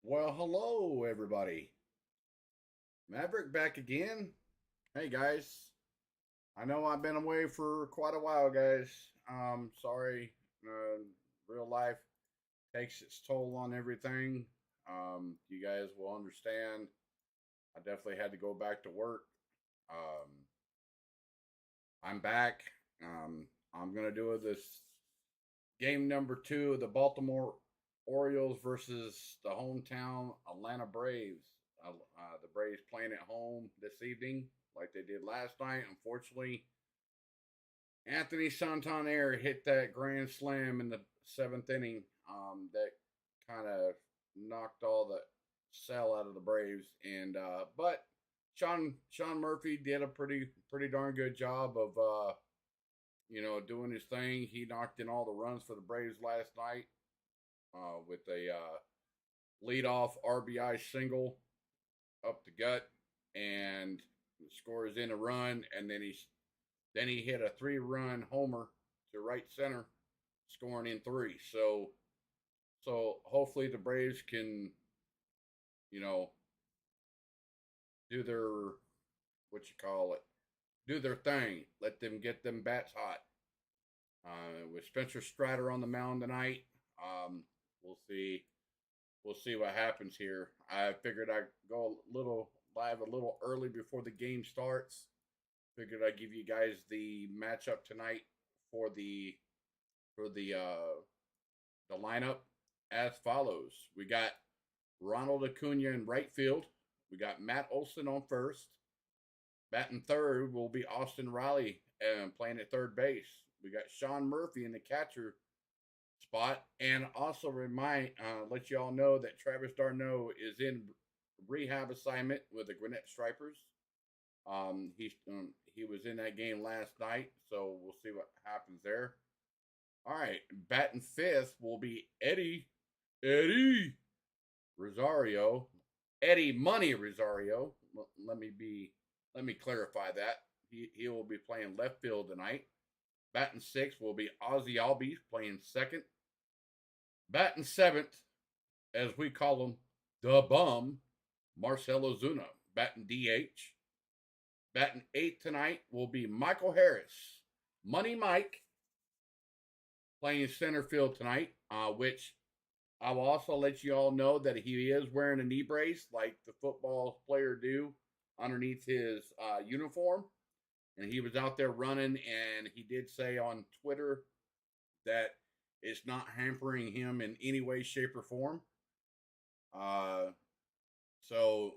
Well, hello everybody. Maverick back again. Hey guys. I know I've been away for quite a while, guys. Sorry. Real life takes its toll on everything. You guys will understand. I definitely had to go back to work. Um, I'm back. I'm gonna do this game number two of the Baltimore Orioles versus the hometown Atlanta Braves. The Braves playing at home this evening, like they did last night. Unfortunately, Anthony Santander hit that grand slam in the seventh inning. That kind of knocked all the sell out of the Braves, and but Sean Murphy did a pretty darn good job of doing his thing. He knocked in all the runs for the Braves last night with a leadoff RBI single up the gut, and scores in a run, and then he hit a 3-run homer to right center, scoring in three. So hopefully the Braves can, you know, do their do their thing. Let them get them bats hot. With Spencer Strider on the mound tonight, we'll see. We'll see what happens here. I figured I'd go a little live a little early before the game starts. Figured I'd give you guys the matchup tonight for the lineup as follows. We got Ronald Acuna in right field. We got Matt Olson on first. Batting third will be Austin Riley playing at third base. We got Sean Murphy in the catcher spot, and also let you all know that Travis d'Arnaud is in rehab assignment with the Gwinnett Stripers. He was in that game last night, so we'll see what happens there. All right, batting fifth will be Eddie Rosario, Eddie Money Rosario. Let me clarify that. He will be playing left field tonight. Batting sixth will be Ozzy Albies playing second. Batting seventh, as we call him, the bum, Marcelo Zuna, batting DH. Batting eighth tonight will be Michael Harris, Money Mike, playing center field tonight, which I will also let you all know that he is wearing a knee brace like the football player do underneath his uniform. And he was out there running, and he did say on Twitter that it's not hampering him in any way, shape, or form. So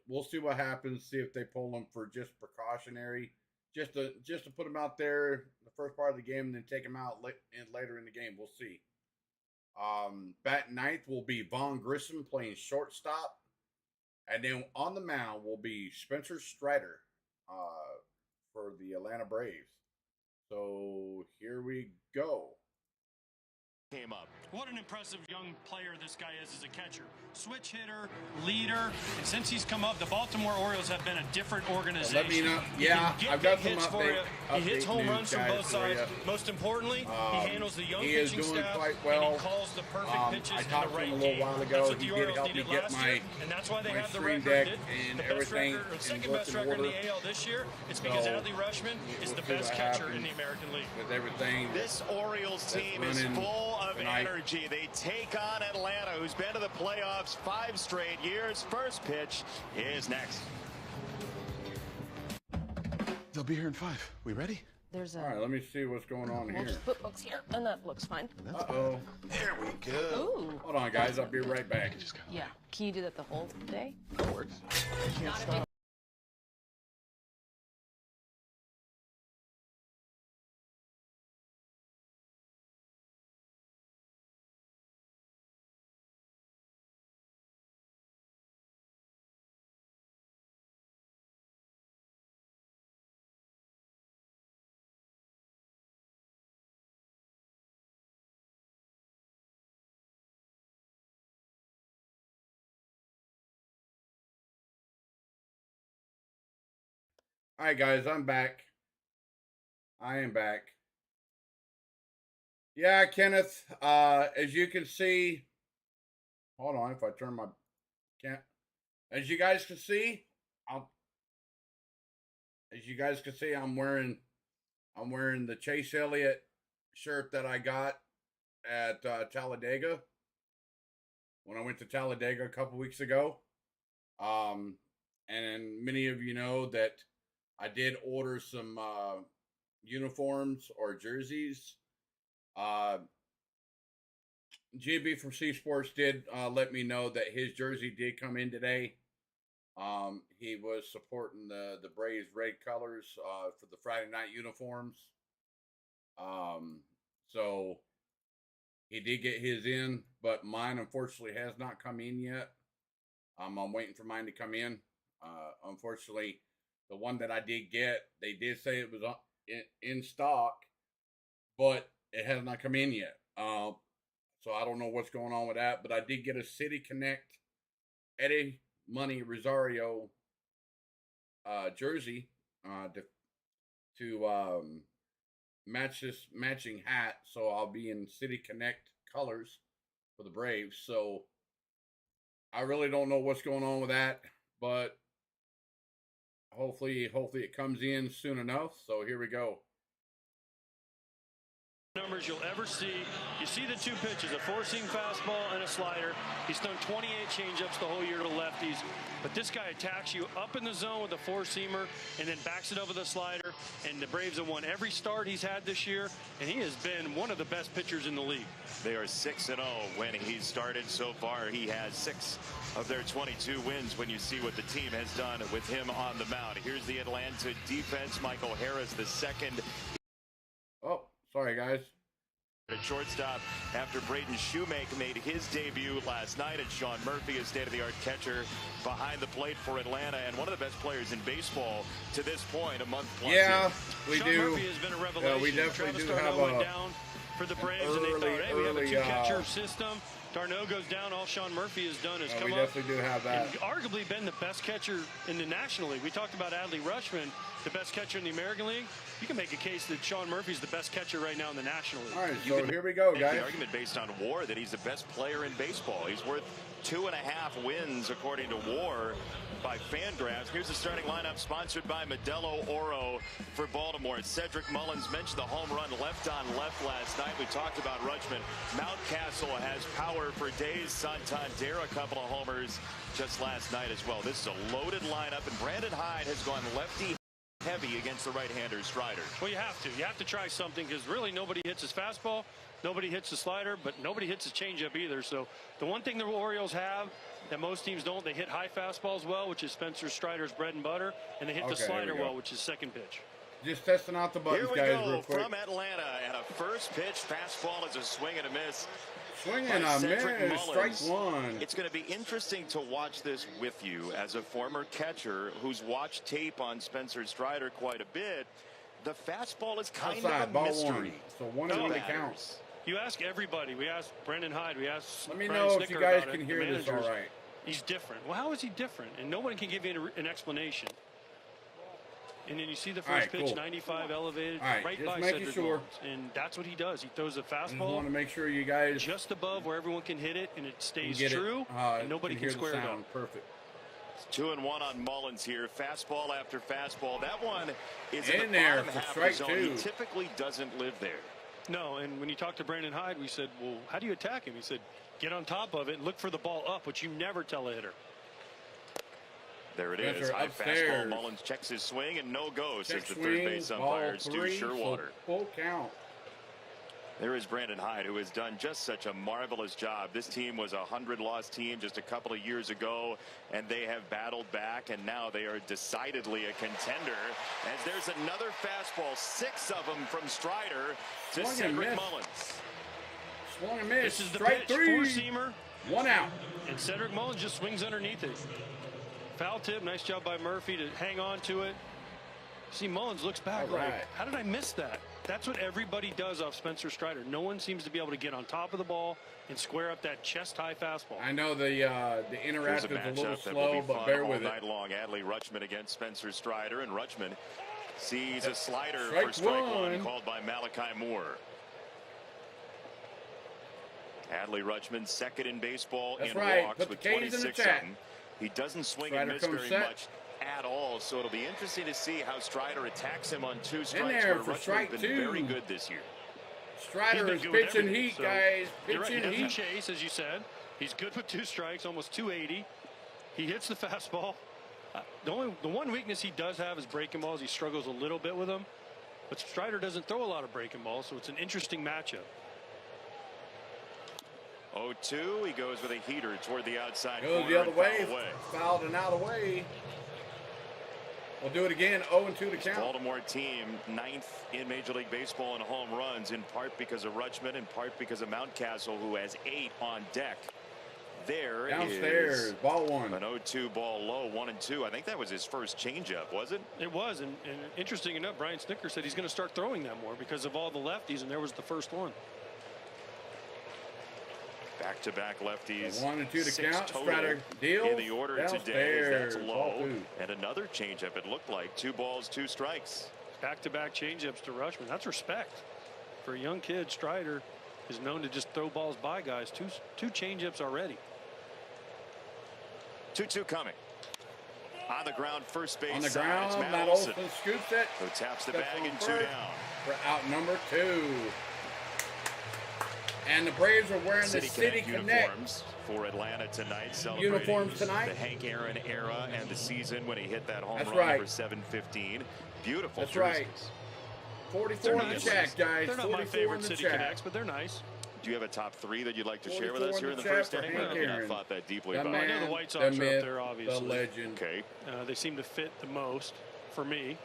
we'll see what happens. See if they pull him for just precautionary, just to put him out there the first part of the game, and then take him out later in the game. We'll see. Bat ninth will be Vaughn Grissom playing shortstop, and then on the mound will be Spencer Strider for the Atlanta Braves. So here we go. Came up. What an impressive young player this guy is as a catcher. Switch hitter, leader, and since he's come up, the Baltimore Orioles have been a different organization. Let me know. Yeah, I've got some update. He hits home runs from both sides. Most importantly, he handles the young pitching staff, quite well. and he calls the perfect pitches I in the right a little game. while ago. He did help me get my and that's why they have the record deck and the everything. Second best record in the AL this year. It's because Adley Rutschman is the best catcher in the American League. With everything, this Orioles team is full of energy. They take on Atlanta, who's been to the playoffs 5 straight years. First pitch is next. They'll be here in 5. We ready? All right, let me see what's going on we'll here. just put books here, and that looks fine. Uh-oh. There we go. Ooh. Hold on, guys. I'll be right back. Yeah. Can you do that the whole day? That works. Can't stop. All right, guys. I'm back. I am back. Yeah, Kenneth. As you can see, hold on. If I turn my can't, as you guys can see, I'm wearing the Chase Elliott shirt that I got at Talladega when I went to Talladega a couple weeks ago. And many of you know that I did order some uniforms or jerseys. GB from C Sports did let me know that his jersey did come in today. He was supporting the Braves red colors for the Friday night uniforms. So he did get his in, but mine unfortunately has not come in yet. I'm waiting for mine to come in. Unfortunately, the one that I did get, they did say it was in stock, but it has not come in yet. So I don't know what's going on with that, but I did get a City Connect Eddie Money Rosario jersey to match this matching hat, so I'll be in City Connect colors for the Braves. So I really don't know what's going on with that, but hopefully it comes in soon enough. So here we go. Numbers you'll ever see. You see the two pitches, a four-seam fastball and a slider. He's thrown 28 changeups the whole year to lefties. But this guy attacks you up in the zone with a four-seamer and then backs it over the slider. And the Braves have won every start he's had this year, and he has been one of the best pitchers in the league. They are 6-0 when he's started so far. He has 6 of their 22 wins when you see what the team has done with him on the mound. Here's the Atlanta defense. Michael Harris, the second. Oh, sorry, guys. At shortstop after Braden Shoemaker made his debut last night, and Sean Murphy, a state-of-the-art catcher behind the plate for Atlanta and one of the best players in baseball to this point, a month plus. Yeah, we Sean do. Murphy has been a revelation. We definitely do have went down for the Braves, and they thought, hey, we have a two-catcher system. Darno goes down. All Sean Murphy has done is come we up. definitely do have that. And arguably been the best catcher in the National League. We talked about Adley Rutschman, the best catcher in the American League. You can make a case that Sean Murphy's the best catcher right now in the National League. All right, so here we go, guys. The argument based on WAR that he's the best player in baseball. He's worth 2.5 wins according to WAR by Fangraphs. Here's the starting lineup sponsored by Modelo Oro for Baltimore. Cedric Mullins mentioned the home run left on left last night. We talked about Rutschman. Mountcastle has power for days. Santander, a couple of homers just last night as well. This is a loaded lineup, and Brandon Hyde has gone lefty heavy against the right-hander Strider. Well, you have to. You have to try something because really nobody hits his fastball, nobody hits the slider, but nobody hits his changeup either. So the one thing the Orioles have that most teams don't, they hit high fastballs well, which is Spencer Strider's bread and butter, and they hit the slider well, which is second pitch. Just testing out the buttons, guys, real quick. From Atlanta, and a first pitch fastball is a swing and a miss. Swing and a miss, strike one. It's going to be interesting to watch this with you as a former catcher who's watched tape on Spencer Strider quite a bit. The fastball is kind of a mystery. So 1-1 to count. You ask everybody. We asked Brendan Hyde. We asked Let me Brian know Snicker if you guys about can it, hear this all right. He's different. Well, how is he different? And nobody can give you an explanation. And then you see the first pitch, 95 elevated, right by Cedric Mullins. And that's what he does. He throws a fastball. I want to make sure you guys just above where everyone can hit it, and it stays true, and nobody can square it up. Perfect. 2-1 on Mullins here. Fastball after fastball. That one is in the there bottom for half strike of the zone. two. He typically doesn't live there. No, and when you talk to Brandon Hyde, we said, well, how do you attack him? He said, get on top of it and look for the ball up, which you never tell a hitter. There it is. High fastball. Mullins checks his swing and no go, says the third base umpire, Stu Sherwater. Full count. There is Brandon Hyde, who has done just such a marvelous job. This team was a 100-loss team just a couple of years ago, and they have battled back, and now they are decidedly a contender. As there's another fastball, 6 of them from Strider to Cedric Mullins. Swung and missed. This is the strike pitch, four-seamer. 1 out. And Cedric Mullins just swings underneath it. Foul tip, nice job by Murphy to hang on to it. See, Mullins looks back like, how did I miss that? That's what everybody does off Spencer Strider. No one seems to be able to get on top of the ball and square up that chest-high fastball. I know the interactive is a little slow, but bear with it. Night long, Adley Rutschman against Spencer Strider, and Rutschman sees a slider for strike one called by Malachi Moore. Adley Rutschman, second in baseball That's in right. walks Put with the K's in the 26 chat. of them. He doesn't swing Strider and miss comes very set. much at all, so it'll be interesting to see how Strider attacks him on 2 In strikes. there Where for Rutschman's strike been 2. very good this year. Strider He's is been good with pitching everything, heat, so guys. You're right. He Pitching doesn't heat. chase, as you said. He's good with 2 strikes, almost 280. He hits the fastball. The one weakness he does have is breaking balls. He struggles a little bit with them. But Strider doesn't throw a lot of breaking balls, so it's an interesting matchup. 0-2. He goes with a heater toward the outside Goes corner the other and way. foul away. Fouled and out away. We'll do it again. 0-2 to count. Baltimore team 9th in Major League Baseball in home runs, in part because of Rutschman, in part because of Mountcastle, who has 8 on deck. There Downstairs, is ball 1. an 0-2 ball low, 1-2. I think that was his first changeup, was it? It was, and interesting enough, Brian Snitker said he's going to start throwing that more because of all the lefties, and there was the first one. Back-to-back lefties. 1-2 to 6 count. total Strider deals. in the order today. Downstairs, That's ball low. 2. And another changeup. It looked like 2 balls, 2 strikes. Back-to-back changeups to Rutschman. That's respect. For a young kid, Strider is known to just throw balls by guys. Two changeups already. 2-2 coming. On the ground, first base On the side. ground, It's Matt Matt Olson, Olson scoops it. who taps the Steps bag on and 2 first. down. For out number 2. And the Braves are wearing the City Connect uniforms for Atlanta tonight, celebrating uniforms tonight. the Hank Aaron era and the season when he hit that home That's run right. number 715. Beautiful That's jerseys. right. 44 They're in the nice. chat, guys. They're not my 44 in favorite the City chat. Connects, but they're nice. Do you have a top 3 that you'd like to share with 44 us here in in the the chat first for inning? Hank I haven't Aaron. thought that deeply The about I it. know the man, White Sox are up myth, there, obviously. The legend. Okay. They seem to fit the most for me.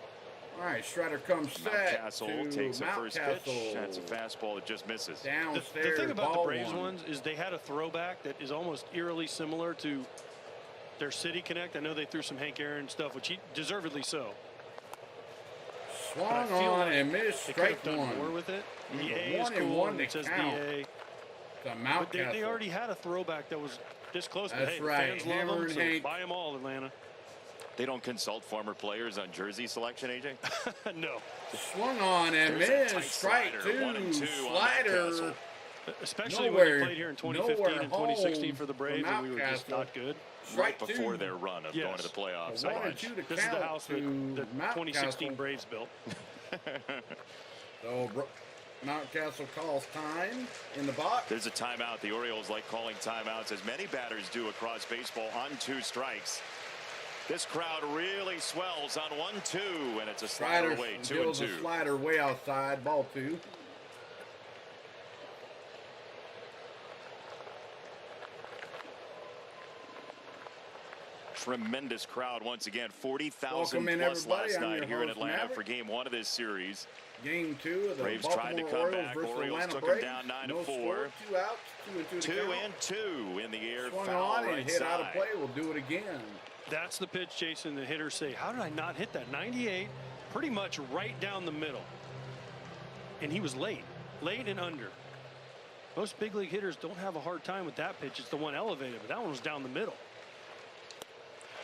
All right, Strider comes set Mountcastle to takes a first pitch. Mountcastle. That's a fastball that just misses. Downstairs, The thing about the ball Braves 1. ones is they had a throwback that is almost eerily similar to their City Connect. I know they threw some Hank Aaron stuff, which he deservedly so. But I Swung feel on like and missed they could strike have done 1. more with it. The Mm, A is 1 and cool, 1 and to it says count. the A. To But Mountcastle. they already had a throwback that was this close. But That's hey, right. the fans love Hammer them, and so Hank. buy them all, Atlanta. They don't consult former players on jersey selection, AJ? No. Swung on and There's a tight missed. Strike slider, 2. 1-2 on Slider. Mountcastle. Especially when Nowhere- they played here in 2015 nowhere and 2016 home for the for Braves, and we were just Mountcastle. not good. Right Strike before 2. their run of Yes. going to the playoffs. A a 1 and bunch. 2 to This is the count house that to the 2016 Mountcastle. Braves built. So Mountcastle calls time in the box. There's a timeout. The Orioles like calling timeouts, as many batters do across baseball, on 2 strikes. This crowd really swells on 1-2, and it's a slider Strider away, deals a 2-2. slider way outside. Ball 2. Tremendous crowd once again. 40,000 Welcome in, plus everybody. last I'm night your here in host, Atlanta Maverick. for game 1 of this series. Game 2 of the Braves Baltimore tried to come Orioles back. versus Orioles Atlanta took 'em Braves. down 9-4. No score, 2 outs, 2 and 2 to 2 count. and 2 in the air. Swung Foul on and right hit out of side. play. We'll do it again. That's the pitch, Jason. The hitters say, how did I not hit that? 98, pretty much right down the middle. And he was late and under. Most big league hitters don't have a hard time with that pitch. It's the one elevated, but that one was down the middle.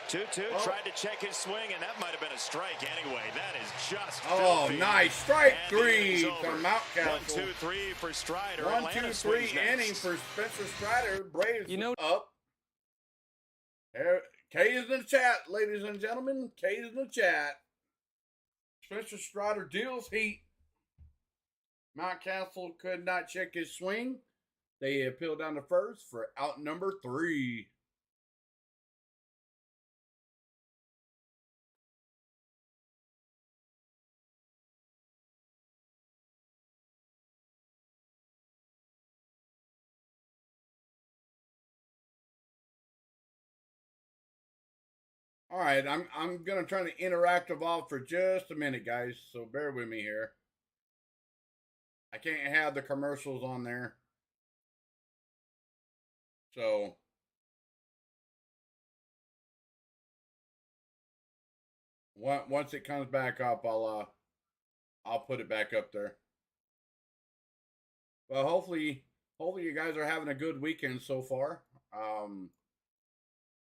2-2, Oh. tried to check his swing, and that might have been a strike anyway. That is just Oh, filthy. nice. Strike And the 3 inning's to over. Mountcastle. 1-2-3 for Strider. 1, Atlanta 2, swings 3 next. inning for Spencer Strider. Braves You know- up. There, K is in the chat, ladies and gentlemen. K is in the chat. Spencer Strider deals heat. Mountcastle could not check his swing. They appealed down to first for out number 3. All right, I'm gonna turn the interactive off for just a minute, guys. So bear with me here. I can't have the commercials on there. So once it comes back up, I'll put it back up there. Well, hopefully you guys are having a good weekend so far.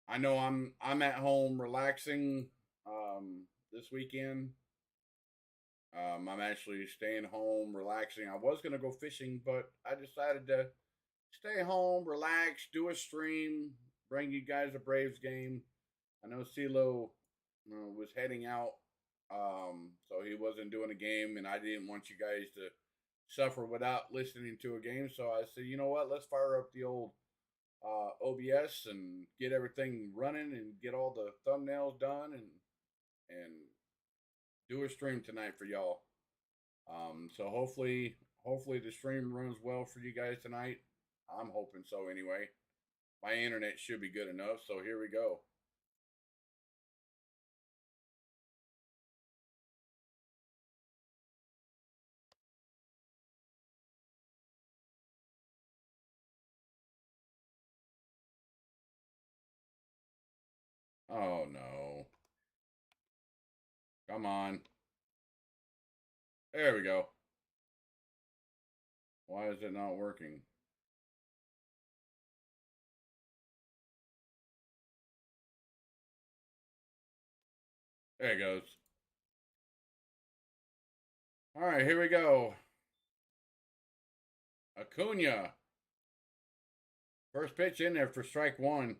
I know I'm at home relaxing this weekend. I'm actually staying home relaxing. I was gonna go fishing, but I decided to stay home, relax, do a stream, bring you guys a Braves game. I know CeeLo was heading out, so he wasn't doing a game, and I didn't want you guys to suffer without listening to a game. So I said, you know what? Let's fire up the old OBS and get everything running and get all the thumbnails done and do a stream tonight for y'all. So hopefully the stream runs well for you guys tonight. I'm hoping so anyway. My internet should be good enough, so here we go. Oh no. Come on. There we go. Why is it not working? There it goes. All right, here we go. Acuna. First pitch in there for strike one.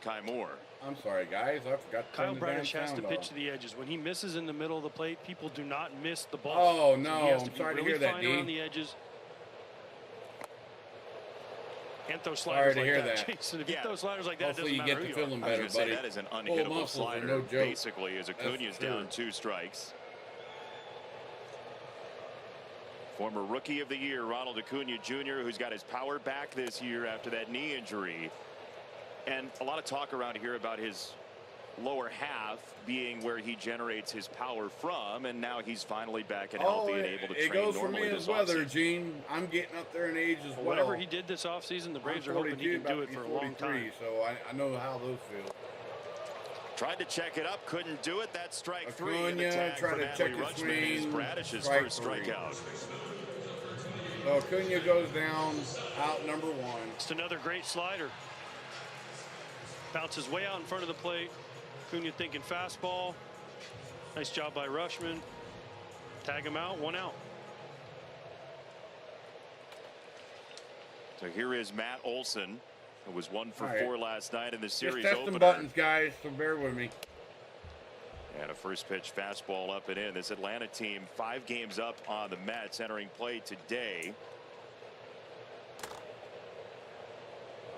Kai Moore. I'm sorry, guys. I forgot to Kyle turn the damn Bradish has to sound pitch off. to the edges. When he misses in the middle of the plate, people do not miss the ball. Oh, So no. he has to I'm be sorry to really hear that, fine D. around the edges. And throw Sorry sliders to like hear that. that. Jason, if you Yeah. those sliders like that, Hopefully it you doesn't get matter to who you feeling are. I was better, going to say buddy. that is an Full unhittable muscles are slider. no joke. Basically, as Acuna's true. down 2 strikes. Former Rookie of the Year, Ronald Acuna Jr., who's got his power back this year after that knee injury. And a lot of talk around here about his lower half being where he generates his power from, and now he's finally back and healthy and able to train it goes for normally me this as weather, offseason. Gene. I'm getting up there in age as well. Whatever he did this offseason, the Braves are hoping he can do it for a long time. So I know how those feel. Tried to check it up, couldn't do it. That's strike 3. And the Acuna tag tried for to Natalie check his Rutschman is swing, Bradish's strike first 3. strikeout. So Acuna goes down, out number 1. It's another great slider. Bounces way out in front of the plate. Acuna thinking fastball. Nice job by Rutschman. Tag him out, 1 out. So here is Matt Olson, who was 1 for All right. 4 last night in the Just series testing opener. buttons, guys, so bear with me. And a first pitch fastball up and in. This Atlanta team 5 games up on the Mets, entering play today.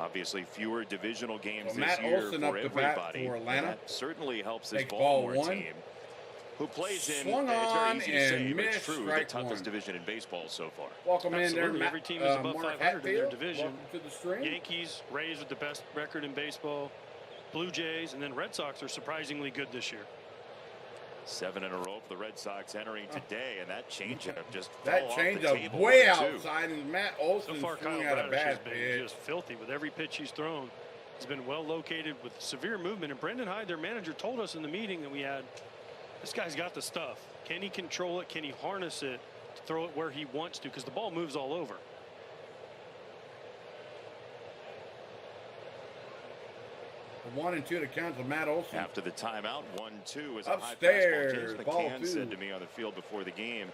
Obviously fewer divisional games Well, this Matt year Olson for up to bat everybody. for Atlanta. That certainly helps this Takes ball Baltimore 1. team, who plays in, Swung it's very on easy to and say, but it's missed, true, the strike toughest 1. division in baseball so far. Welcome in there, Absolutely. Matt. Every team is above Mark 500 in their Hatfield. division. Welcome to the stream. Yankees, Rays with the best record in baseball. Blue Jays, and then Red Sox are surprisingly good this year. 7 in a row for the Red Sox entering today, and that changeup just That fell off the changeup table way 1-2. outside, and Matt So Olson far, Kyle swung out a Bradish bad has been pitch. just filthy with every pitch he's thrown. He's been well located with severe movement. And Brendan Hyde, their manager, told us in the meeting that we had, this guy's got the stuff. Can he control it? Can he harness it to throw it where he wants to? Because the ball moves all over. The 1 and 2 to count to Matt Olson. After the timeout, 1-2 is a high Upstairs, fastball. James ball McCann 2. said to me on the field before the game,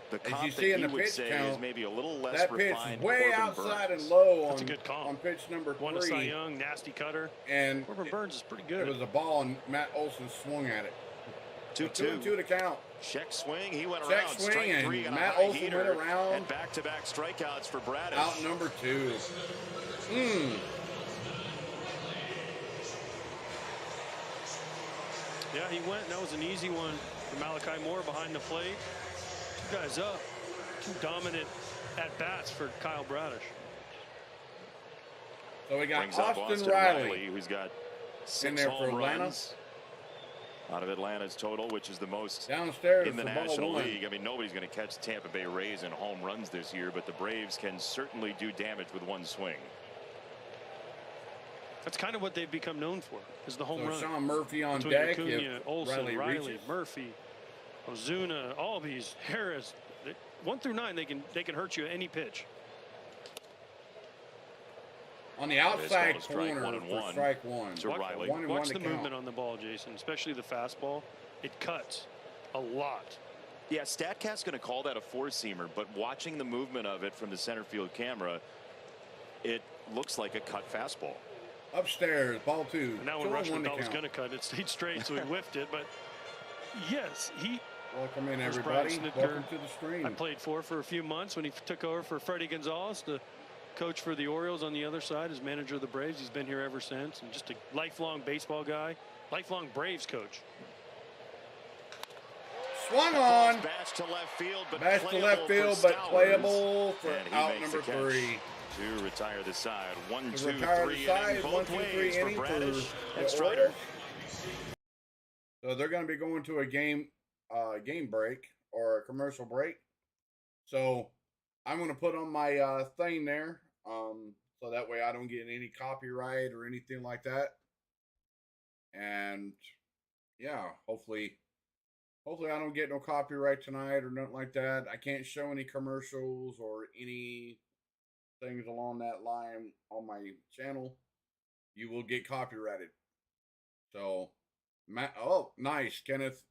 the As comp you that see in he the would pitch say count, is maybe a little less that pitch refined. way Corbin outside Burns. and low That's a on, good comp. on pitch number 3. Won a Cy Young, nasty cutter. And Corbin Burns is pretty it good. was a ball, and Matt Olson swung at it. 2 2-2. and 2 to count. Check swing. He went Check around. swing, Strike and 3 and Matt a high Olson heater, went around. and back-to-back strikeouts for Bradish. Out number 2. Yeah, he went. That was an easy one for Malachi Moore behind the plate. 2 guys up. 2 dominant at-bats for Kyle Bradish. So we got Brings up Austin Riley who's got 6 in there for home Atlanta. runs out of Atlanta's total, which is the most Downstairs in the for ball National 1. League. I mean, nobody's going to catch Tampa Bay Rays in home runs this year, but the Braves can certainly do damage with one swing. That's kind of what they've become known for, is the home So run. Sean Murphy on Between deck. Acuna, If Olson, Riley, reaches. Murphy, Ozuna, Albies, Harris. 1 through 9, they can hurt you at any pitch. On the It's outside called a strike, corner 1-1. for strike 1. To Riley. 1 and 1 Watch to the count. movement on the ball, Jason, especially the fastball. It cuts a lot. Yeah, StatCast's going to call that a four-seamer, but watching the movement of it from the center field camera, it looks like a cut fastball. Upstairs, ball 2. And now when Rushman thought was going to cut, it stayed straight, so he whiffed it. But yes, he. Welcome in, everybody. Welcome to the stream. I played for a few months when he took over for Freddie Gonzalez, the coach for the Orioles on the other side, as manager of the Braves. He's been here ever since, and just a lifelong baseball guy, lifelong Braves coach. Swung on. Bash to left field, but playable for out number 3. To retire the side. 1, 2, 3 innings both ways for Bradish and Strider. So they're going to be going to a game break or a commercial break. So I'm going to put on my thing there, so that way I don't get any copyright or anything like that. And yeah, hopefully I don't get no copyright tonight or nothing like that. I can't show any commercials or any things along that line on my channel. You will get copyrighted. So, oh, nice, Kenneth.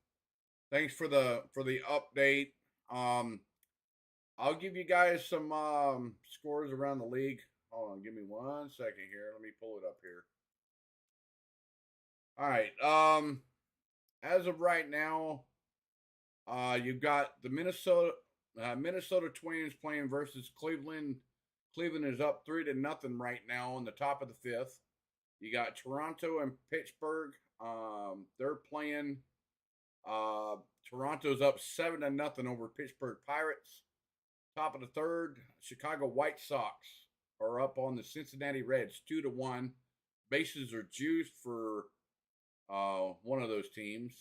Thanks for the update. I'll give you guys some scores around the league. Hold on, give me 1 second here. Let me pull it up here. All right. As of right now, you've got the Minnesota Twins playing versus Cleveland. Cleveland is up 3-0 right now on the top of the 5th. You got Toronto and Pittsburgh. They're playing. Toronto's up 7-0 over Pittsburgh Pirates. Top of the 3rd, Chicago White Sox are up on the Cincinnati Reds 2-1. Bases are juiced for one of those teams.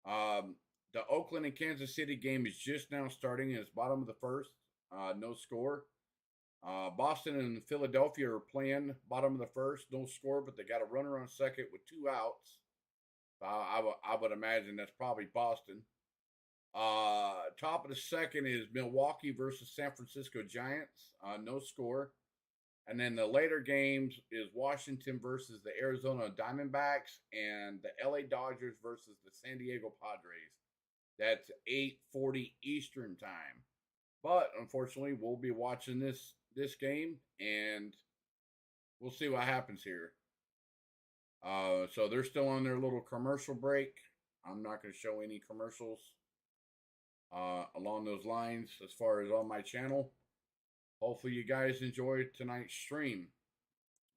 The Oakland and Kansas City game is just now starting. It's bottom of the 1st. No score. Boston and Philadelphia are playing bottom of the 1st. No score, but they got a runner on second with 2 outs. I would imagine that's probably Boston. Top of the 2nd is Milwaukee versus San Francisco Giants. No score. And then the later games is Washington versus the Arizona Diamondbacks and the LA Dodgers versus the San Diego Padres. That's 8:40 Eastern time. But unfortunately, we'll be watching this game, and we'll see what happens here. So they're still on their little commercial break. I'm not going to show any commercials along those lines as far as on my channel. Hopefully you guys enjoyed tonight's stream.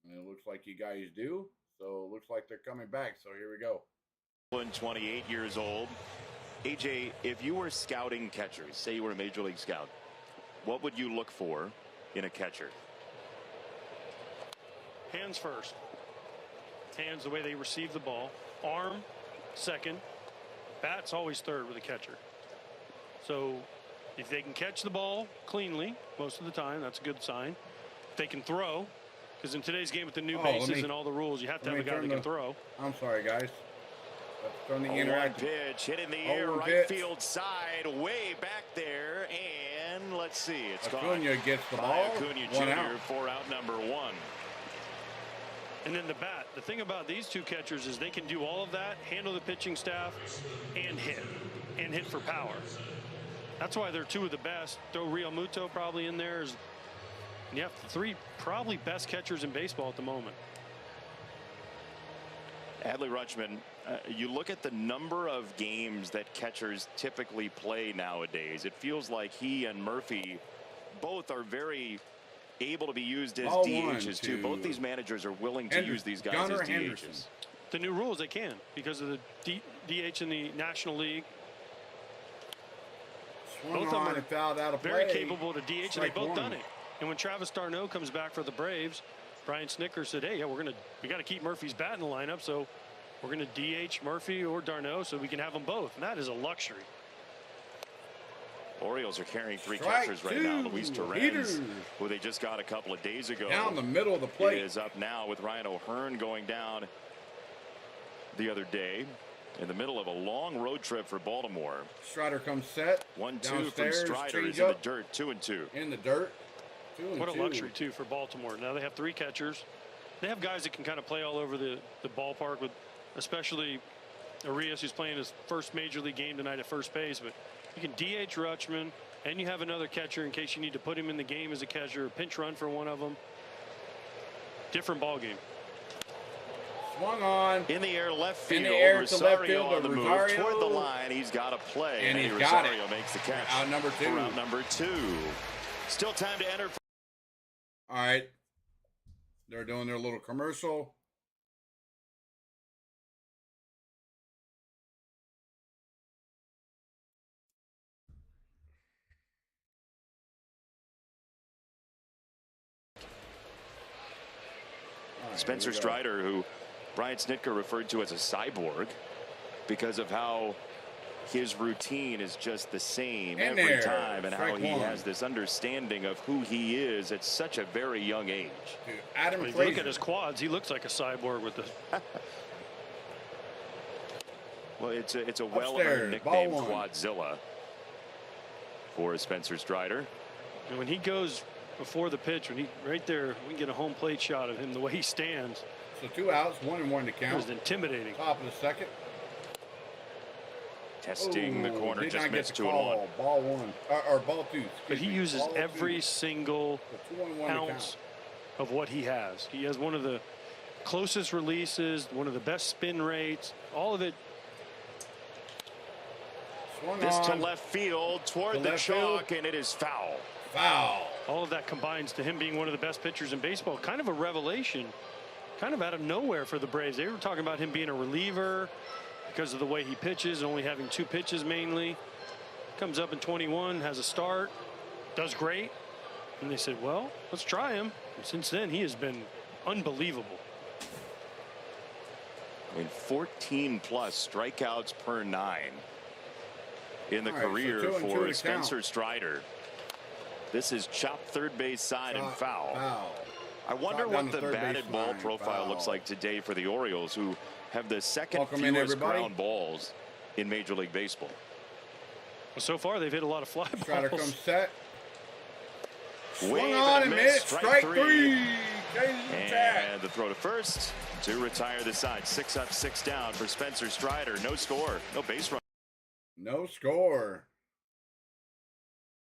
And it looks like you guys do. So it looks like they're coming back. So here we go. 28 years old. AJ, if you were scouting catchers, say you were a major league scout, what would you look for in a catcher? Hands first. Hands, the way they receive the ball. Arm, second. Bat's always third with a catcher. So if they can catch the ball cleanly most of the time, that's a good sign. If they can throw, because in today's game with the new bases and all the rules, you have to have a guy that can throw. I'm sorry, guys. Let's turn the interactive pitch hit in the air, right field side, way back there, and let's see, it's Acuna gets the ball. Acuna Jr. for out number 1. And then the bat. The thing about these two catchers is they can do all of that, handle the pitching staff, and hit for power. That's why they're 2 of the best. Throw Real Muto probably in there. You have 3 probably best catchers in baseball at the moment. Adley Rutschman, you look at the number of games that catchers typically play nowadays. It feels like he and Murphy both are very able to be used as DHs too. Both these managers are willing to use these guys as DHs. The new rules, they can, because of the DH in the National League. Both of them are very capable to DH, and they've both done it. And when Travis d'Arnaud comes back for the Braves, Brian Snickers said, hey, yeah, we got to keep Murphy's bat in the lineup, so we're going to DH Murphy or d'Arnaud so we can have them both. And that is a luxury. Orioles are carrying 3 catchers right now. Luis Torrens, who they just got a couple of days ago, down the middle of the plate, is up now with Ryan O'Hearn going down the other day in the middle of a long road trip for Baltimore. Strider comes set. 1-2 from Strider. Is in the dirt. 2-2. In the dirt. What a luxury too for Baltimore. Now they have 3 catchers. They have guys that can kind of play all over the ballpark, with especially Arias, who's playing his first major league game tonight at first base. But you can DH Rutschman, and you have another catcher in case you need to put him in the game as a catcher, pinch run for one of them. different ball game. Swung on. In the air, left field. In the air to Rosario left field on the move Rosario. toward the line. He's got to play. And he's Rosario got it. makes the catch. Out number 2. For out number 2. Still time to enter. All right. They're doing their little commercial. Spencer Strider, who Brian Snitker referred to as a cyborg because of how his routine is just the same every time, and how he has this understanding of who he is at such a very young age. Dude, Adam If you look at his quads, he looks like a cyborg with the. Well, it's a well-earned nickname, Quadzilla, for Spencer Strider. And when he goes before the pitch, when he right there, we can get a home plate shot of him the way he stands. So 2 outs, 1-1 to count. It was intimidating. Top of the second. Testing the corner, did just not get missed the 2 call. and 1. Ball 1 or ball 2. But he uses every single ounce of what he has. He has one of the closest releases, one of the best spin rates, all of it. Swung this on to left field toward the chalk, and it is foul. Foul. All of that combines to him being one of the best pitchers in baseball. Kind of a revelation, kind of out of nowhere for the Braves. They were talking about him being a reliever because of the way he pitches and only having 2 pitches mainly. Comes up in 21, has a start, does great. And they said, well, let's try him. And since then, he has been unbelievable. I mean, 14+ strikeouts per 9 in the career for Spencer Strider. This is chopped third base side and foul. I wonder what the batted ball profile looks like today for the Orioles, who have the second fewest ground balls in Major League Baseball. Well, so far they've hit a lot of fly balls. Strider comes set. Swung on and missed. Strike 3. And the throw to first to retire the side. 6 up, 6 down for Spencer Strider. No score, no base run. No score.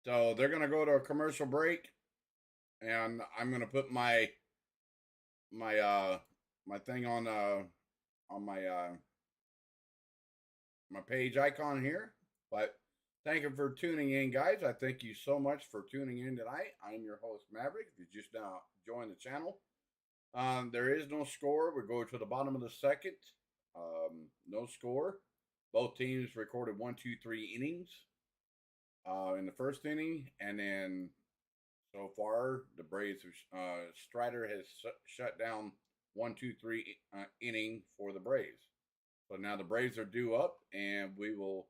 So they're gonna go to a commercial break, and I'm gonna put my thing on my page icon here. But thank you for tuning in, guys. I thank you so much for tuning in tonight. I'm your host, Maverick. If you just now joined the channel, there is no score. We go to the bottom of the second. No score. Both teams recorded 1, 2, 3 innings in the first inning, and then so far the Braves, Strider has shut down 1, 2, 3 inning for the Braves. So now the Braves are due up, and we will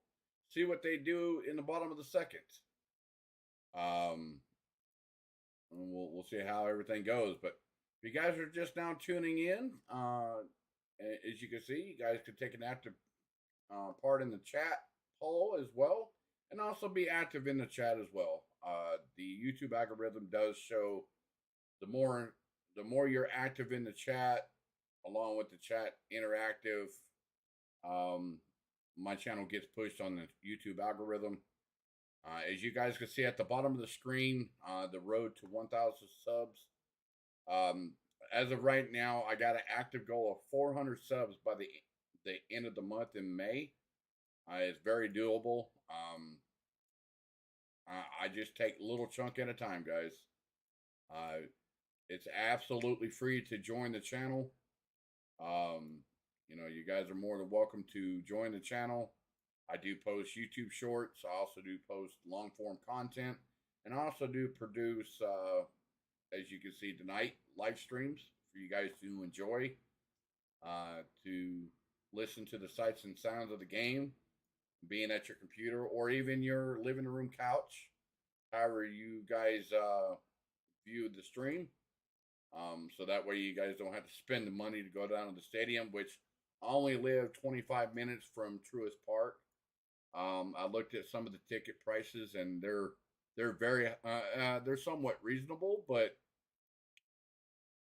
see what they do in the bottom of the second. And we'll see how everything goes. But if you guys are just now tuning in, as you can see, you guys can take an active part in the chat poll as well, and also be active in the chat as well. The YouTube algorithm does show the more you're active in the chat, along with the chat interactive, my channel gets pushed on the YouTube algorithm. As you guys can see at the bottom of the screen, the road to 1,000 subs. As of right now, I got an active goal of 400 subs by the end of the month in May. It's very doable. I just take a little chunk at a time, guys. It's absolutely free to join the channel. You know, you guys are more than welcome to join the channel. I do post YouTube shorts. I also do post long form content, and I also do produce, as you can see tonight, live streams for you guys to enjoy, to listen to the sights and sounds of the game, being at your computer or even your living room couch, however you guys view the stream. So that way you guys don't have to spend the money to go down to the stadium, which I only live 25 minutes from Truist Park. I looked at some of the ticket prices, and they're very they're somewhat reasonable, but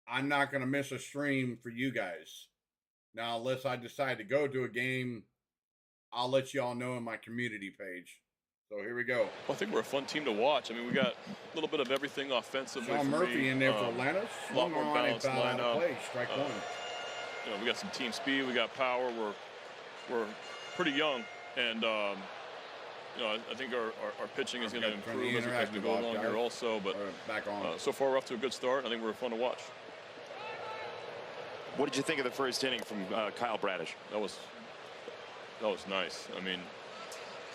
I'm not going to miss a stream for you guys. Now, unless I decide to go to a game, I'll let y'all know in my community page. So here we go. Well, I think we're a fun team to watch. I mean, we got a little bit of everything offensively. Sean Murphy in there for Atlanta. A lot more balanced lineup. Play, strike one. You know, we got some team speed. We got power. We're pretty young, and you know, I think our pitching is going to improve as we go along here also. But back on. So far, we're off to a good start. I think we're fun to watch. What did you think of the first inning from Kyle Bradish? That was nice. I mean,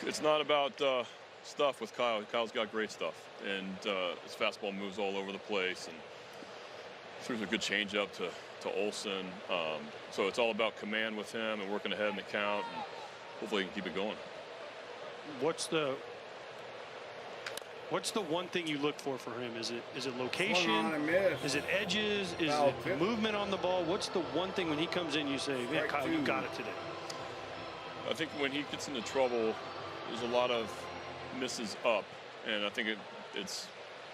it's not about stuff with Kyle. Kyle's got great stuff, and his fastball moves all over the place, and threw a good changeup to Olsen. So it's all about command with him and working ahead in the count, and hopefully he can keep it going. What's the one thing you look for him? Is it location? Is it edges? Is it movement on the ball? What's the one thing when he comes in you say, man, Kyle, you got it today? I think when he gets into trouble, there's a lot of misses up, and I think it's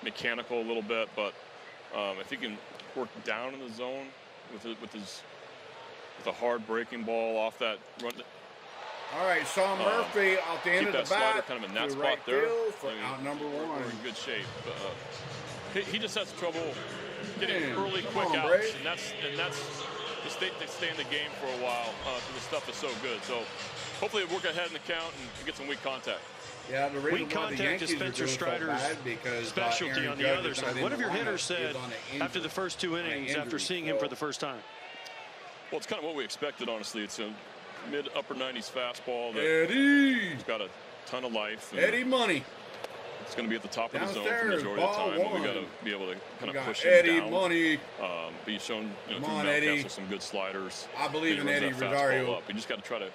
mechanical a little bit, but I think he can work down in the zone with a hard breaking ball off that run. All right, Sean Murphy off the end of the bat. Keep that slider kind of in that spot there. For out number one. We're in good shape. He just has trouble getting early, quick outs, Brave. and that's to stay in the game for a while. So the stuff is so good. So hopefully it work ahead in the count and get some weak contact. Yeah, the reason weak why the contact is Yankees Spencer are doing Strider's so bad because specialty Aaron on the Judge other is not side. in One the of your lineup, hitters said is on an injury. after the first two innings, after seeing him for the first time. Well, it's kind of what we expected, honestly. It's a mid-upper 90s fastball that Eddie's got a ton of life. Eddie Money. It's going to be at the top of the zone for Downstairs, the majority of the time. But we got to be able to kind of push him Eddie down. Money. But he's shown, through on, Mount Eddie. Castle some good sliders. I believe in He runs Eddie that fastball Rosario. up. We just got to try to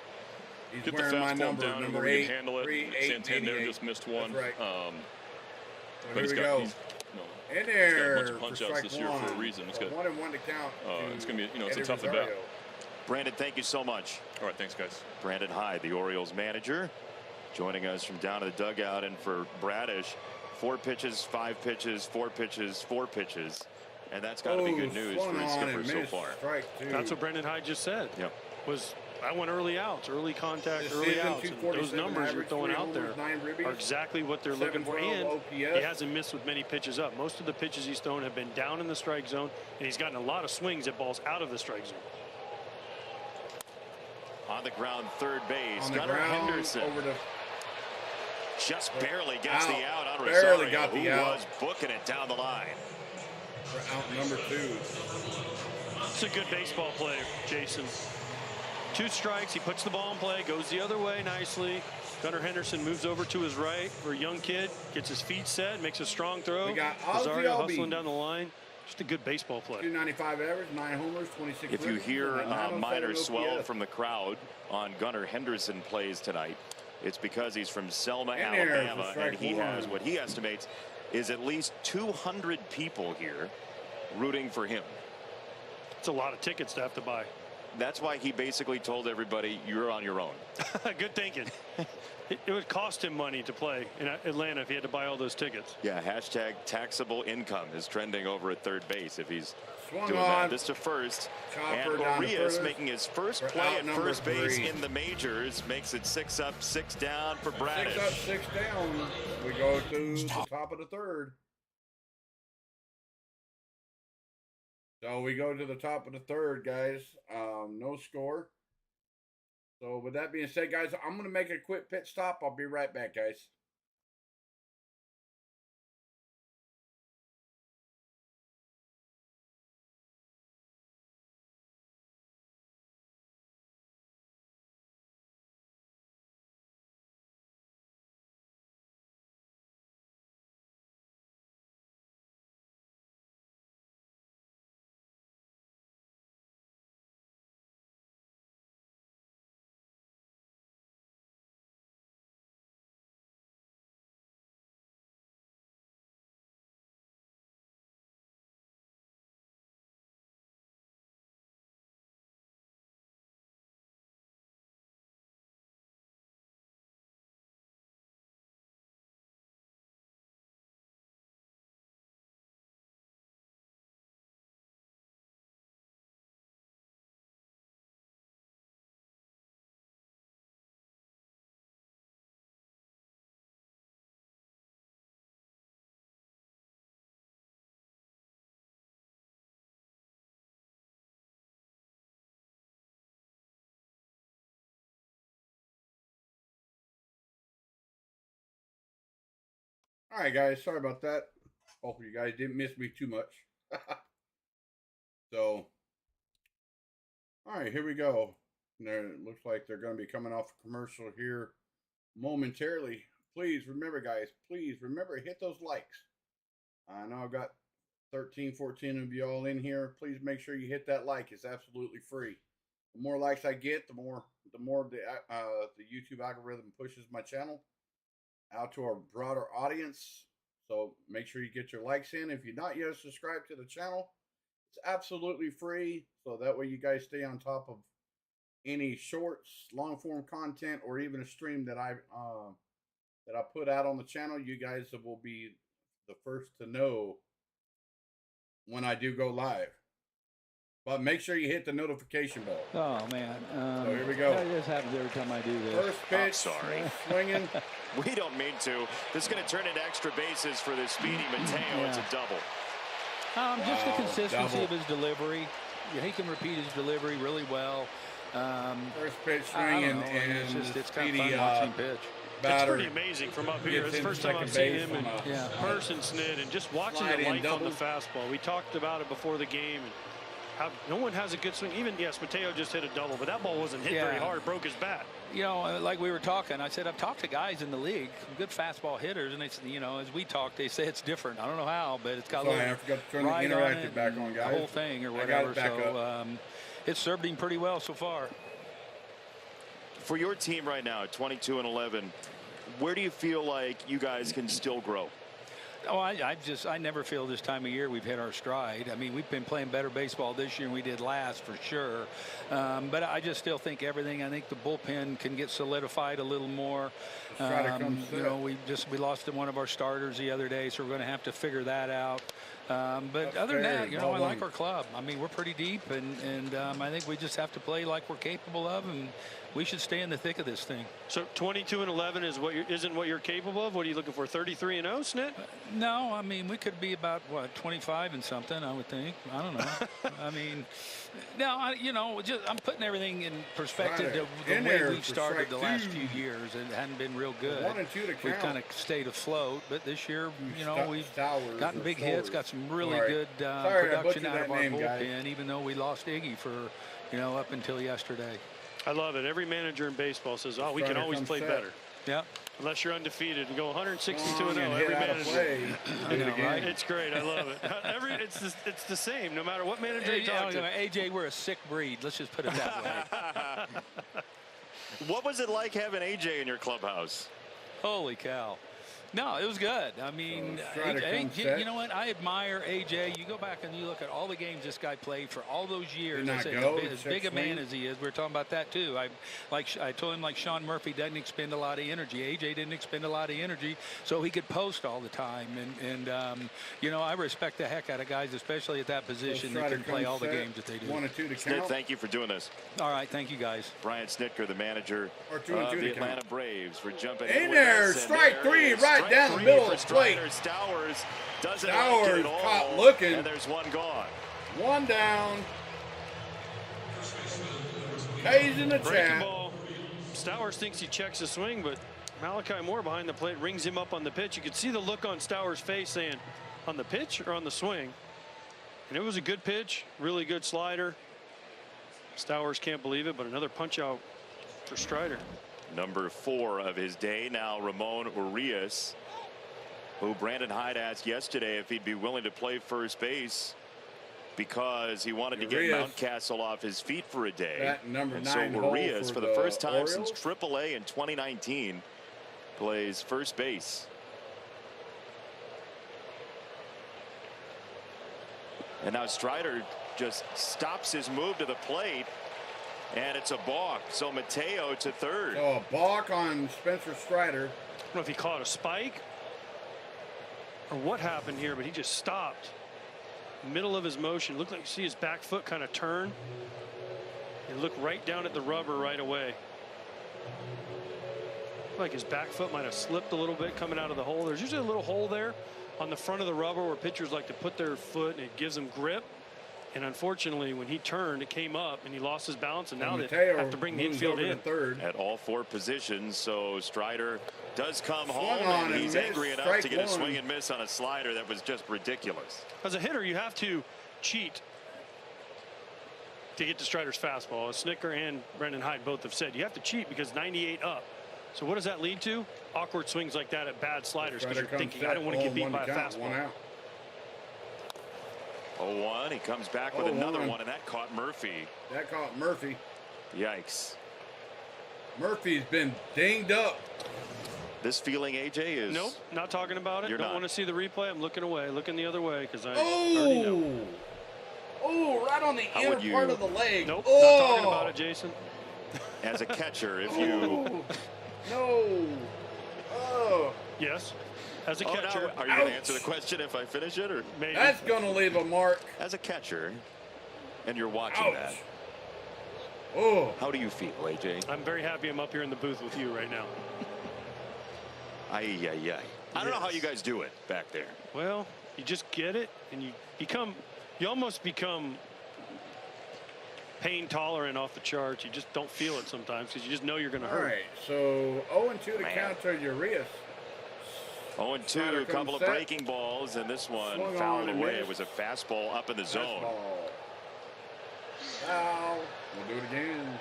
He's get the wearing my fastball number, down and number where we 8, can handle it. 3, 8, Santander 88. just missed one. That's right. But Here he's we got, go. he's, In there he's got a bunch of punch outs this year for a reason. It's so got 1-1 to count. it's going to be, it's Eddie a tough Rosario. at bat. Brandon, thank you so much. All right, thanks, guys. Brandon Hyde, the Orioles manager, joining us from down to the dugout. And for Bradish, 4 pitches, 5 pitches, 4 pitches, 4 pitches. And that's got to be good news for his skipper so far. That's what Brandon Hyde just said. Yep. I went early outs, early contact, early outs. And those numbers you're throwing out there are exactly what they're looking for. And he hasn't missed with many pitches up. Most of the pitches he's thrown have been down in the strike zone, and he's gotten a lot of swings at balls out of the strike zone. On the ground, third base, Gunnar Henderson. Just barely gets the out on Rosario, who was booking it down the line. For out number 2. It's a good baseball play, Jason. 2 strikes, he puts the ball in play, goes the other way nicely. Gunnar Henderson moves over to his right for a young kid, gets his feet set, makes a strong throw. We got Rosario hustling down the line. Just a good baseball play. 295 average, 9 homers, 26. If you hear a minor swell from the crowd on Gunnar Henderson plays tonight, it's because he's from Selma, Alabama, and he has what he estimates is at least 200 people here rooting for him. It's a lot of tickets to have to buy. That's why he basically told everybody, you're on your own. Good thinking. It would cost him money to play in Atlanta if he had to buy all those tickets. Yeah, hashtag taxable income is trending over at third base if he's Swung doing on. that. This to first. Chopper And down to Urias first making his first for play out at number first base 3. in the majors. Makes it 6 up, 6 down for Bradish. 6 up, 6 down. We go to the top of the third. So we go to the top of the third, guys. No score. So with that being said, guys, I'm going to make a quick pit stop. I'll be right back, guys. All right, guys. Sorry about that. Hopefully you guys didn't miss me too much. So, all right, here we go. It looks like they're going to be coming off a commercial here momentarily. Please remember, guys, please remember, hit those likes. I know I've got 13, 14 of you all in here. Please make sure you hit that like. It's absolutely free. The more likes I get, the more the YouTube algorithm pushes my channel out to a broader audience. So make sure you get your likes in. If you're not yet subscribed to the channel, it's absolutely free. So that way you guys stay on top of any shorts, long form content, or even a stream that I put out on the channel. You guys will be the first to know when I do go live. But make sure you hit the notification bell. Oh, man. So here we go. This happens every time I do this. First pitch, swinging. We don't mean to. This is going to turn into extra bases for the speedy Mateo. Yeah. It's a double. Just the consistency double. of his delivery. He can repeat his delivery really well. First pitch, swinging, and it's kind of speedy fun watching him pitch. It's pretty amazing from up here. It's the first time I've seen him in person, Snid, and just watching the life on the fastball. We talked about it before the game. And how no one has a good swing. Even, yes, Mateo just hit a double, but that ball wasn't hit very hard. Broke his bat. You know, like we were talking, I said, I've talked to guys in the league, good fastball hitters, and they said, you know, as we talk, they say it's different. I don't know how, but it's got a little I forgot to turn the ride interactive on it, back on, guys. the whole thing or whatever. So it's served him pretty well so far. For your team right now, 22-11, where do you feel like you guys can still grow? Oh, I never feel this time of year we've hit our stride. I mean, we've been playing better baseball this year than we did last for sure. But I just still think everything. I think the bullpen can get solidified a little more. You know, we lost one of our starters the other day, so we're going to have to figure that out. But other than that, you know, I like our club. I mean, we're pretty deep, and I think we just have to play like we're capable of, and we should stay in the thick of this thing. So 22-11 is isn't what you're capable of. What are you looking for? 33-0, Snit? No, I mean, we could be about what, 25 and something, I would think. I don't know. I mean, no, you know, I'm putting everything in perspective to the way we've started the last few years. It hadn't been real good. 1 and 2 to We've count. kind of stayed afloat, but this year, you know, we've gotten big hits, got some really good production out of our bullpen, even though we lost Iggy for, you know, up until yesterday. I love it. Every manager in baseball says, oh, we can always play better. Yeah. Unless you're undefeated and go 162-0. Every manager. Right? It's great. I love it. It's the same no matter what manager you talk to. AJ, we're a sick breed. Let's just put it that way. What was it like having AJ in your clubhouse? Holy cow. No, it was good. I mean, AJ, you know what? I admire AJ. You go back and you look at all the games this guy played for all those years. I said, as big a man as he is, we were talking about that too. I told him, like Sean Murphy doesn't expend a lot of energy. AJ didn't expend a lot of energy, so he could post all the time. And you know, I respect the heck out of guys, especially at that position, that can play all the games that they do. 1 and 2 to Snit, count. thank you for doing this. All right, thank you guys. Brian Snitker, the manager of the Atlanta Braves, for jumping in with there. us. Strike three, right down the middle of the plate. Stowers doesn't Stowers like it at all, caught looking. and there's one gone. One down. K's in the chat. Ball. Stowers thinks he checks the swing, but Malachi Moore behind the plate rings him up on the pitch. You could see the look on Stowers' face saying, on the pitch or on the swing? And it was a good pitch, really good slider. Stowers can't believe it, but another punch out for Strider. Number 4 of his day now, Ramon Urias, who Brandon Hyde asked yesterday if he'd be willing to play first base because he wanted to get Mountcastle off his feet for a day. That number and 9 so Urias, for the first time Orioles? since AAA in 2019, plays first base. And now Strider just stops his move to the plate, and it's a balk. So Mateo to third. So a balk on Spencer Strider. I don't know if he caught a spike or what happened here, but he just stopped. Middle of his motion. Looked like you see his back foot kind of turn. And look right down at the rubber right away. Like his back foot might have slipped a little bit coming out of the hole. There's usually a little hole there on the front of the rubber where pitchers like to put their foot and it gives them grip. And unfortunately, when he turned, it came up, and he lost his balance, and now they Mateo have to bring the moves infield over to in. third. At all 4 positions, so Strider does come Swung home, on and and he's missed. angry enough Strike to get a one. swing and miss on a slider that was just ridiculous. As a hitter, you have to cheat to get to Strider's fastball. As Snicker and Brendan Hyde both have said, you have to cheat because 98 up. So what does that lead to? Awkward swings like that at bad sliders because you're thinking, I don't want to get beat by a fastball. 1 out. 0-1. He comes back with 0-1. another one, and that caught Murphy. That caught Murphy. Yikes. Murphy's been dinged up. This feeling, AJ, is... Nope, not talking about it. You're Don't not. want to see the replay. I'm looking away, looking the other way because I already know. Oh, right on the How inner would you- part of the leg. Nope, oh. not talking about it, Jason. As a catcher, if you... No. Oh. Yes, as a Oh, catcher. now, are you going to answer the question if I finish it? Or Maybe. That's going to leave a mark. as a catcher, and you're watching Ouch. that, Oh. how do you feel, AJ? I'm very happy I'm up here in the booth with you right now. Ay, ay, ay. I don't know how you guys do it back there. Well, you just get it, and you almost become pain tolerant off the charts. You just don't feel it sometimes because you just know you're going to All hurt. right. So 0-2 to Man. counter Urias. 0-2, Strider a couple comes of set. breaking balls, and this one Swung fouled on and away. missed. It was a fastball up in the zone. Fastball. Foul. We'll do it again.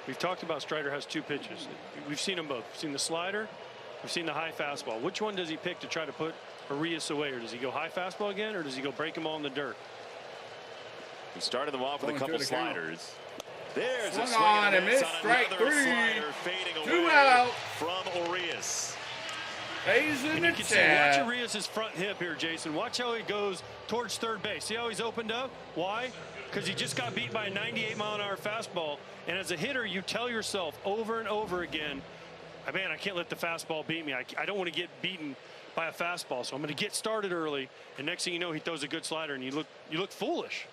We've talked about Strider has 2 pitches. We've seen them both. We've seen the slider. We've seen the high fastball. Which one does he pick to try to put Urias away? Or does he go high fastball again? Or does he go break them all in the dirt? He started them off with a 0-2 couple to count. sliders. There's Swung a swing on and and a miss missed. on Strike another 3. slider fading 2 away out. from Urias. Hayes in And the you can see, watch chat. Urias' front hip here, Jason. Watch how he goes towards third base. See how he's opened up? Why? Because he just got beat by a 98-mile-an-hour fastball. And as a hitter, you tell yourself over and over again, man, I can't let the fastball beat me. I don't want to get beaten by a fastball, so I'm going to get started early. And next thing you know, he throws a good slider, and you look foolish.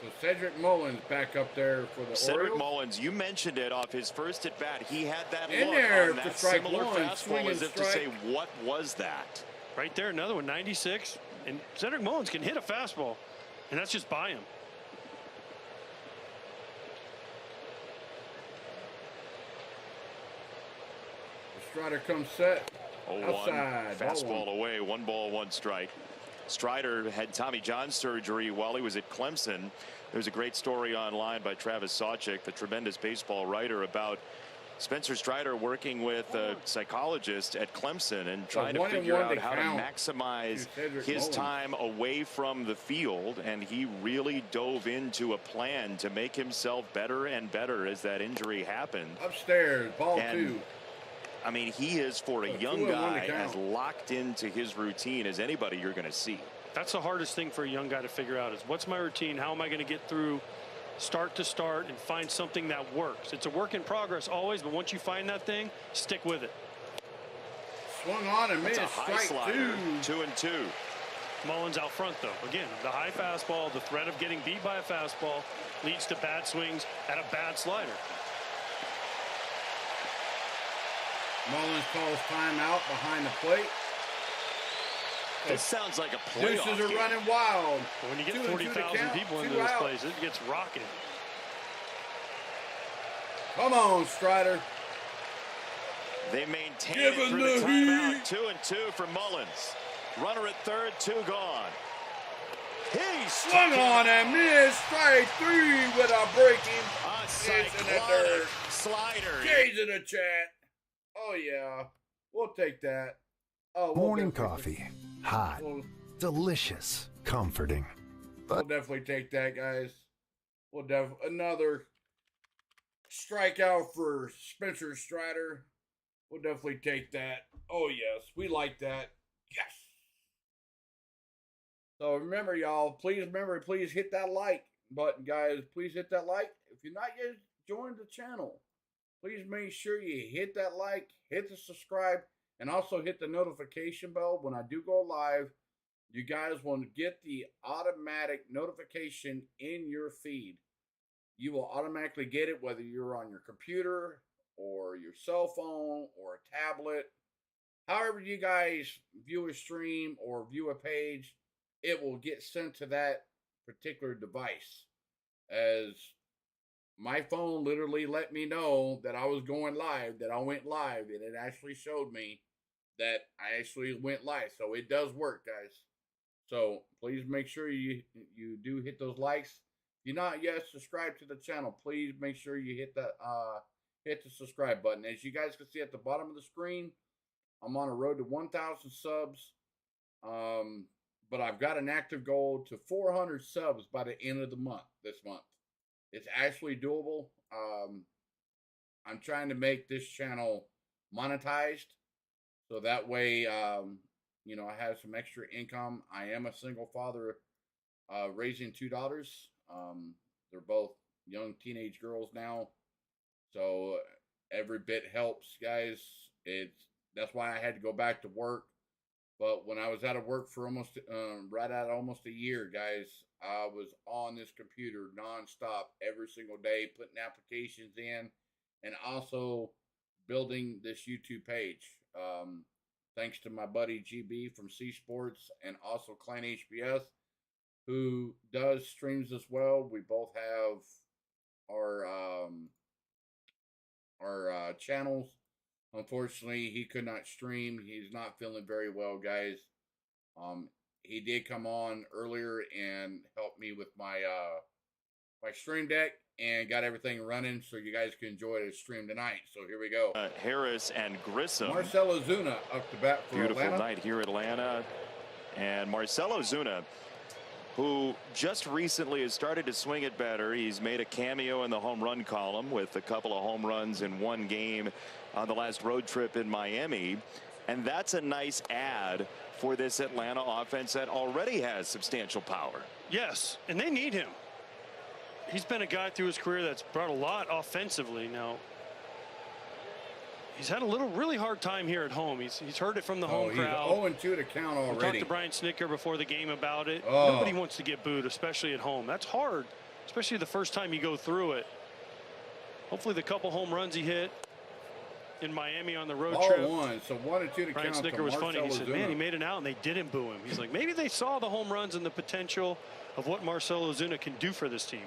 So Cedric Mullins back up there for the Cedric Orioles. Mullins, you mentioned it off his first at bat. He had that In look there on for that strike similar one, swing fastball and as if to strike. say, what was that? Right there, another one, 96. And Cedric Mullins can hit a fastball, and that's just by him. Strider comes set. 0-1, Outside, ball fastball one. away, 1 ball, 1 strike. Strider had Tommy John surgery while he was at Clemson. There's a great story online by Travis Sawchik, the tremendous baseball writer, about Spencer Strider working with a psychologist at Clemson and trying to 1-1 figure out to how to count maximize to Cedric his Mullins. time away from the field, and he really dove into a plan to make himself better and better as that injury happened. Upstairs, ball And 2. I mean, he is, for a So young 2-1 to guy, count. as locked into his routine as anybody you're going to see. That's the hardest thing for a young guy to figure out is what's my routine? How am I going to get through start to start and find something that works? It's a work in progress always, but once you find that thing, stick with it. Swung on and It's missed. a high Strike slider, 2. 2-2. Mullins out front, though. Again, the high fastball, the threat of getting beat by a fastball leads to bad swings at a bad slider. Mullins calls timeout behind the plate. This sounds like a playoff Deuces are game. running wild. But when you get 2-2 to 40,000 count, people into 2 this out. place, it gets rocking. Come on, Strider. They maintain Give it him through the the timeout. heat. 2-2 for Mullins. Runner at third, 2 gone. He Swung on and missed. Strike 3 with a breaking. a It's in the cyclonic dirt. slider. Gaze in the chat. Oh, yeah. We'll take that. Oh, we'll Morning definitely- coffee. Hot. We'll, Delicious. Comforting. we'll definitely take that, guys. We'll another strikeout for Spencer Strider. We'll definitely take that. Oh, yes. We like that. Yes. So remember, y'all, please hit that like button, guys. Please hit that like. If you're not yet joined the channel, please make sure you hit that like, hit the subscribe, and also hit the notification bell when I do go live. You guys will get the automatic notification in your feed. You will automatically get it whether you're on your computer or your cell phone or a tablet. However you guys view a stream or view a page, it will get sent to that particular device. As my phone literally let me know that I was going live, that I went live, and it actually showed me that I actually went live. So it does work, guys. So please make sure you do hit those likes. If you're not yet subscribed to the channel, please make sure you hit the subscribe button. As you guys can see at the bottom of the screen, I'm on a road to 1,000 subs. But I've got an active goal to 400 subs by the end of the month, this month. It's actually doable. I'm trying to make this channel monetized. So that way, you know, I have some extra income. I am a single father raising 2 daughters. They're both young teenage girls now. So every bit helps, guys. That's why I had to go back to work. But when I was out of work for almost almost a year, guys, I was on this computer nonstop every single day, putting applications in, and also building this YouTube page. Thanks to my buddy GB from C Sports and also Clan HBS, who does streams as well. We both have our channels. Unfortunately, he could not stream. He's not feeling very well, guys. He did come on earlier and help me with my my stream deck and got everything running so you guys can enjoy the stream tonight. So here we go. Harris and Grissom. Marcell Ozuna up to bat for Beautiful Atlanta. night here in Atlanta. And Marcell Ozuna, who just recently has started to swing it better. He's made a cameo in the home run column with a couple of home runs in one game on the last road trip in Miami. And that's a nice add for this Atlanta offense that already has substantial power. Yes, and they need him. He's been a guy through his career that's brought a lot offensively. Now, he's had a really hard time here at home. He's heard it from the home crowd. He's 0-2 to count already. We talked to Brian Snicker before the game about it. Oh. Nobody wants to get booed, especially at home. That's hard, especially the first time you go through it. Hopefully the couple home runs he hit in Miami on the road Ball trip. one, so 1-2 to Brian count. Snicker was funny. He said, Ozuna. man, he made it out and they didn't boo him. He's like, maybe they saw the home runs and the potential of what Marcell Ozuna can do for this team.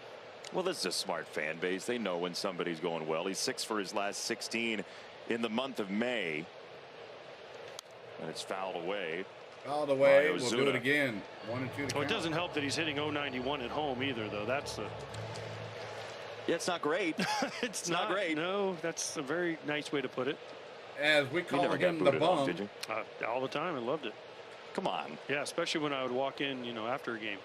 Well, this is a smart fan base. They know when somebody's going well. He's 6 for his last 16 in the month of May. And it's fouled away. Fouled away. Ozuna. We'll do it again. 1-2 to count. Well, it doesn't help that he's hitting .091 at home either, though. That's the. Yeah, it's not great. it's not great. No, that's a very nice way to put it. As we You call never got him the booted off, bum. did you? All the time. I loved it. Come on. Yeah, especially when I would walk in, you know, after a game.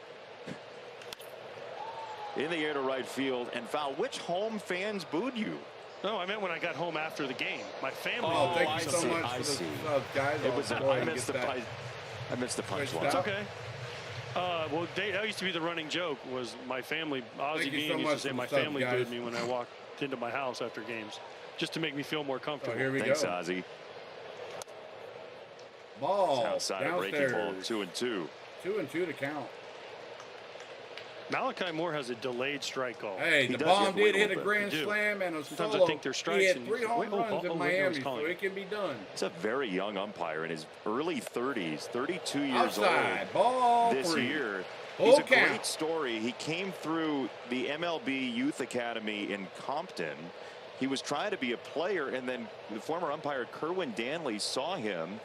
In the air to right field and foul. Which home fans booed you? No, I meant when I got home after the game. My family. Oh, thank I you so see, much I for the see. guys. It was. I'll go I ahead and missed the get that. I missed the punch Switched one. It's out. okay. Well, that used to be the running joke. Was my family? Ozzie Thank you Bean so used much to say for my the subs, family guys. booed me when I walked into my house after games, just to make me feel more So comfortable. here we Thanks, go. Ozzie. Ball Outside a breaking ball, downstairs. 2-2. 2-2 to count. Malachi Moore has a delayed strike call. Hey, He the does bomb have to wait did a hit a little bit. grand They do. slam and a Sometimes I solo. think they're He strikes had and 3 you home say, runs in no, Miami, he's so calling it it. can be done. It's a very young umpire in his early 30s, 32 years Outside, old ball this 3. year. Full He's a count. great story. He came through the MLB Youth Academy in Compton. He was trying to be a player, and then the former umpire Kerwin Danley saw him.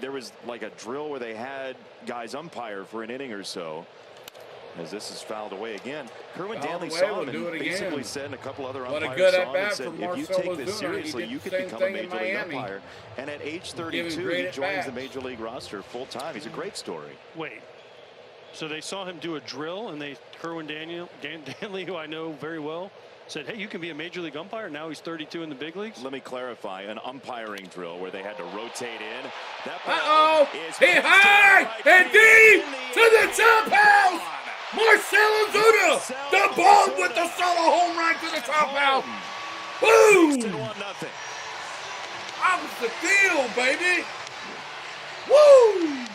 There was like a drill where they had guys umpire for an inning or so. As this is fouled away again. Kerwin Fouled Danley away, saw we'll him do and it again. basically said, and a couple other What a umpires good saw him at-bat and said, from if you Marcell take this Ozuna. seriously, He you did could the same become a thing in major league Miami. umpire. And at age Giving 32, great he joins the at-bats. major league roster full time. He's a great story. Wait. So they saw him do a drill, and Kerwin Danley, who I know very well, said, hey, you can be a major league umpire. Now he's 32 in the big leagues. Let me clarify, an umpiring drill where they had to rotate in. That Uh-oh! ball is Hit high right and field deep in to the top house! Marcell Ozuna! Marcell The bomb Ozuna. with the solo home run to the top house! Houston Boom! 1-0. Opposite field, baby! Woo!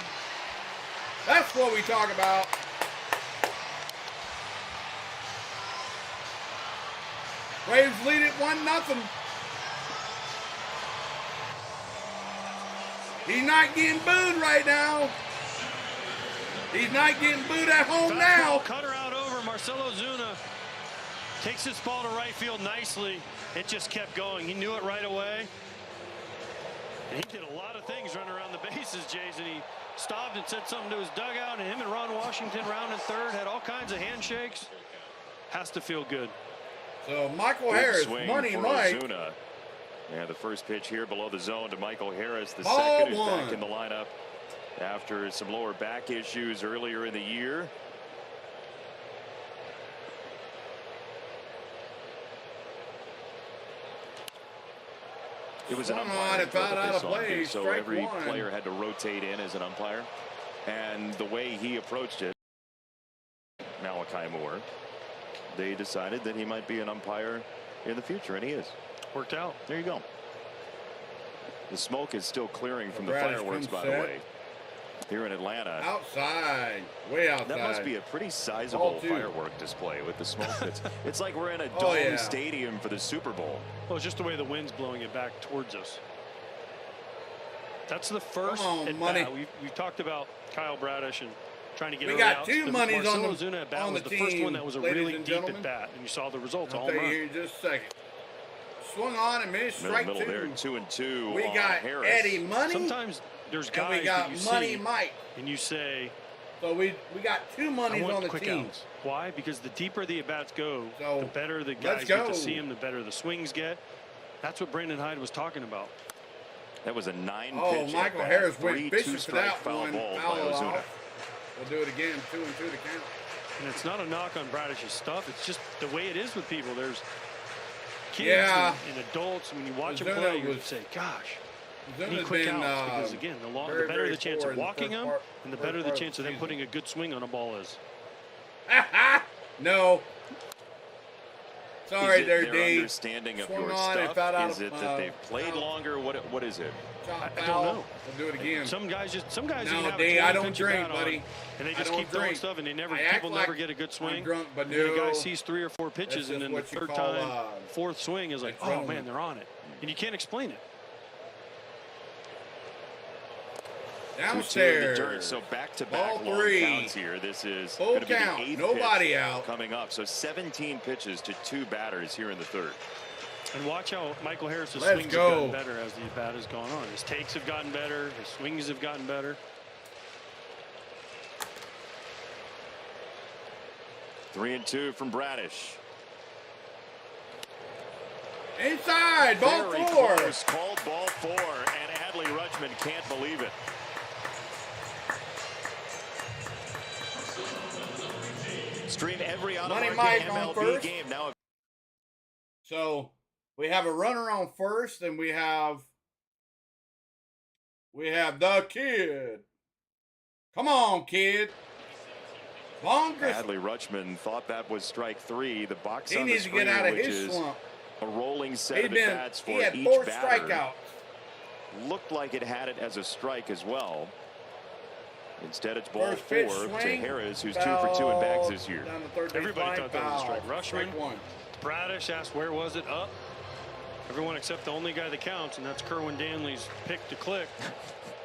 That's what we talk about. Braves lead it 1-0. He's not getting booed right now. He's not getting booed at home Fastball, now. cutter out over. Marcelo Zuna takes this ball to right field nicely. It just kept going. He knew it right away. And he did a lot of things running around the bases, Jason. He stopped and said something to his dugout, and him and Ron Washington rounding third, had all kinds of handshakes. Has to feel good. So Michael Harris, Money Mike. Ozuna. Yeah, the first pitch here below the zone to Michael Harris, the Ball second is one. back in the lineup after some lower back issues earlier in the year. It was an umpire it fouled out of play. so Strike every one. player had to rotate in as an umpire, and the way he approached it, Malachi Moore, they decided that he might be an umpire in the future, and he is. Worked out. There you go. The smoke is still clearing from the Bradish fireworks, comes by the set. way, here in Atlanta. Outside, way outside. That must be a pretty sizable Ball two. firework display with the smoke. It's like we're in a Oh, dome yeah. stadium for the Super Bowl. Well, it's just the way the wind's blowing it back towards us. That's the first Come on, at Money. bat. We've talked about Kyle Bradish and trying to get We early got outs. two The monies on Marcelo the- Zuna at bat on was the the first team, one that was a ladies really and deep gentlemen. at bat, and you saw the results. I'll All tell you run. here in just a second. Swung on and missed, strike Middle there, two. 2-2 We on got Harris. Eddie Money, Sometimes there's and guys we got that you Money see, Mike. and you say, So we got two I monies want on the quick team. outs. Why? Because the deeper the at-bats go, So, the better the let's guys get go. to see him, the better the swings get. That's what Brandon Hyde was talking about. That was a 9-pitch Oh, Michael at-bat. Harris went 3 fishing for two-strike that foul one. ball by Foul Ozuna. off. We'll do it again. 2-2 to count. And it's not a knock on Bradish's stuff. It's just the way it is with people. There's kids Yeah. and adults. And when you watch them Ozuna play, you was- say, gosh, you Zuna's need quick been, outs. Because, again, the very, better very the chance poor of in the walking first them part- and the first better the part of chance the of them season. putting a good swing on a ball is. No. Sorry Is it there, their D. understanding of Swung your on and stuff? fouled out Is of, it that they've played foul. longer? What is it? Chop I foul. don't know. We'll do it again. Some guys No, you have D, a I 20 don't pitch drink, bat on, buddy. and they I just don't keep throwing drink. stuff, and they never I act people like never get a good swing. I'm drunk, but And then the guy no. sees 3 or 4 pitches, That's and just then the what you third call, time, fourth swing is like, like, oh oh. man, they're on it, and you can't explain it. Two-two in the dirt, Downstairs. so Ball back-to-back long three. counts here. This is Full going to be the count. 8th Nobody pitch out. coming up. So 17 pitches to 2 batters here in the third. And watch how Michael Harris's Let's swings go. have gotten better as the bat has gone on. His takes have gotten better. His swings have gotten better. 3-2 from Bradish. Inside. Ball Very 4. close. Called ball 4, and Adley Rutschman can't believe it. Stream every Money out-of-market Mike on MLB first. game now. So we have a runner on first, and we have the kid. Come on, kid. Bonkers. Adley Rutschman thought that was strike 3. The box He on the needs to screen, get out of which his is slump. a rolling set He of at-bats for had each 4 batter. strikeouts. Looked like it had it as a strike as well. Instead, it's ball First 4 pitch to swing, Harris, who's 2 for 2 in bags this year. Down the third base Everybody line, thought that was a foul. strike. Rutschman. Strike 1. Bradish asked where was it? Up. Everyone except the only guy that counts, and that's Kerwin Danley's pick to click,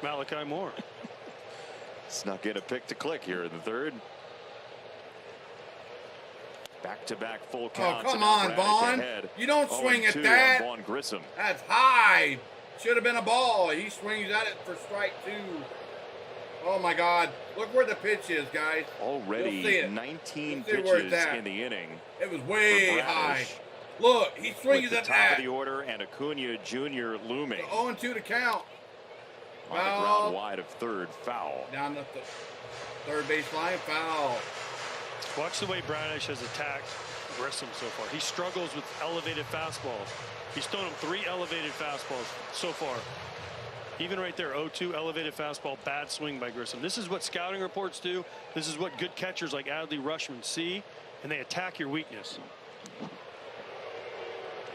Malachi Moore. Snuck in a pick to click here in the third. Back-to-back full counts. come and now on, Bradish Vaughn. ahead. You don't swing at 0-2 that. on Vaughn Grissom. That's high. Should have been a ball. He swings at it for strike 2. Oh, my God. Look where the pitch is, guys. Already You'll see it. 19 You'll see where it's pitches at. in the inning. It was way for high. Bradish. Look, he swings With the at top that. of the order and Acuna Jr. looming. 0-2 to count. On the Foul. ground wide of third, foul. Down the third base line, foul. Watch the way Bradish has attacked Grissom so far. He struggles with elevated fastballs. He's thrown him 3 elevated fastballs so far. Even right there, 0-2 elevated fastball, bad swing by Grissom. This is what scouting reports do. This is what good catchers like Adley Rutschman see, and they attack your weakness.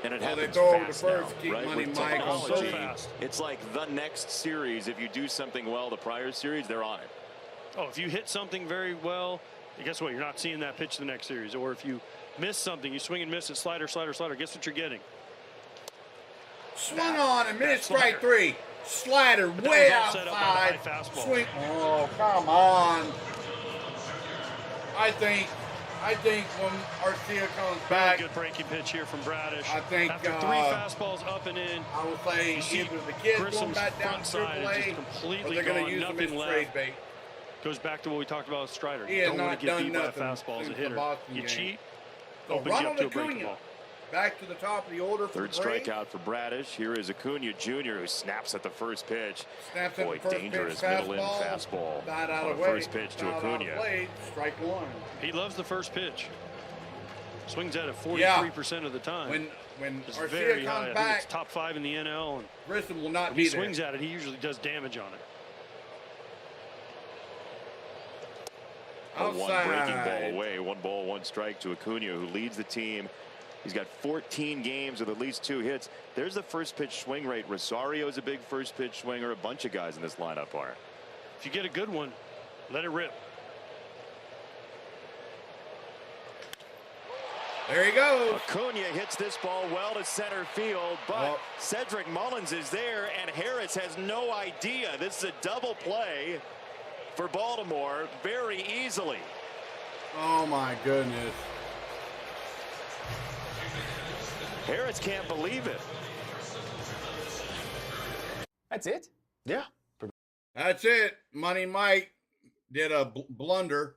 And it they happens throw over fast to first, now, keep right? Money With Mike on technology, so fast. it's like the next series. If you do something well the prior series, they're on it. Oh, if you hit something very well, guess what? You're not seeing that pitch the next series. Or if you miss something, you swing and miss it, slider, slider, slider. Guess what you're getting? Swung on and missed slider. strike 3. Slider But way that was all set up by the outside. high fastball. Swing. Oh, come on. I think when Arcia comes Very back, good breaking pitch here from Bradish. I think, after 3 fastballs up and in, I will say you see either the kids going Grissom's back down front to side is AAA, just or completely they're going gone. to use them Nothing as left. trade bait. Goes back to what we talked about with Strider. He You has don't want not to get done beat by a nothing fastball as a since the hitter. Boston You game. cheat, So opens you up Ronald to a breaking Acuna, ball. back to the top of the order for Third the Braves. strikeout for Bradish. Here is Acuna Jr., who snaps at the first pitch. Snaps at Boy, the first dangerous pitch, middle in fastball. Not out On of the way. first pitch to Not out of Acuna. play, strike one. He loves the first pitch. Swings at it 43% of the time. When Just Arcia very high. comes I think back, it's top 5 in the NL. And Grissom will not if be he there. swings at it, he usually does damage on it. A one breaking ball Outside. away. 1 ball, 1 strike to Acuna, who leads the team. He's got 14 games with at least 2 hits. There's the first pitch swing rate. Rosario's a big first pitch swinger. A bunch of guys in this lineup are. If you get a good one, let it rip. There he goes. Acuna hits this ball well to center field, but Cedric Mullins is there, and Harris has no idea. This is a double play for Baltimore very easily. Oh my goodness. Harris can't believe it. That's it? Yeah. That's it. Money Mike did a blunder.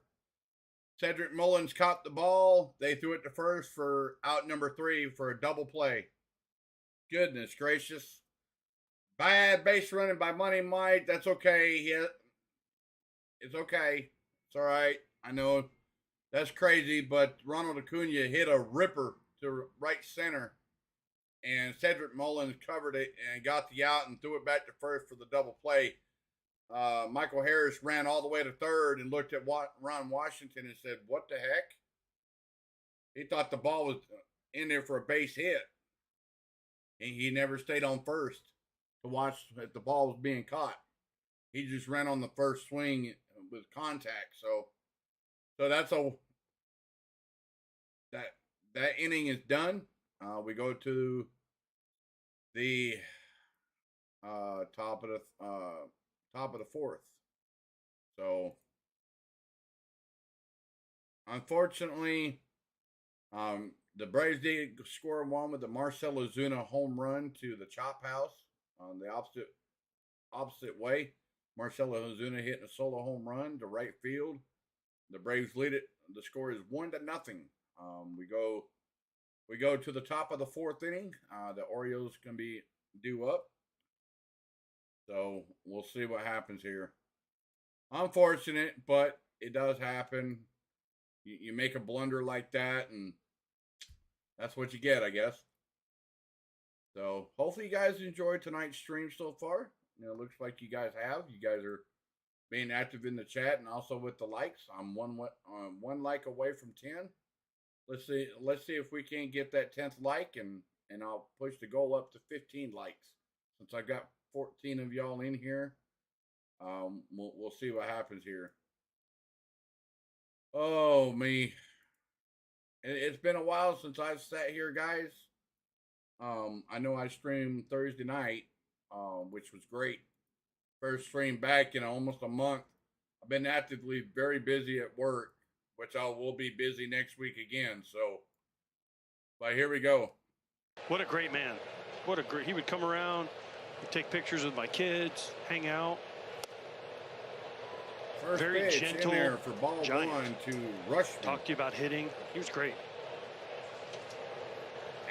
Cedric Mullins caught the ball. They threw it to first for out number 3 for a double play. Goodness gracious. Bad base running by Money Mike. That's okay. It's okay. It's all right. I know that's crazy, but Ronald Acuna hit a ripper to right center, and Cedric Mullins covered it and got the out and threw it back to first for the double play. Michael Harris ran all the way to third and looked at Ron Washington and said, "What the heck?" He thought the ball was in there for a base hit, and he never stayed on first to watch if the ball was being caught. He just ran on the first swing with contact. So that's that inning is done. We go to the top of the 4th. So unfortunately, the Braves did score one with the Marcell Ozuna home run to the chop house on the opposite way. Marcell Ozuna hitting a solo home run to right field. The Braves lead it. The score is 1-0. We go to the top of the 4th inning. The Orioles can be due up. So we'll see what happens here. Unfortunate, but it does happen. You make a blunder like that, and that's what you get, I guess. So hopefully you guys enjoyed tonight's stream so far. It looks like you guys have. You guys are being active in the chat and also with the likes. I'm one like away from 10. Let's see if we can get that 10th like, and I'll push the goal up to 15 likes. Since I got 14 of y'all in here, we'll see what happens here. Oh me, it's been a while since I've sat here, guys. I know I streamed Thursday night, which was great. First stream back in almost a month. I've been actively very busy at work, which I will be busy next week again. So, but here we go. What a great man. He would come around, he'd take pictures with my kids, hang out. First Very pitch gentle, in there for ball giant. 1 to Rushman. Talk to you about hitting. He was great.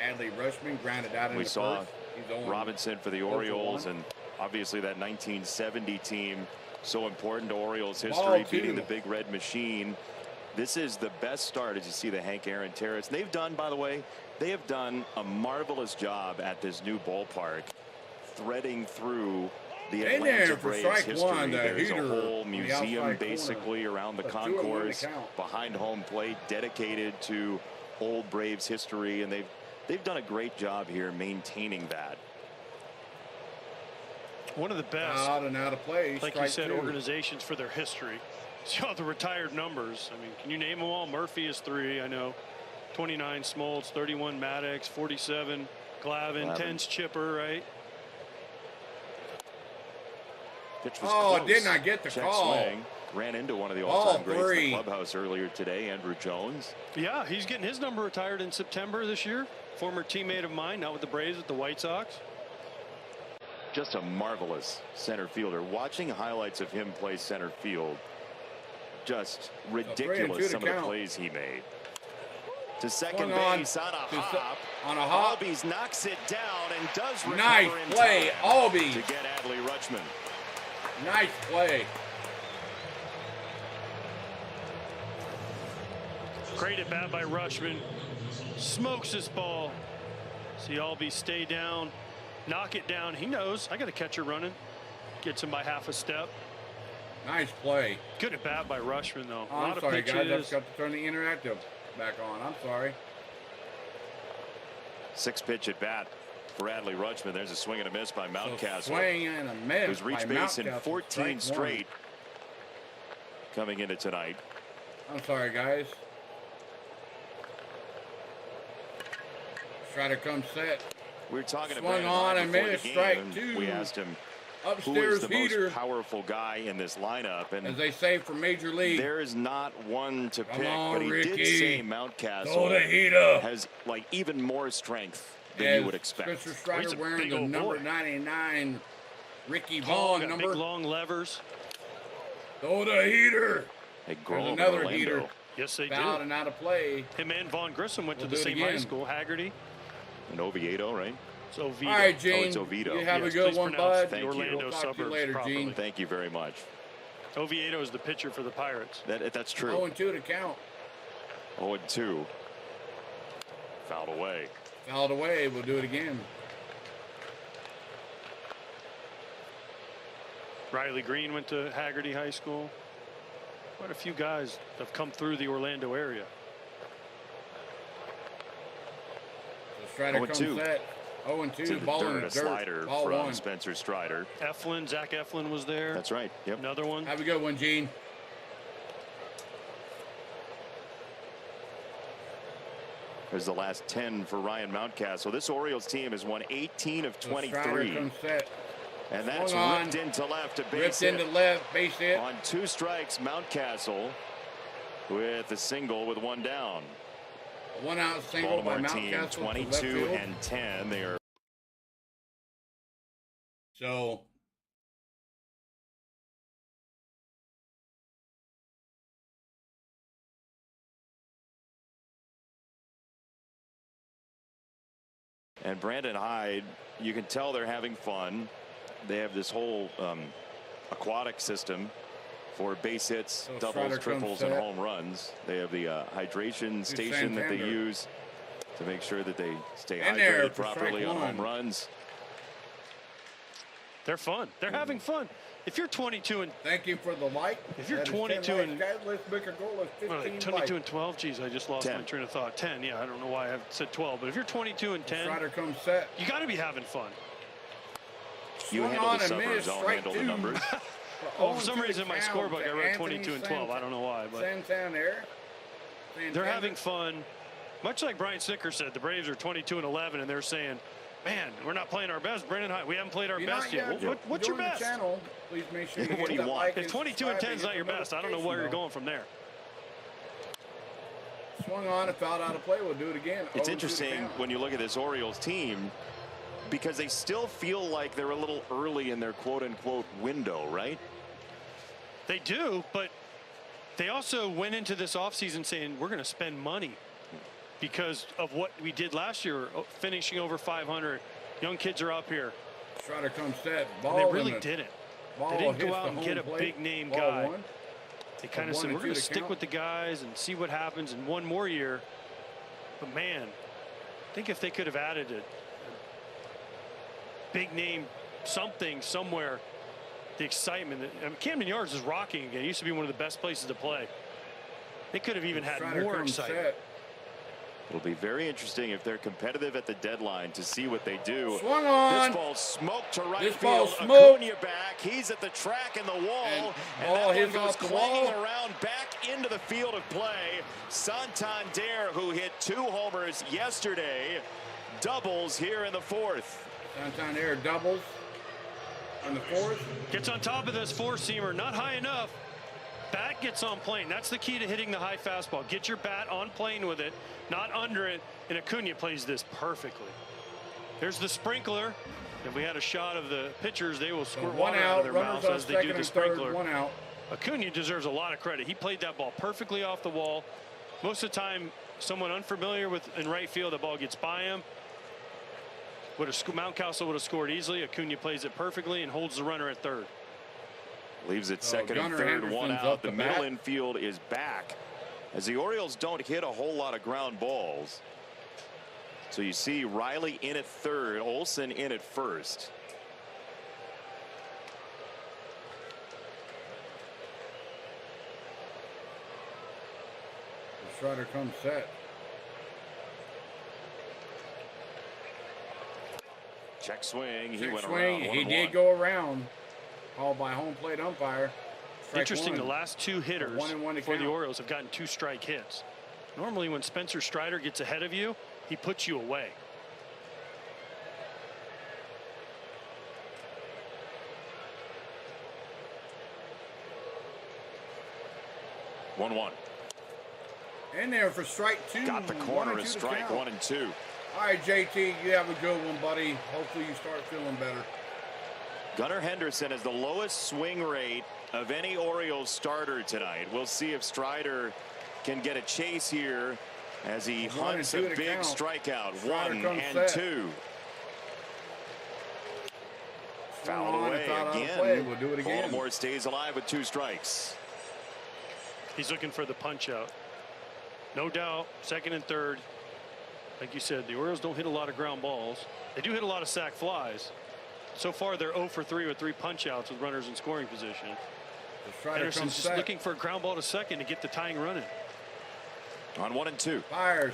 Adley Rushman grounded out in We the saw first. He's Robinson for the Orioles, and obviously that 1970 team, so important to Orioles history, beating the Big Red Machine. This is the best start as you see the Hank Aaron Terrace. They've done, by the way, they have done a marvelous job at this new ballpark, threading through the Atlanta Braves history. There's a whole museum basically around the concourse behind home plate dedicated to old Braves history, and they've done a great job here maintaining that. One of the best. Out and out of play. Like you said, organizations for their history. See all the retired numbers. I mean, can you name them all? Murphy is 3, I know. 29 Smoltz, 31 Maddox, 47 Glavine, 10's Chipper, right? Pitch was close. Didn't I get the Check call? swing. Ran into one of the all-time greats in the three. clubhouse earlier today, Andrew Jones. Yeah, he's getting his number retired in September this year. Former teammate of mine, not with the Braves, with the White Sox. Just a marvelous center fielder. Watching highlights of him play center field, just ridiculous some of the plays he made. To second base on a hop. Albies knocks it down and does recover nice in play, time Albies. to get Adley Rutschman. Nice play. Great at bat by Rutschman. Smokes this ball. See Albies stay down, knock it down. He knows I got a catcher running. Gets him by half a step. Nice play. Good at bat by Rutschman though. Oh, a lot I'm of sorry, pitches. guys. I've got to turn the interactive back on. I'm sorry. 6-pitch at bat for Adley Rutschman. There's a swing and a miss by Mountcastle. Swing and a miss. Who's reached base in 14 straight coming into tonight. I'm sorry, guys. Strider comes set. We were talking to Swung Brandon on and before missed. the game, Strike and two. we asked him who Upstairs is the heater. most powerful guy in this lineup, and As they say for Major League. there is not one to pick, on, but he Ricky. did say Throw Mountcastle the heater. has like even more strength than As you would expect. Spencer He's Strider a wearing big the old number boy. 99 Ricky Tall, Vaughn got number. big long levers. Throw the heater. They grow There's in another Orlando. heater. Yes, they Fouled do. and out of play. Him and Vaughn Grissom went We'll to the do it same high again. school. Haggerty. And Oviedo, right? It's Oviedo. All right, Gene. it's Oviedo. You have Yes, a good please one, pronounce bud. the Thank you. Orlando We'll talk to you suburbs later, properly. Gene. Thank you very much. Oviedo is the pitcher for the Pirates. That's true. 0-2 to count. 0-2. Fouled away. Fouled away. We'll do it again. Riley Green went to Haggerty High School. Quite a few guys have come through the Orlando area. So Strider comes 0-2. set. To 0-2. the Ball in dirt, the a dirt. slider Ball from one. Spencer Strider. Eflin, Zach Eflin was there. That's right. Yep. Another one. Have a good one, Gene. There's the last 10 for Ryan Mountcastle. This Orioles team has won 18 of So Strider 23. comes set. And that's Swung on. ripped into left to base Ripped hit. into left. Base hit. On 2 strikes, Mountcastle with a single with 1 down. One out single by Baltimore team Mountcastle. to left 22 field. and 10. They are So and Brandon Hyde, you can tell they're having fun. They have this whole aquatic system for base hits, So doubles, Strider triples, comes and set. home runs. They have the hydration station that they Santander. use to make sure that they stay In there hydrated for strike properly on one. home runs. They're fun. They're having fun. If you're 22 and thank you for the like. If you're That is 22 10 likes, and- guys, let's make a goal of 15 well, like 22 likes. and 12. Geez, I just lost 10. my train of thought. 10. Yeah, I don't know why I said 12. But if you're 22 and 10, Strider comes set. you got to be having fun. You Swung handle on the and suburbs, missed, I'll strike handle the 2. numbers. Oh, for some 0-2 reason, my count scorebook, to I wrote Anthony 22 and 12. I don't know why, but Santander. they're having fun. Much like Brian Sicker said, the Braves are 22 and 11, and they're saying, man, we're not playing our best. Brandon Hyde, we haven't played our If you're best not yet. yet, What's your join the best? channel. Please make sure you What hit do you that want? like If and 22 and subscribe 10 is and not your hit the best, I don't know where you're notification going from there. bell. Swung on and fouled out of play. We'll do it again. It's 0-2 interesting count. when you look at this Orioles team because they still feel like they're a little early in their quote-unquote window, right? They do, but they also went into this offseason saying we're going to spend money because of what we did last year, finishing over 500. Young kids are up here. Strider comes set. And Ball they in really the- didn't. ball They didn't hits go the out and home get a plate. big name Ball guy. one. They kind of One said and we're two going to to stick count. with the guys and see what happens in one more year. But man, I think if they could have added a big name something somewhere, the excitement. Camden Yards is rocking again. It used to be one of the best places to play. They could have even had Strider more comes excitement. set. It'll be very interesting if they're competitive at the deadline to see what they do. Swung on. This ball smoked to right This field. ball smoked. Acuna back. He's at the track and the wall. And And ball that one hits goes off the clanging wall. around back into the field of play. Santander, who hit 2 homers yesterday, doubles here in the 4th. Santander doubles in the 4th. Gets on top of this four-seamer, not high enough. Bat gets on plane. That's the key to hitting the high fastball. Get your bat on plane with it, not under it. And Acuna plays this perfectly. There's the sprinkler. If we had a shot of the pitchers, they will squirt water out of their mouths as they do the sprinkler. 1 out. Acuna deserves a lot of credit. He played that ball perfectly off the wall. Most of the time, someone unfamiliar with in right field, the ball gets by him. Mountcastle would have scored easily. Acuna plays it perfectly and holds the runner at third. Leaves it second and third, 1 out. The middle infield is back as the Orioles don't hit a whole lot of ground balls. So you see Riley in at third, Olsen in at first. The Strider comes set. Check swing. He Check went swing. around. He did go around. Called by home plate umpire. Interesting, the last 2 hitters for the count. Orioles have gotten 2 strike hits. Normally when Spencer Strider gets ahead of you, he puts you away. One. In there for strike 2. Got the corner as strike 1 and 2. All right, JT, you have a good one, buddy. Hopefully you start feeling better. Gunnar Henderson has the lowest swing rate of any Orioles starter tonight. We'll see if Strider can get a chase here as he hunts a big strikeout. 1 and 2. Fouled away again. We'll do it again. Baltimore stays alive with 2 strikes. He's looking for the punch out. No doubt, second and third. Like you said, the Orioles don't hit a lot of ground balls. They do hit a lot of sac flies. So far, they're 0 for 3 with 3 punch outs with runners in scoring position. Henderson's just looking for a ground ball to second to get the tying run in. On 1 and 2. Fires.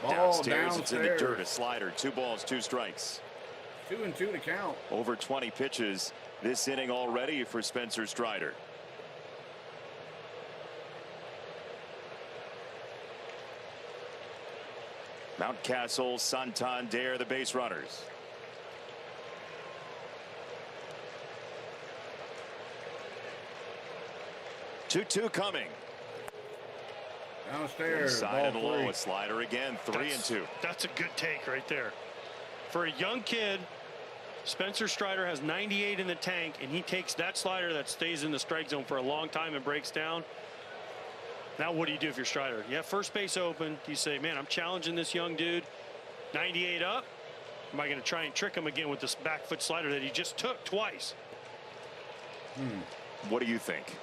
Downstairs, it's in the dirt. A slider. 2 balls, 2 strikes. 2 and 2 to count. Over 20 pitches this inning already for Spencer Strider. Mountcastle, Santander, the base runners. Two coming. Downstairs. Inside and low, a slider again. 3 and 2. That's a good take right there. For a young kid, Spencer Strider has 98 in the tank, and he takes that slider that stays in the strike zone for a long time and breaks down. Now what do you do if you're Strider? You have first base open. You say, man, I'm challenging this young dude. 98 up. Am I going to try and trick him again with this back foot slider that he just took twice? What do you think?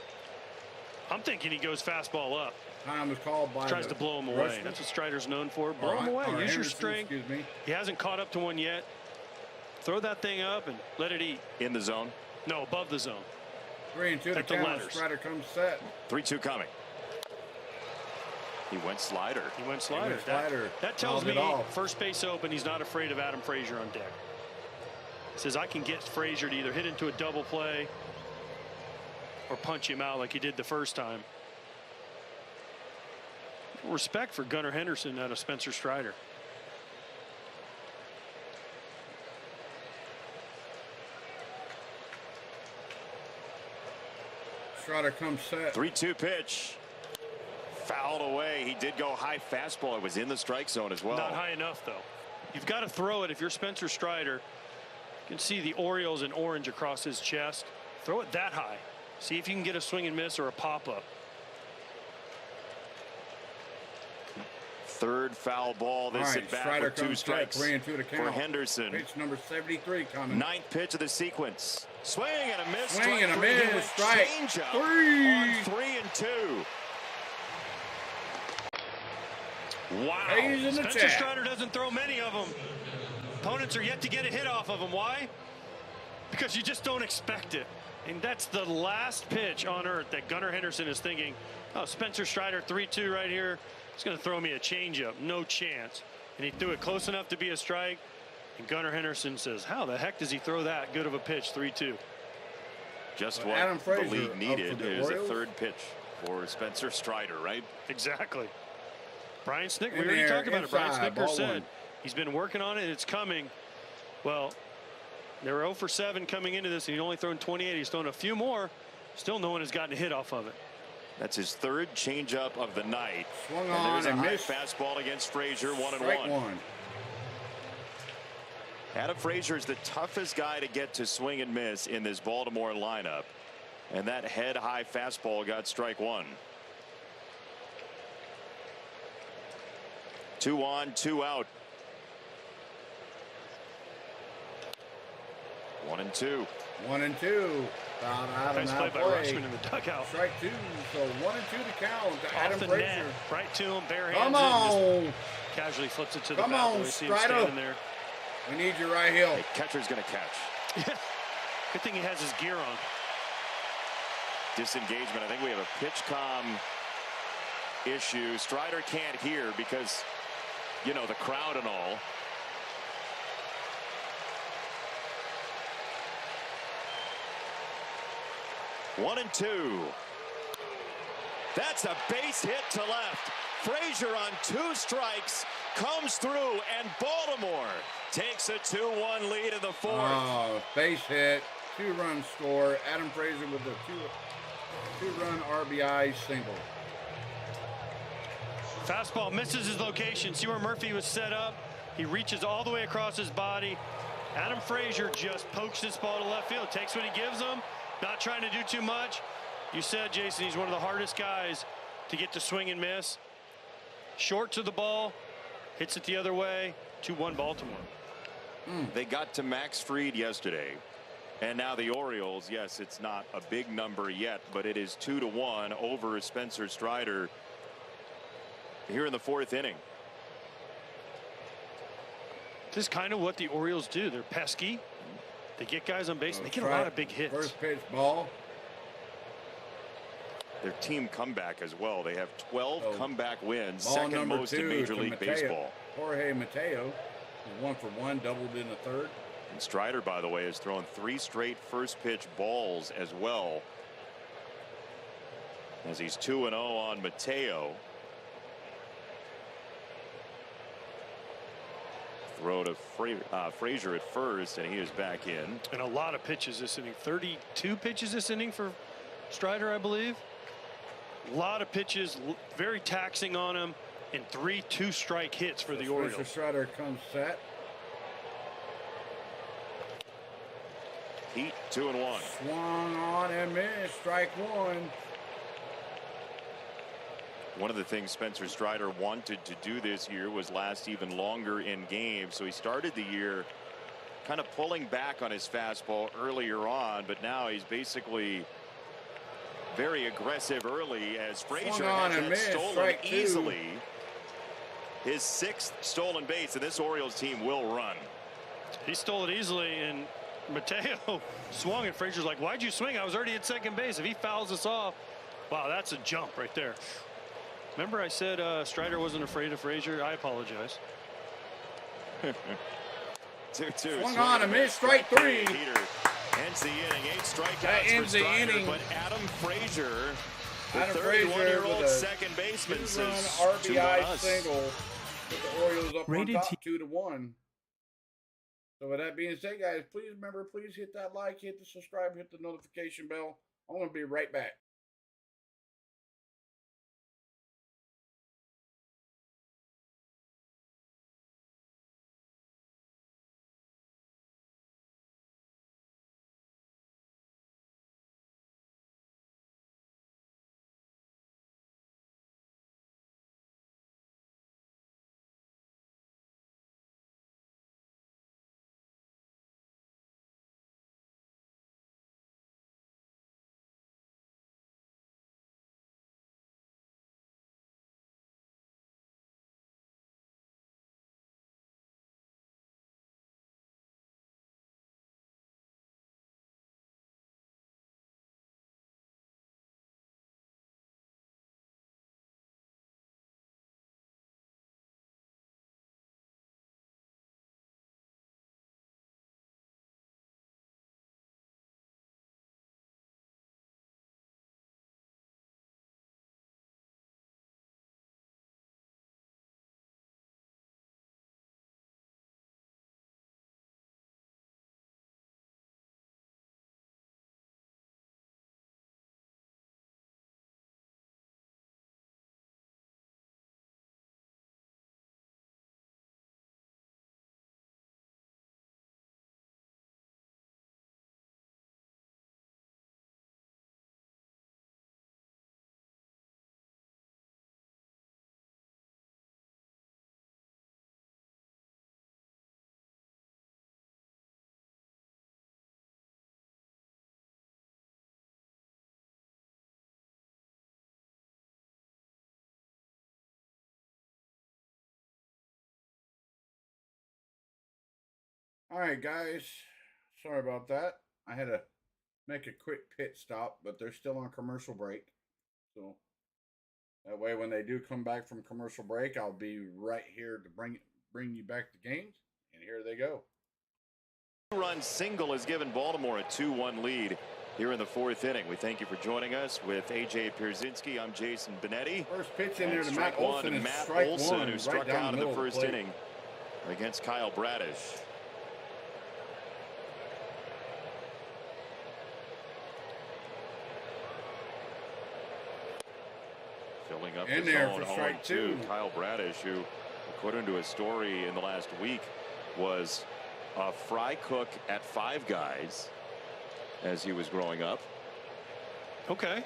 I'm thinking he goes fastball up. Time was called by. Tries to blow him away. That's what Strider's known for. Blow him away. Use your strength. He hasn't caught up to one yet. Throw that thing up and let it eat. In the zone? No, above the zone. 3 and 2 to count. Strider comes set. 3-2 coming. He went slider. That tells me first base open. He's not afraid of Adam Frazier on deck. He says I can get Frazier to either hit into a double play or punch him out like he did the first time. Respect for Gunnar Henderson out of Spencer Strider. Strider comes set. 3-2 pitch. Fouled away. He did go high fastball. It was in the strike zone as well. Not high enough, though. You've got to throw it. If you're Spencer Strider, you can see the Orioles in orange across his chest. Throw it that high. See if you can get a swing and miss or a pop-up. Third foul ball. This at bat with 2 strikes 3 and 2 to count. for Henderson. Pitch number 73 coming. 9th pitch of the sequence. Swing and a miss. Swing and a miss. Strike. 3 on 3 and 2. Wow. Spencer Strider doesn't throw many of them. Opponents are yet to get a hit off of him. Why? Because you just don't expect it. And that's the last pitch on earth that Gunnar Henderson is thinking, oh, Spencer Strider 3-2 right here. He's going to throw me a changeup. No chance. And he threw it close enough to be a strike. And Gunnar Henderson says, how the heck does he throw that good of a pitch? 3-2. Just what the league needed is a third pitch for Spencer Strider, right? Exactly. Brian Snitker, we already talked about it. Brian Snitker said he's been working on it and it's coming. Well, they were 0 for 7 coming into this and he's only thrown 28. He's thrown a few more. Still no one has gotten a hit off of it. That's his third changeup of the night. Swung and on there's a and high missed. fastball against Frazier, 1-1. Strike one. Adam Frazier is the toughest guy to get to swing and miss in this Baltimore lineup. And that head high fastball got strike one. 2 on, 2 out. 1-2. 1-2. Fouled out Nice and play out by Rushman in the dugout. Strike two. So 1-2 to count. To Off Adam the Frazier. net, right to him, bare hands. Come in, on. just casually flips it to the Come bat. on, We see him Strider. standing there. We need you right here. The catcher's going to catch. Good thing he has his gear on. Disengagement. I think we have a pitch comm issue. Strider can't hear because, you know, the crowd and all. One and two. That's a base hit to left. Frazier on 2 strikes comes through, and Baltimore takes a 2-1 lead in the 4th. Oh, base hit. 2-run score. Adam Frazier with a two-run RBI single. Fastball misses his location. See where Murphy was set up? He reaches all the way across his body. Adam Frazier just pokes this ball to left field. Takes what he gives him. Not trying to do too much. You said, Jason, he's one of the hardest guys to get to swing and miss. Short to the ball. Hits it the other way. 2-1 Baltimore. They got to Max Fried yesterday. And now the Orioles, yes, it's not a big number yet, but it is 2-1 over Spencer Strider here in the 4th inning. This is kind of what the Orioles do. They're pesky. They get guys on base, and they get a lot of big hits. First pitch ball. Their team comeback as well. They have 12 comeback wins, Ball second number most 2 in Major to League Mateo. Baseball. Jorge Mateo, 1 for 1, doubled in the 3rd. And Strider, by the way, has thrown 3 straight first pitch balls as well, as he's 2-0 on Mateo. Throw to Frazier at first, and he is back in. And a lot of pitches this inning. 32 pitches this inning for Strider, I believe. A lot of pitches, very taxing on him, and 3 2-strike hits for the Orioles. Spencer Strider comes set. Heat 2-1. Swung on and missed. Strike one. One of the things Spencer Strider wanted to do this year was last even longer in games. So he started the year kind of pulling back on his fastball earlier on, but now he's basically very aggressive early as Frazier has that stolen easily. His 6th stolen base, and this Orioles team will run. He stole it easily, and Mateo swung, and Frazier's like, why'd you swing? I was already at second base. If he fouls us off, wow, that's a jump right there. Remember I said Strider wasn't afraid of Frazier? I apologize. 2-2. Swung on and missed. Strike 3. Peter ends the inning. 8 strikeouts That ends for the Strider, inning. but Adam Frazier, the Adam Frazier 31-year-old with a second baseman, says RBI single with the Orioles up Rated on top 2-1. So with that being said, guys, please remember, please hit that like, hit the subscribe, hit the notification bell. I'm going to be right back. All right, guys. Sorry about that. I had to make a quick pit stop, but they're still on commercial break. So that way, when they do come back from commercial break, I'll be right here to bring you back the games. And here they go. Run single has given Baltimore a 2-1 lead here in the 4th inning. We thank you for joining us with AJ Pierzynski. I'm Jason Benetti. First pitch in there to Strike Matt Olson. one, And Matt strike Olson, one, who struck right down out in the the middle of first plate. inning against Kyle Bradish. Filling up In the there zone, for strike 2. Kyle Bradish, who, according to a story in the last week, was a fry cook at Five Guys as he was growing up. Okay.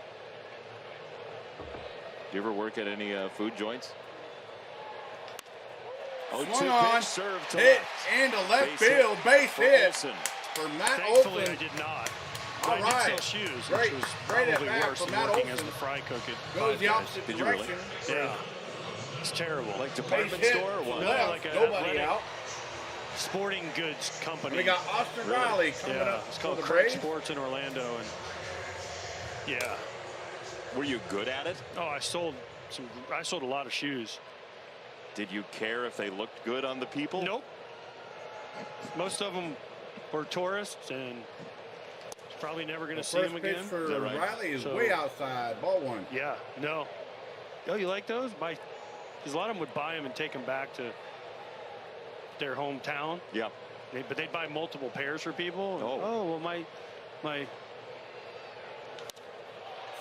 Do you ever work at any food joints? Swung 0-2 on, pitch served to hit left. into left Base field, base for hit Olson. for Matt Thankfully, Olson. I did not. All I did right. sell shoes, Great- which was great at probably bat worse for than Matt working as Olson. the fry cook at Goes Five the Guys. opposite Did you really? direction. Yeah. It's terrible. Like Base department hit store or to what? No, left, like a nobody athletic- out. Sporting goods company. We got Austin Riley coming yeah, up it's for called the Craig Braves. Sports in Orlando, and yeah. Were you good at it? Oh, I sold a lot of shoes. Did you care if they looked good on the people? Nope. Most of them were tourists, and probably never going to see them First pitch again. for Is that right? Riley is So- way outside. Ball one. Yeah, no. Oh, you like those? Because a lot of them would buy them and take them back to their hometown. Yeah. But they'd buy multiple pairs for people. Oh. Well, my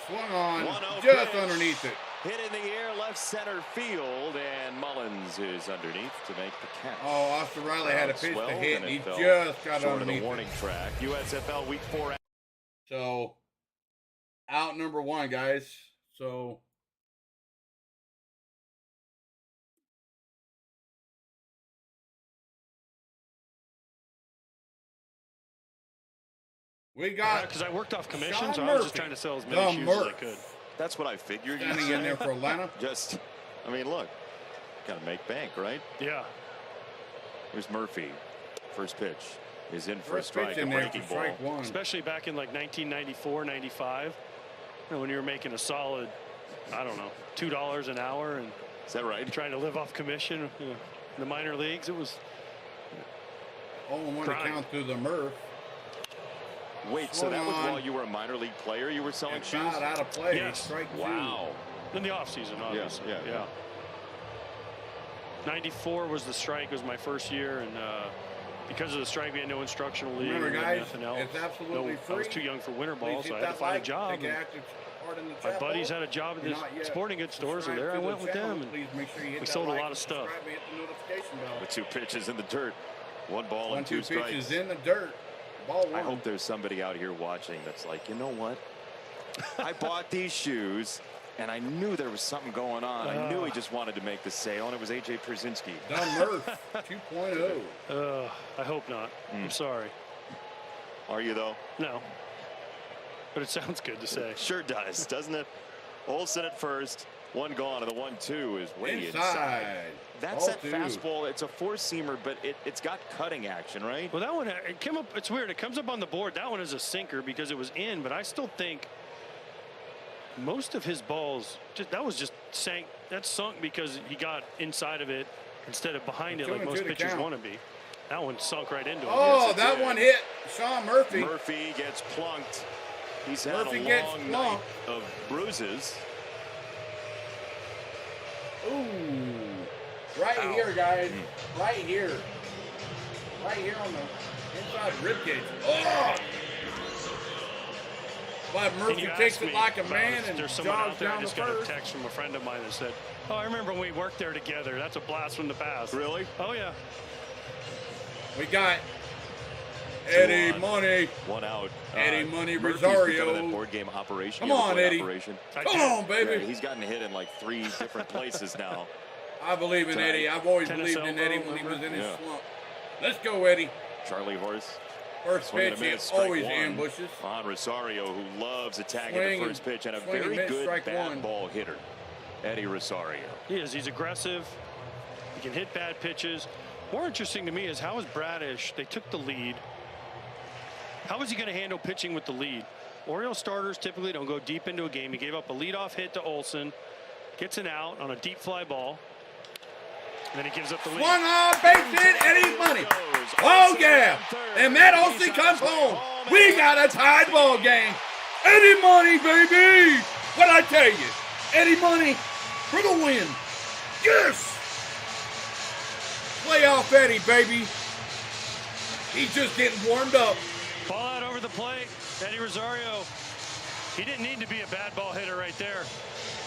Swung on 1-0 just pitch. underneath it. Hit in the air, left center field, and Mullins is underneath to make the catch. Oh, Austin Riley had a pitch to Swelled, hit, and and he it fell just got short of underneath the warning it. track. USFL Week 4. So, out number 1, guys. So, we got because I worked off commission, Sean so I was just Murphy, trying to sell as the many shoes as I Murph. could. That's what I figured. you'd standing in say. there for Atlanta. Just, I mean, look, got to make bank, right? Yeah. Here's Murphy. First pitch is in for First a strike, pitch a in there breaking for ball. strike 1. Especially back in like 1994, 95, when you were making a solid, I don't know, $2 an hour and Is that right? trying to live off commission. In the minor leagues, it was 0-1 to grind. count through the Murph. Wait, so Swung that was on. while you were a minor league player you were selling And shoes? fouled out of play. Yes. Strike 2. Wow. in the offseason, obviously. yeah. 94 was the strike, was my first year, and because of the strike, we had no instructional league. Remember, we had guys, nothing else. it's absolutely I was free. too young for winter ball, Please so I hit had to that find a like, job. take and active part in the My chat buddies ball. had a job at If you're the not yet sporting goods stores, and subscribed there I to the went with channel, them. And please make sure you hit we that sold a like lot of and stuff. subscribe and hit the notification bell. With 2 pitches in the dirt. 1 ball and 2 1-2 strikes. pitches in the dirt. Ball 1. I hope there's somebody out here watching that's like, you know what? I bought these shoes, and I knew there was something going on. I knew he just wanted to make the sale, and it was AJ Pierzynski. Don Murph, 2.0. I hope not. I'm sorry. Are you, though? No. But it sounds good to say. Sure does, doesn't it? Olsen at first. 1 gone, and the 1-2 is way inside. Inside. That's Ball that 2. fastball. It's a 4-seamer, but it's got cutting action, right? Well, that one, it came up, it's weird. It comes up on the board. That one is a sinker because it was in, but I still think most of his balls, that was just sank. That's sunk because he got inside of it instead of behind it like 2-2 most to pitchers count. want to be. That one sunk right into it. Oh, Yes, it that did. one hit Sean Murphy. Murphy gets plunked. He's had Murphy a gets long plunked. night of bruises. Ooh. Right Ow. here, guys. Right here. Right here on the inside ribcage. Oh! But And Murphy you takes asked it me like a about man if and there's jogs someone out there. I down the just got a first. text from a friend of mine that said, "Oh, I remember when we worked there together. That's a blast from the past." Really? Oh yeah. We got Eddie on. Money. 1 out. Eddie Money Murphy's Rosario. becoming that board game operation. Come You ever on, play Eddie. Operation? Come on, baby. Yeah, he's gotten hit in like 3 different places now. I believe in Sorry. Eddie. I've always Tennis believed in elbow, Eddie when he was in his Yeah. slump. Let's go, Eddie. Charlie Horse. First Swing and pitch, a he miss, strike always 1 ambushes. on Rosario, who loves attacking Swing the and- first pitch, and a swing and very miss, good strike bat 1. ball hitter, Eddie Rosario. He is. He's aggressive. He can hit bad pitches. More interesting to me is how is Bradish, they took the lead. How is he going to handle pitching with the lead? Orioles starters typically don't go deep into a game. He gave up a leadoff hit to Olsen, gets an out on a deep fly ball, and then he gives up the lead. Swung on, base hit, Eddie Money. Oh, yeah. And Matt Olsen comes home. We got a tied ball game. Eddie Money, baby. What'd I tell you? Eddie Money for the win. Yes. Playoff Eddie, baby. He's just getting warmed up. Ball out over the plate. Eddie Rosario, he didn't need to be a bad ball hitter right there.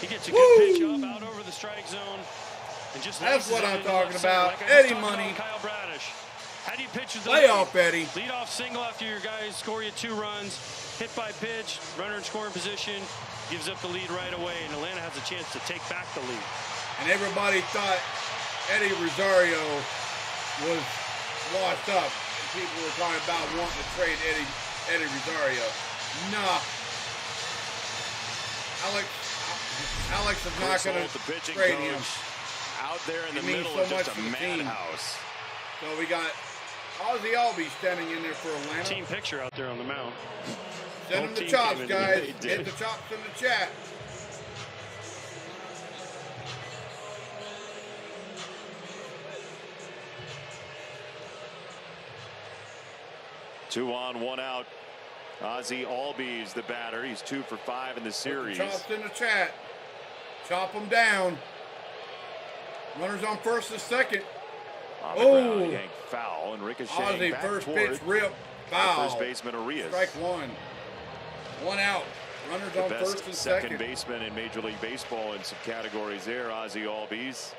He gets a good pitch up out over the strike zone. And just that's what I'm talking about. Like Eddie Money. Kyle Bradish. How do you pitch with the playoff Eddie? Lead off single after your guys score you 2 runs. Hit by pitch, runner in scoring position, gives up the lead right away, and Atlanta has a chance to take back the lead. And everybody thought Eddie Rosario was washed up. People were talking about wanting to trade Eddie Rosario. Nah. Alex is not going to trade him. Out there in the He means middle so of just much a to the team. madhouse. So we got Ozzie Albies standing in there for Atlanta. Team picture out there on the mound. Send them the chops, guys. Hit the chops in the chat. Two on, one out. Ozzie Albies, the batter. He's 2 for 5 in the series. Put the chops in the chat. Chop them down. Runners on first and second. Oh, yanked foul and ricocheting Ozzie back first toward pitch rip foul. First baseman Arias. Strike one. One out. Runners on first and second. Baseman in Major League Baseball in some categories there, Ozzie Albies.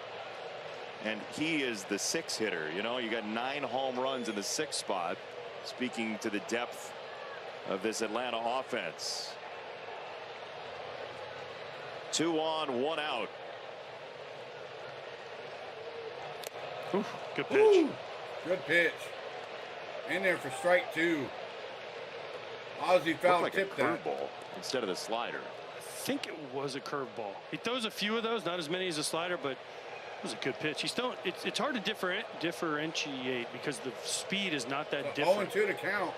And he is the 6 hitter. You know, you got 9 home runs in the 6th spot. Speaking to the depth of this Atlanta offense. 2 on, 1 out. Ooh, good pitch. Ooh, good pitch. In there for strike 2. Ozzie foul like tipped a that. curveball instead of the slider. I think it was a curveball. He throws a few of those, not as many as a slider, but it was a good pitch. He's still, it's hard to differentiate because the speed is not that different. 0-2 to count.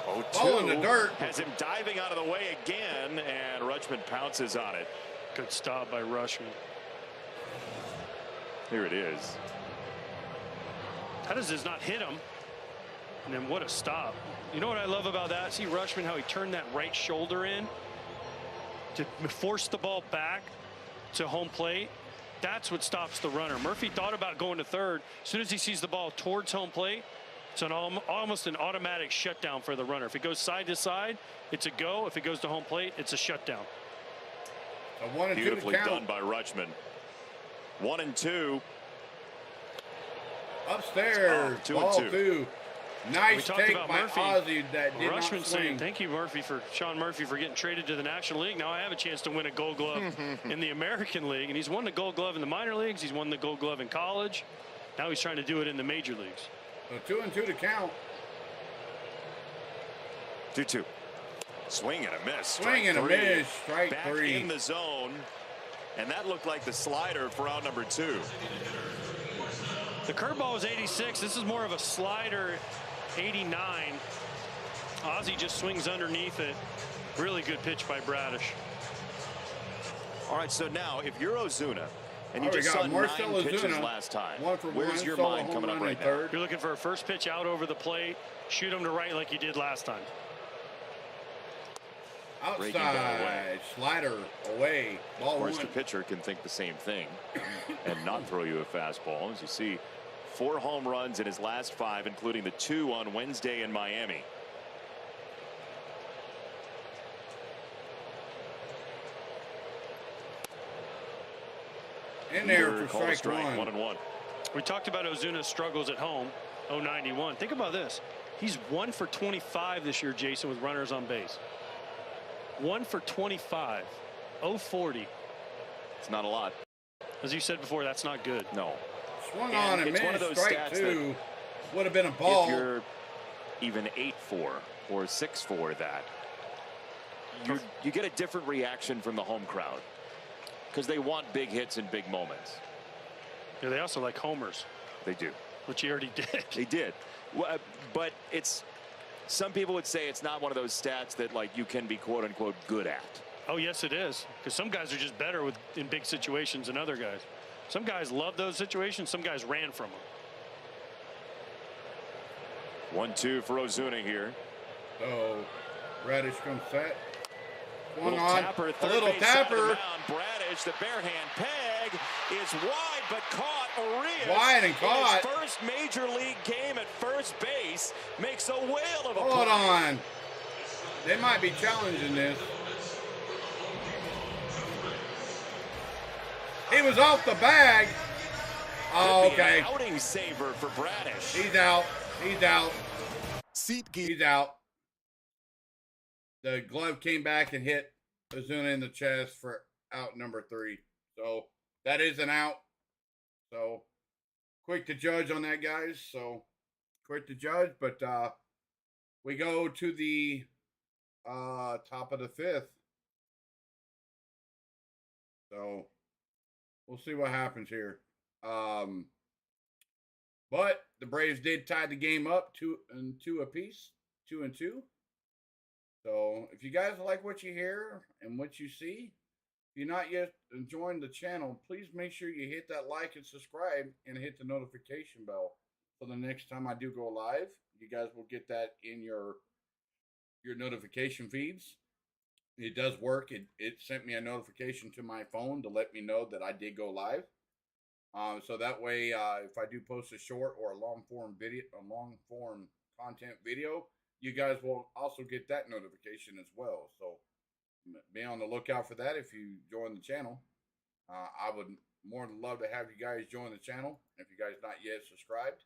0-2. Ball in the dirt. Has him diving out of the way again, and Rutschman pounces on it. Good stop by Rutschman. Here it is. How does this not hit him? And then what a stop. You know what I love about that? See Rutschman, how he turned that right shoulder in to force the ball back to home plate. That's what stops the runner. Murphy thought about going to third. As soon as he sees the ball towards home plate, it's almost an automatic shutdown for the runner. If it goes side to side, it's a go. If it goes to home plate, it's a shutdown. A 1-2 Beautifully to count. done by Rutschman. 1-2. Upstairs. 2-2. Nice take by Murphy. Ozzie that did Rutschman not swing. saying, thank you, Sean Murphy, for getting traded to the National League. Now I have a chance to win a Gold Glove in the American League. And he's won the Gold Glove in the minor leagues. He's won the Gold Glove in college. Now he's trying to do it in the major leagues. So 2-2 to count. 2-2. Swing and a miss. Swing and a miss. Strike Back 3. in the zone. And that looked like the slider for out number 2. The curveball was 86. This is more of a slider, 89. Ozzie just swings underneath it. Really good pitch by Bradish. All right, so now if you're Ozuna and you we just got saw Marcell 9 pitches Ozuna, last time, 1 for 1, where's your solo mind home coming up run right in now? third. You're looking for a first pitch out over the plate, shoot him to right like you did last time. Outside, slider, away, ball Of course, 1. the pitcher can think the same thing and not throw you a fastball. As you see, 4 home runs in his last 5, including the 2 on Wednesday in Miami. In there for strike 1. 1-1. We talked about Ozuna's struggles at home, 091. Think about this. He's 1 for 25 this year, Jason, with runners on base. 1 for 25, 040. It's not a lot. As you said before, that's not good. No. Swung on and it's one of missed. those Strike stats 2. Would have been a ball. If you're even 8-4 or 6-4 that, you get a different reaction from the home crowd because they want big hits and big moments. Yeah, they also like homers. They do. Which he already did. They did. Well, but it's, some people would say it's not one of those stats that like you can be quote unquote good at. Oh, yes, it is. Because some guys are just better in big situations than other guys. Some guys love those situations. Some guys ran from them. 1-2 for Ozuna here. So Bradish comes set. One Little on. tapper, A third little base side of the tapper. mound. Bradish, the bare hand peg is wide but caught. Arias, Wide and caught. in his first major league game at first base, makes a whale of a Hold play. on. They might be challenging this. He was off the bag. Oh, Could be an okay. outing saver for Bradish. He's out. He's out. SeatGeek. He's out. The glove came back and hit Ozuna in the chest for out number 3. So that is an out. So quick to judge on that, guys. So quick to judge, but we go to the top of the 5th. So we'll see what happens here. But the Braves did tie the game up 2-2 apiece, 2-2. So if you guys like what you hear and what you see, if you're not yet joined the channel, please make sure you hit that like and subscribe and hit the notification bell for the next time I do go live. You guys will get that in your notification feeds. It does work. It sent me a notification to my phone to let me know that I did go live. So that way, if I do post a short or a long form content video, you guys will also get that notification as well. So be on the lookout for that if you join the channel. I would more than love to have you guys join the channel if you guys not yet subscribed.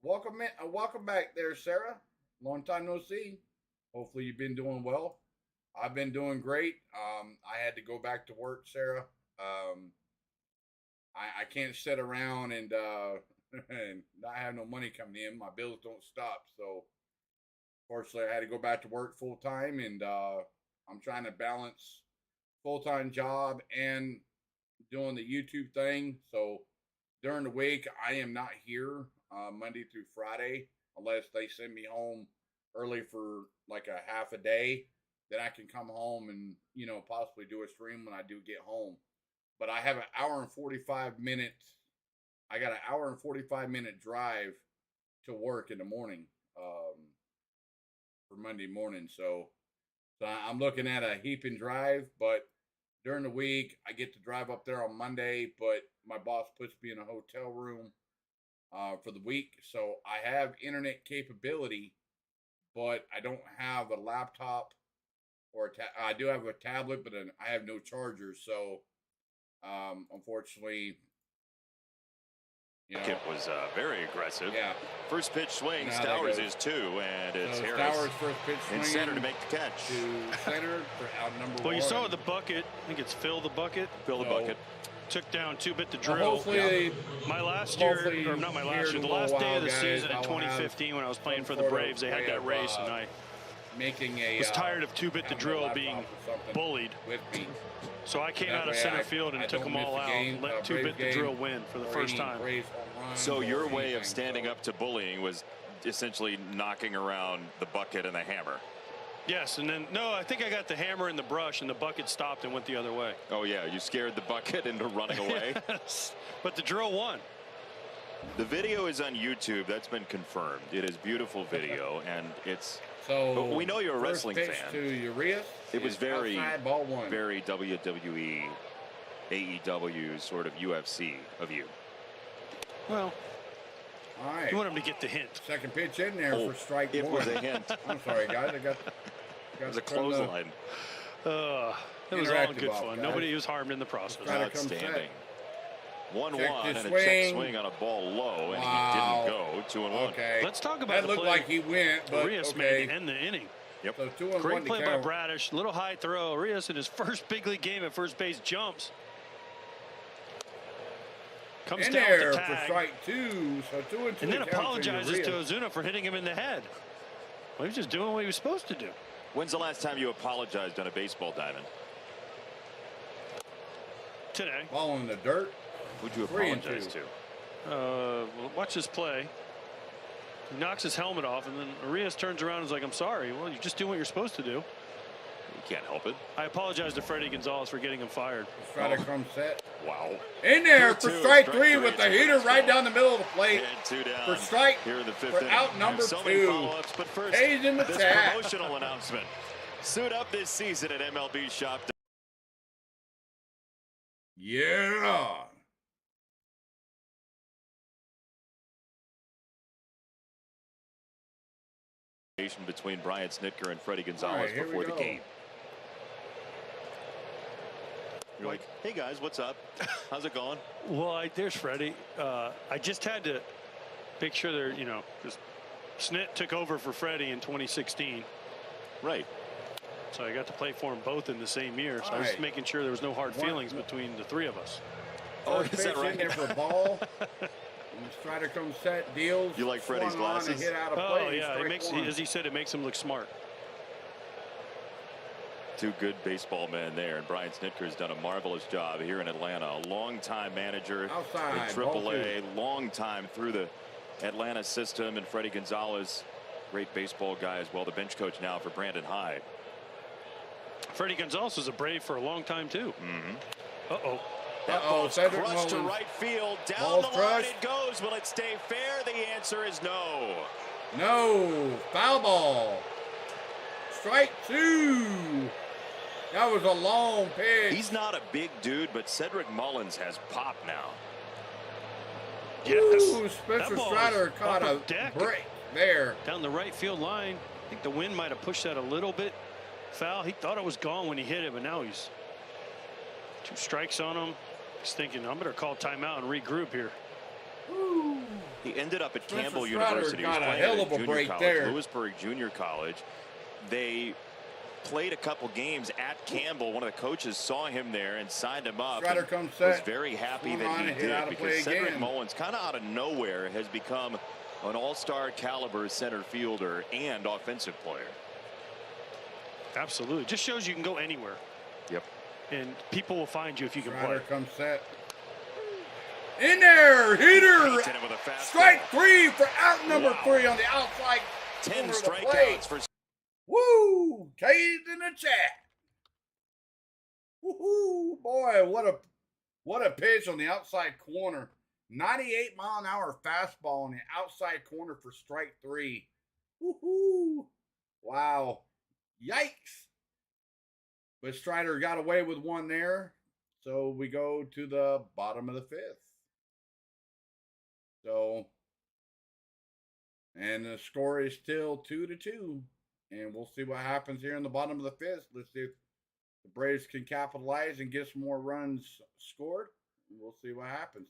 Welcome back there, Sarah. Long time no see. Hopefully you've been doing well. I've been doing great. I had to go back to work, Sarah. I can't sit around and not have no money coming in. My bills don't stop. So, fortunately, I had to go back to work full time, and I'm trying to balance full-time job and doing the YouTube thing. So, during the week, I am not here Monday through Friday unless they send me home early for like a half a day. Then I can come home and, possibly do a stream when I do get home. But I have an hour and 45 minutes. I got an hour and 45-minute drive to work in the morning for Monday morning. So I'm looking at a heaping drive. But during the week, I get to drive up there on Monday. But my boss puts me in a hotel room for the week. So I have internet capability, but I don't have a laptop or I do have a tablet, but I have no charger. So unfortunately, It was very aggressive. Yeah. First pitch swing. Now Stowers they go. is 2, and it's So Harris Stowers first pitch swing in center to make the catch. to center for out number 1. Well, you saw the bucket. I think it's Phil the bucket. Fill the So- bucket. Took down 2-bit the Well, drill. hopefully, My last year, hopefully or not my here last year, in the a little last day while, of the guys, season I in will have 2015 when I was playing some for the sort of Braves, they had way that of, race, and I making a was tired of 2-bit the having a drill laptop being or something bullied. with me. So I came That out of way center I field and don't took them miss all a out game, and let Braves 2-bit the game, drill win for the or first any time. Braves home runs So or your way of anything. standing So- up to bullying was essentially knocking around the bucket and the hammer. Yes, and then, no, I think I got the hammer in the brush, and the bucket stopped and went the other way. Oh, yeah, you scared the bucket into running away. Yes, but the drill won. The video is on YouTube. That's been confirmed. It is beautiful video, and it's So but we know you're a first wrestling pitch fan. to Urias. It was is very, outside, ball 1. very WWE, AEW sort of UFC of you. Well, All right. you want him to get the hint. Second pitch in there Oh, for strike it 1. was a hint. I'm sorry, guys. I got It was a to turn the- clothesline. It was all in Interactive good off, fun. guys. Nobody was harmed in the process. Try to come Outstanding. set. 1-1 Check and the a check swing. swing on a ball low, and Wow. he didn't go. 2-1. Okay. Let's talk about That the looked play like he went, but Arias okay. made to end the inning. Yep. So 2-1 Great to play by count. Bradish. Little high throw. Arias in his first big league game at first base jumps. Comes In down there with the for tag. strike 2. So 2-2. And then count to apologizes to Urias. Ozuna for hitting him in the head. Well, he was just doing what he was supposed to do. When's the last time you apologized on a baseball diamond? Today. Ball in the dirt. Who'd you 3-2. apologize to? Well, watch this play. He knocks his helmet off, and then Arias turns around and is like, I'm sorry. Well, you just do what you're supposed to do. You can't help it. I apologize to Freddie Gonzalez for getting him fired. Strider comes set. Wow. In there for 2-2, strike three with three. the heater right down the middle of the plate. And 2 down. For strike, here in the 5th for inning. out number So many 2. follow-ups, but first, Hayes in the this chat. promotional announcement. Suit up this season at MLB Shop. Yeah. Between Brian Snitker and Freddie All Gonzalez right, here before we the go. game. You're like, hey guys, what's up? How's it going? Well, there's Freddie. I just had to make sure they're, because Snit took over for Freddie in 2016. Right. So I got to play for them both in the same year. So I was just Right. making sure there was no hard feelings between the three of us. First is that pitch right? in there for a ball. When the Strider comes set, deals. You like Freddie's swung on and glasses? hit out of Oh, play, yeah. It strike makes, one. as he said, it makes him look smart. Two good baseball men there, and Brian Snitker has done a marvelous job here in Atlanta. A long-time manager Outside, in ball AAA, long time through the Atlanta system, and Freddie Gonzalez, great baseball guy as well, the bench coach now for Brandon Hyde. Freddie Gonzalez was a Brave for a long time, too. Uh-oh. That Uh-oh, ball's Cedric crushed to Mullins. right field. Down Ball's the line crushed. it goes. Will it stay fair? The answer is no. No, foul ball. Strike 2. That was a long pitch. He's not a big dude, but Cedric Mullins has pop now. Yes. Ooh, That Spencer ball Strider was caught a upper deck. break there. Down the right field line. I think the wind might have pushed that a little bit foul. He thought it was gone when he hit it, but now he's 2 strikes on him. He's thinking, I'm going to call timeout and regroup here. He ended up at Spencer Campbell Strider University. He was got a playing hell at of a junior break college, there. Lewisburg Junior College. They played a couple games at Campbell. One of the coaches saw him there and signed him up. Strider and comes was set. very happy Swung that on he and hit out did of play because Cedric again. Mullins, kind of out of nowhere, has become an all-star caliber center fielder and offensive player. Absolutely. Just shows you can go anywhere. Yep. And people will find you if you can Strider play. comes set. In there, heater. Hit him with a fastball. Strike 3 for out number Wow. 3 on the outside 10 corner of the plate. strikeouts for Woo! K's in the chat. Woohoo! Boy, what a pitch on the outside corner. 98-mile-an-hour fastball on the outside corner for strike 3. Woohoo! Wow. Yikes. But Strider got away with one there. So we go to the bottom of the 5th. So, and the score is still 2-2. And we'll see what happens here in the bottom of the 5th. Let's see if the Braves can capitalize and get some more runs scored. We'll see what happens.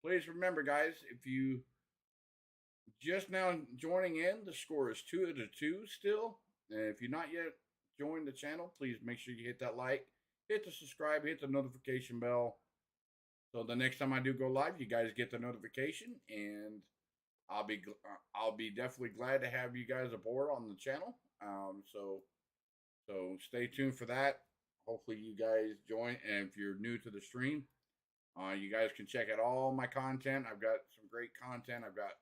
Please remember, guys, if you just now joining in, the score is 2-2 still. And if you're not yet joined the channel, please make sure you hit that like, hit the subscribe, hit the notification bell. So the next time I do go live, you guys get the notification, and I'll be definitely glad to have you guys aboard on the channel. So stay tuned for that. Hopefully you guys join, and if you're new to the stream, you guys can check out all my content. I've got some great content. I've got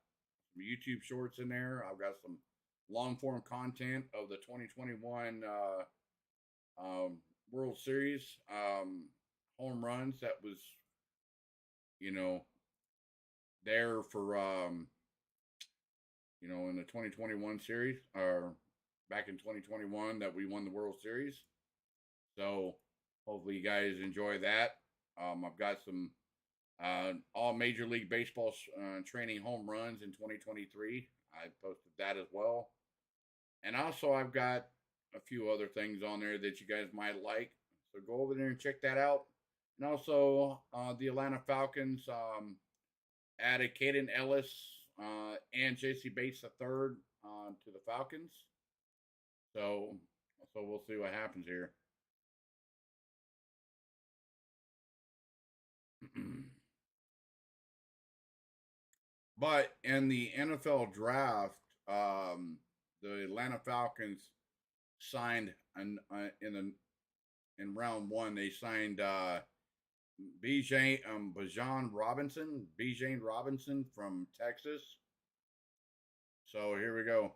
some YouTube shorts in there. I've got some long form content of the 2021 World Series home runs that was, there for in the 2021 series, or back in 2021 that we won the World Series. So hopefully you guys enjoy that. I've got some all Major League Baseball training home runs in 2023. I posted that as well. And also I've got a few other things on there that you guys might like. So go over there and check that out. And also the Atlanta Falcons added Caden Ellis and J.C. Bates III to the Falcons. So we'll see what happens here. But in the NFL draft, the Atlanta Falcons signed in round 1. They signed Bijan Robinson from Texas. So here we go.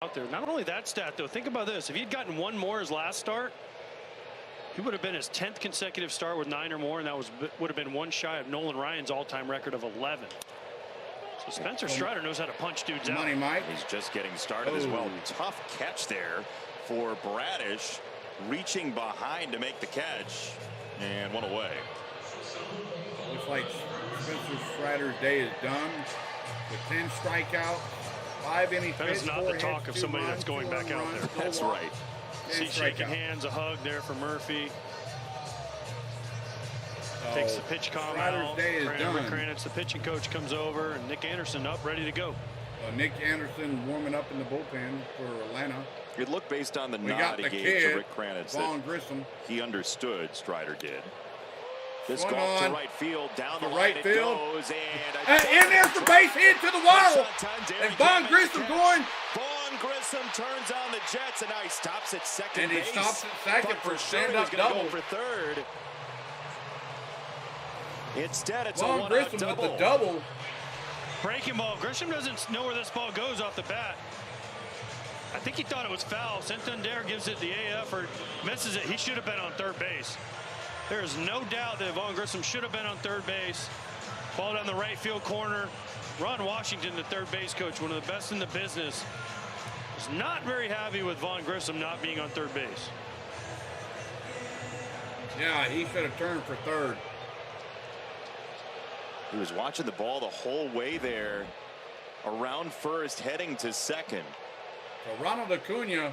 Out there. Not only that stat, though, think about this. If he'd gotten one more his last start, he would have been his 10th consecutive start with 9 or more, and that would have been one shy of Nolan Ryan's all-time record of 11. So Spencer Strider knows how to punch dudes out. Mike. He's just getting started as well. Tough catch there for Bradish, reaching behind to make the catch, and one away. Looks like Spencer Strider's day is done with 10 strikeouts. 5 innings. That is not the talk of somebody that's going back out there. That's right. See shaking hands, a hug there for Murphy. Takes the pitch calm out. Kranitz, the pitching coach, comes over, and Nick Anderson up, ready to go. Nick Anderson warming up in the bullpen for Atlanta. It looked based on the nod he gave to Rick Kranitz Vaughn Grissom. He understood, Strider did. This golf to right field, down the right line field. it goes, and in there's the base hit to the wall. And Vaughn Grissom going. Vaughn Grissom turns on the Jets, and now he stops at second and base. He stops at second for stand-up double. double. For third. Instead, it's Vaughn a one-out Grissom double. with the double. Breaking ball. Grissom doesn't know where this ball goes off the bat. I think he thought it was foul. Santander gives it the AF or misses it. He should have been on third base. There is no doubt that Vaughn Grissom should have been on third base. Ball down the right field corner. Ron Washington, the third base coach, one of the best in the business, was not very happy with Vaughn Grissom not being on third base. Yeah, he should have turned for third. He was watching the ball the whole way there, around first, heading to second. So Ronald Acuna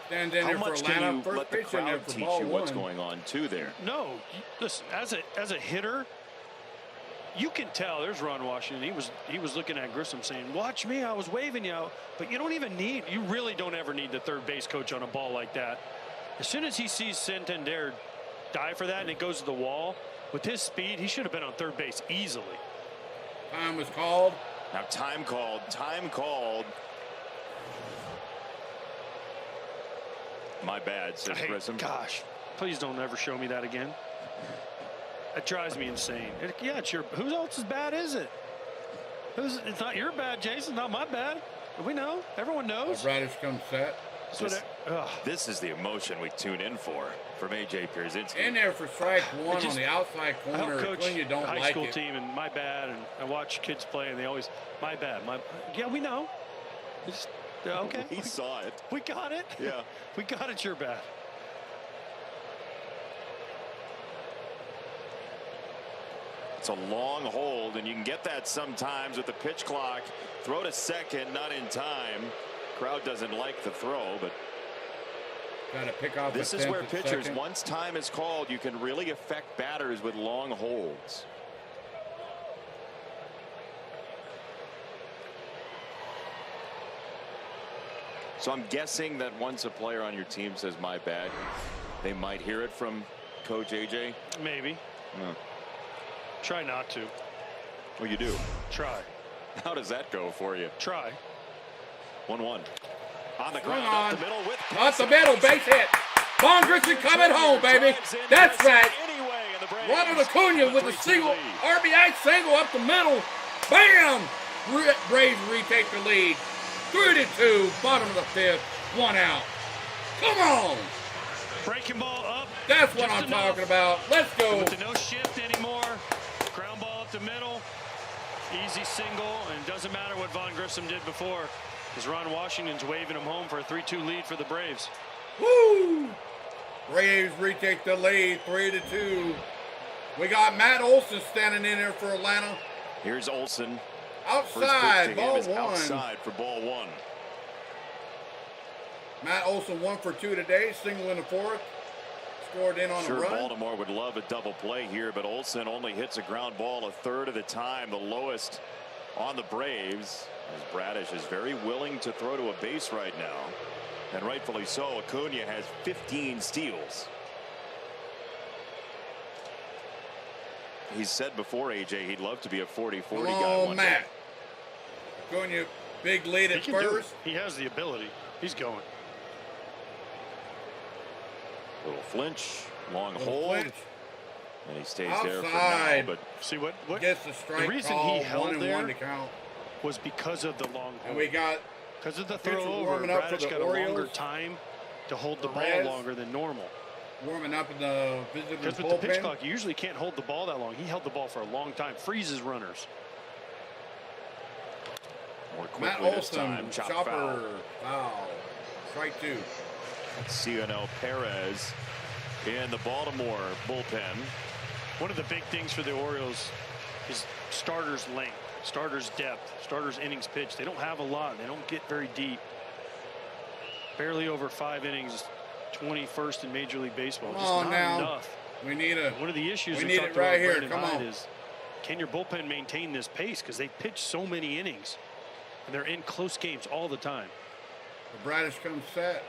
stands in there for Atlanta. How much can you first let the pitch in there crowd for teach ball you what's one. going on too there? No, listen, as a hitter, you can tell. There's Ron Washington. He was looking at Grissom saying, "Watch me, I was waving you out." But you don't even need. You really don't ever need the third base coach on a ball like that. As soon as he sees Santander die for that and it goes to the wall, with his speed, he should have been on third base easily. Time was called. Now time called. Time called. My bad, says Grissom. Gosh, please don't ever show me that again. That drives me insane. Yeah, it's your. Who else's bad is it? It's not your bad, Jason. Not my bad. We know. Everyone knows. Bradish comes set. This is the emotion we tune in for from A.J. Pierzynski. In there for strike one on the outside corner. I coach you don't high like school it. team, and my bad. And I watch kids play, and they always, my bad. Yeah, we know. It's, okay. He saw it. We got it. Yeah. We got it. You're bad. It's a long hold, and you can get that sometimes with the pitch clock. Throw to second, not in time. Crowd doesn't like the throw, but got to pick off. This is where pitchers, once time is called, you can really affect batters with long holds. So I'm guessing that once a player on your team says "my bad," they might hear it from Coach AJ. Maybe. No. Try not to. Well, you do. Try. How does that go for you? Try. 1-1. On the ground, up the middle with up the middle, base hit. Vaughn Grissom coming home, baby. That's right. Ronald Acuna with a single RBI single up the middle. Bam! Braves retake the lead. 3-2, bottom of the fifth, 1 out. Come on. Breaking ball up. That's what I'm talking about. Let's go. With the no shift anymore. Ground ball up the middle. Easy single, and doesn't matter what Vaughn Grissom did before, because Ron Washington's waving him home for a 3-2 lead for the Braves. Woo! Braves retake the lead, 3-2. We got Matt Olson standing in there for Atlanta. Here's Olson. Outside, ball one. Outside for ball one. Matt Olson 1 for 2 today, single in the fourth. Scored in on a run. Baltimore would love a double play here, but Olson only hits a ground ball a third of the time, the lowest on the Braves. As Bradish is very willing to throw to a base right now, and rightfully so. Acuna has 15 steals. He said before, AJ, he'd love to be a 40-40 guy one Matt. day. Acuna Big lead at first. He has the ability. He's going. Little flinch, long Little hold, flinch. and he stays Outside. there for now. But see what gets the strike the reason call, he held 1-1 there to count. was because of the long And hold. we got Because of the pitcher throw over, warming up for Bradish the got a longer Orioles. time to hold the ball Perez. longer than normal. warming up in the visitor's Because with the pitch bullpen. clock, you usually can't hold the ball that long. He held the ball for a long time, freezes runners. more Matt quickly this Olson, time, chopper, foul. Strike 2. Cincinnati Perez in the Baltimore bullpen. One of the big things for the Orioles is starters' length, starters' depth, starters' innings pitched. They don't have a lot. They don't get very deep. Barely over 5 innings, 21st in Major League Baseball. Come Just on not now. enough. We need a. One of the issues We we need talked it right about here. Brandon Come Hyde on. is, can your bullpen maintain this pace? Because they pitch so many innings, and they're in close games all the time. The Bradish comes set.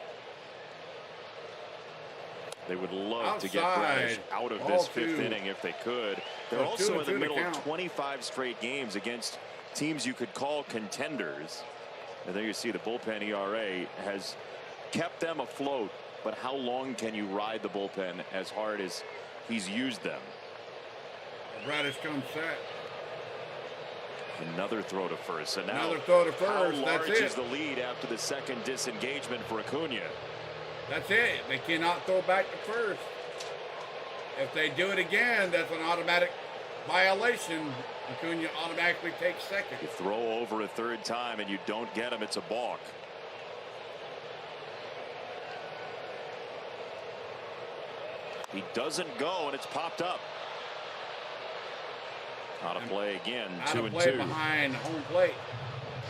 They would love to get Outside. Bradish out of Ball this 5th 2. inning if they could. They're So also 2-2 in the to middle of count. 25 straight games against teams you could call contenders. And there you see the bullpen ERA has kept them afloat. But how long can you ride the bullpen as hard as he's used them? The Bradish comes set. Another throw to first. And now, Another throw to how first. large That's is it. the lead after the second disengagement for Acuna? That's it. They cannot throw back to first. If they do it again, that's an automatic violation. Acuna automatically takes second. You throw over a third time and you don't get him, it's a balk. He doesn't go, and it's popped up. Out of play again, Out 2 of and play 2. behind home plate.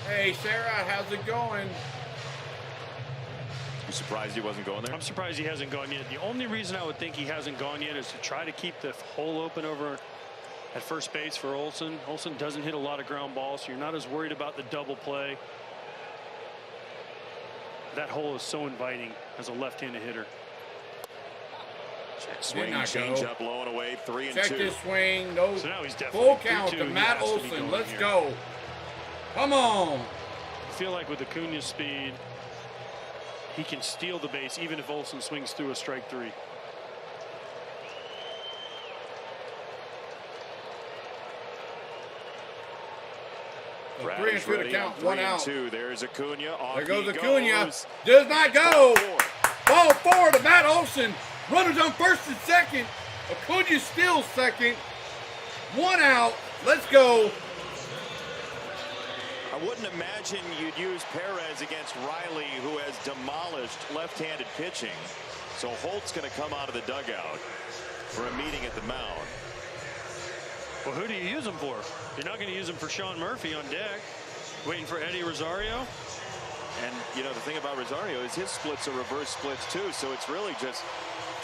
Hey, Sarah, how's it going? You surprised he wasn't going there? I'm surprised he hasn't gone yet. The only reason I would think he hasn't gone yet is to try to keep the hole open over at first base for Olson. Olson doesn't hit a lot of ground balls, so you're not as worried about the double play. That hole is so inviting as a left-handed hitter. Check swing, not change go. up, low and away, 3 and Check 2. this swing. No. So now he's definitely Full count 3-2. to He Matt has to be Olson. going Let's here. go. Come on. I feel like with Acuna's speed, he can steal the base even if Olson swings through a strike 3. So 3 and Bradish 2 to ready count. on 3 1 and out. 2. There's Acuna. Off There goes he Acuna. goes. Does not go. Ball 4. Ball 4 to Matt Olson. Runners on first and second. Acuna still second. 1 out. Let's go. I wouldn't imagine you'd use Perez against Riley, who has demolished left-handed pitching. So Holt's going to come out of the dugout for a meeting at the mound. Well, who do you use him for? You're not going to use him for Sean Murphy on deck. Waiting for Eddie Rosario. And, you know, the thing about Rosario is his splits are reverse splits, too. So it's really just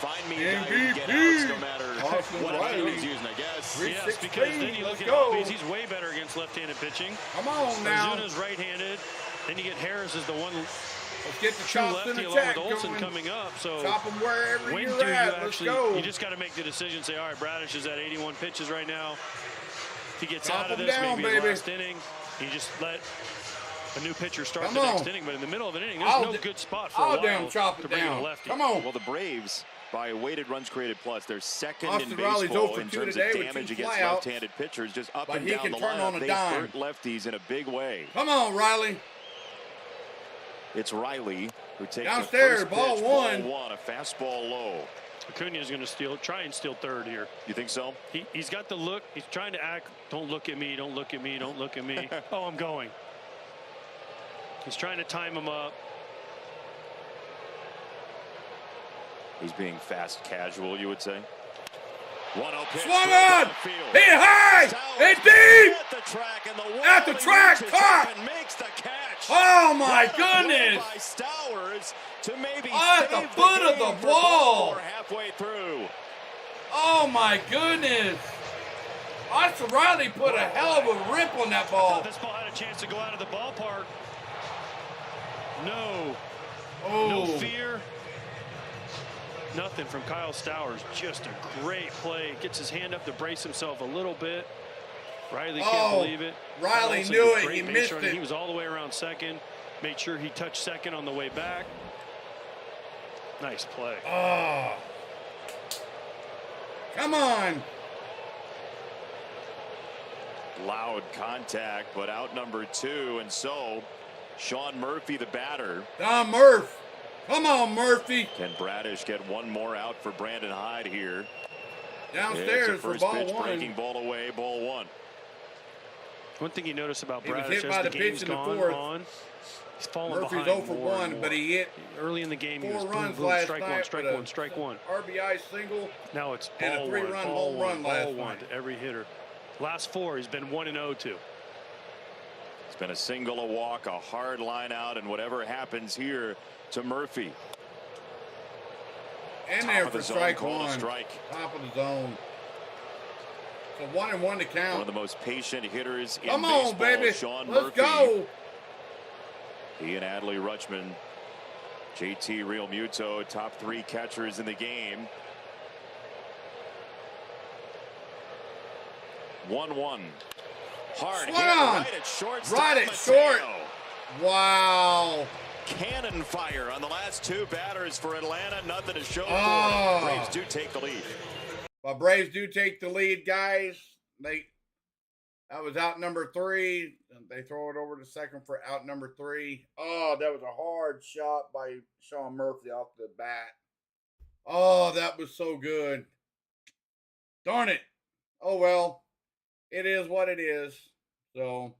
find me a guy who can get outs no matter Austin what Riley. team he's using, I guess. 316. Yes, because then you Let's look at go. Albies, he's way better against left-handed pitching. Come on now. Ozuna's right-handed. Then you get Harris as the one Let's get the true chops in lefty the along check with Olson going. coming up. So Chop them wherever when you're do you at. Let's actually? go. You just got to make the decision. Say, all right, Bradish is at 81 pitches right now. If he gets Chop out of him this, down, maybe baby. last inning, you just let a new pitcher start Come the on. next inning. But in the middle of an inning, there's I'll no d- good spot for I'll a while damn chop to it bring in down. a lefty. Come on. Well, the Braves, by weighted runs created plus, they're second Austin in Riley's baseball 0 for in 2 terms today of with damage 2 against flyouts. left-handed pitchers. Just up But and he down can the turn on lineup, a they dime. hurt lefties in a big way. Come on, Riley. It's Riley who takes Downstairs, the first ball pitch, one. Ball 1, a fastball low. Acuna is going to try and steal third here. You think so? He's got the look. He's trying to act. Don't look at me. Don't look at me. Don't look at me. Oh, I'm going. He's trying to time him up. He's being fast casual, you would say. 1-0 pitch. Swung to on. outfield. Hit high. Sowers Hit deep. At the track, and the At the wall, he track, reaches caught. up and makes the catch. Oh, my What a play goodness. by Stowers to maybe At the save foot of game the for ball. Baltimore halfway through. Oh, my goodness. Austin Riley put a hell of a rip on that ball. This ball had a chance to go out of the ballpark. No Oh, fear. Nothing from Kyle Stowers. Just a great play. Gets his hand up to brace himself a little bit. Riley can't believe it. Riley Olsen knew with it. great He base missed running. it. He was all the way around second. Made sure he touched second on the way back. Nice play. Oh. Come on. Loud contact, but out number 2, and so Sean Murphy, the batter. Don Murph. Come on, Murphy. Can Bradish get one more out for Brandon Hyde here? Downstairs for ball pitch, 1. breaking ball away, ball 1. One thing you notice about He was Bradish hit by as the the pitch game's in the gone 4th. on, he's fallen Murphy's behind 0 for more and 1, but more. he hit Early in the game, he 4 was runs boom, boom, last strike night. one, strike with one, strike one. RBI single. Now it's and a ball 3-run one, home ball run one, last ball one night. to every hitter. Last 4, he's been 1-0 to. It's been a single, a walk, a hard line out, and whatever happens here to Murphy. And Top there of for the zone, strike called a 1. strike. Top of the zone. So 1-1 to count. One of the most patient hitters in Come baseball, on, baby. Sean Let's Murphy. go. He and Adley Rutschman, JT Realmuto, top 3 catchers in the game. 1-1. Hard hit right at shortstop. Right at short. Wow. Cannon fire on the last 2 batters for Atlanta. Nothing to show Oh. for it. Braves do take the lead. Well, Braves do take the lead, guys. That was out number 3. They throw it over to second for out number 3. Oh, that was a hard shot by Sean Murphy off the bat. Oh, that was so good. Darn it. Oh, well. It is what it is. So,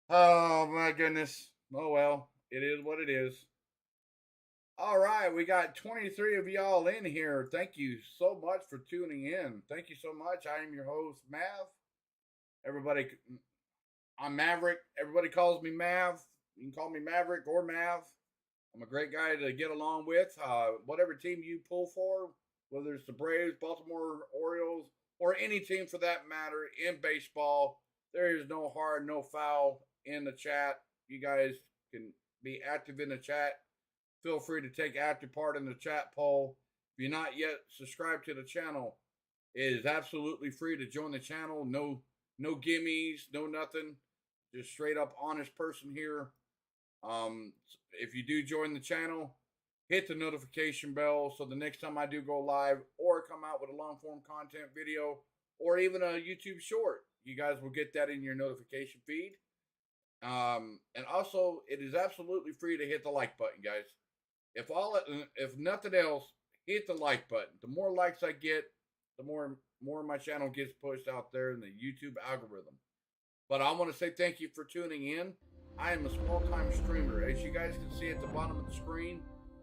oh, my goodness. Oh, well. It is what it is. All right, we got 23 of y'all in here. Thank you so much for tuning in. Thank you so much. I am your host, Mav. Everybody, I'm Maverick. Everybody calls me Mav. You can call me Maverick or Mav. I'm a great guy to get along with. Whatever team you pull for, whether it's the Braves, Baltimore Orioles, or any team for that matter in baseball, there is no hard, no foul in the chat. You guys can be active in the chat. Feel free to take active part in the chat poll. If you're not yet subscribed to the channel, it is absolutely free to join the channel. No gimmies, no nothing. Just straight up honest person here. If you do join the channel, hit the notification bell so the next time I do go live or come out with a long form content video or even a YouTube short, you guys will get that in your notification feed. And also, it is absolutely free to hit the like button, guys. If nothing else, hit the like button. The more likes I get, the more my channel gets pushed out there in the YouTube algorithm. But I want to say thank you for tuning in. I am a small-time streamer. As you guys can see at the bottom of the screen,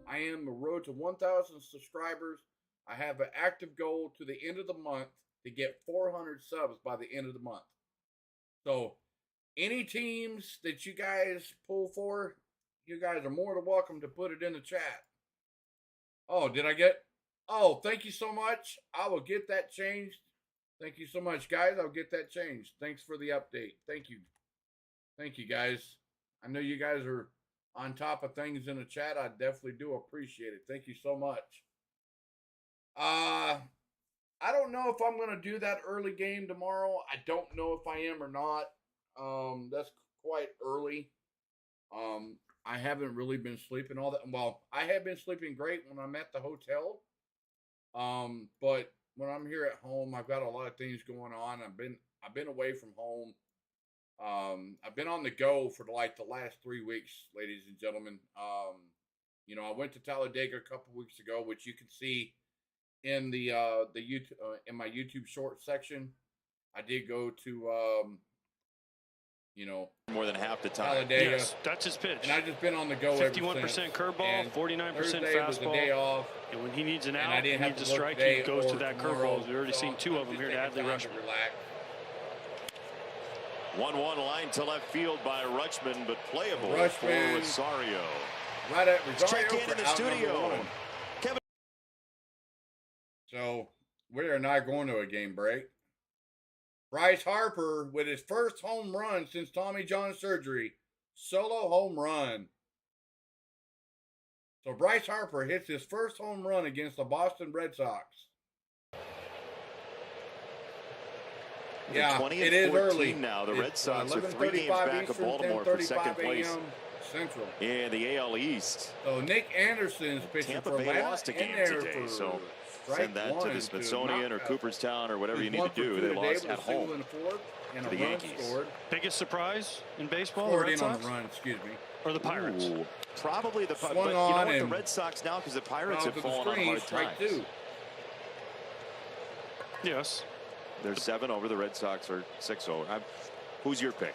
I am the road to 1,000 subscribers. I have an active goal to the end of the month to get 400 subs by the end of the month. So, any teams that you guys pull for, you guys are more than welcome to put it in the chat. Oh, thank you so much. I will get that changed. Thank you so much, guys. I'll get that changed. Thanks for the update. Thank you. Thank you, guys. I know you guys are on top of things in the chat. I definitely do appreciate it. Thank you so much. I don't know if I'm going to do that early game tomorrow. I don't know if I am or not. That's quite early. I haven't really been sleeping all that. Well, I have been sleeping great when I'm at the hotel. But when I'm here at home, I've got a lot of things going on. I've been away from home. I've been on the go for like the last 3 weeks, ladies and gentlemen. I went to Talladega a couple weeks ago, which you can see in the YouTube in my YouTube short section. I did go to more than half the time. Talladega. Yes, that's his pitch. And I've just been on the go 51% curveball, 49% Thursday was the day fastball. off. And when he needs an And out, I he didn't have needs a to work strike, he today goes to or that tomorrow. curveball. We've already seen 2 of them here to Adley Rutschman. Relax. 1-1 line to left field by Rutschman, but playable for Rutschman. Rosario. Right at Let's Rosario check in for in the out number studio. 1. Kevin. So we are not going to a game break. Bryce Harper with his first home run since Tommy John surgery. Solo home run. So Bryce Harper hits his first home run against the Boston Red Sox. Yeah, 20 it and is 14 early. now. The It's Red Sox are 3 games 11:35 back of Eastern, Baltimore for 10:35 second place a.m. Central. in the AL East. So Nick Anderson's pitching Tampa for Bay Atlanta lost a in game there today, for so strike send that to one the Smithsonian or Mountcastle. Cooperstown or whatever you need One to for do. two They today lost with at a single home. and a fourth, and to a the run Yankees. scored. Biggest surprise in baseball? Scored the Red in on Sox? the run, excuse me. Or the Pirates? Ooh, probably the Swung but you know on what, the and Red Sox now, because the Pirates Foul have to the fallen on screen, hard strike times. two. Yes. They're 7 over. The Red Sox are 6-0. Who's your pick?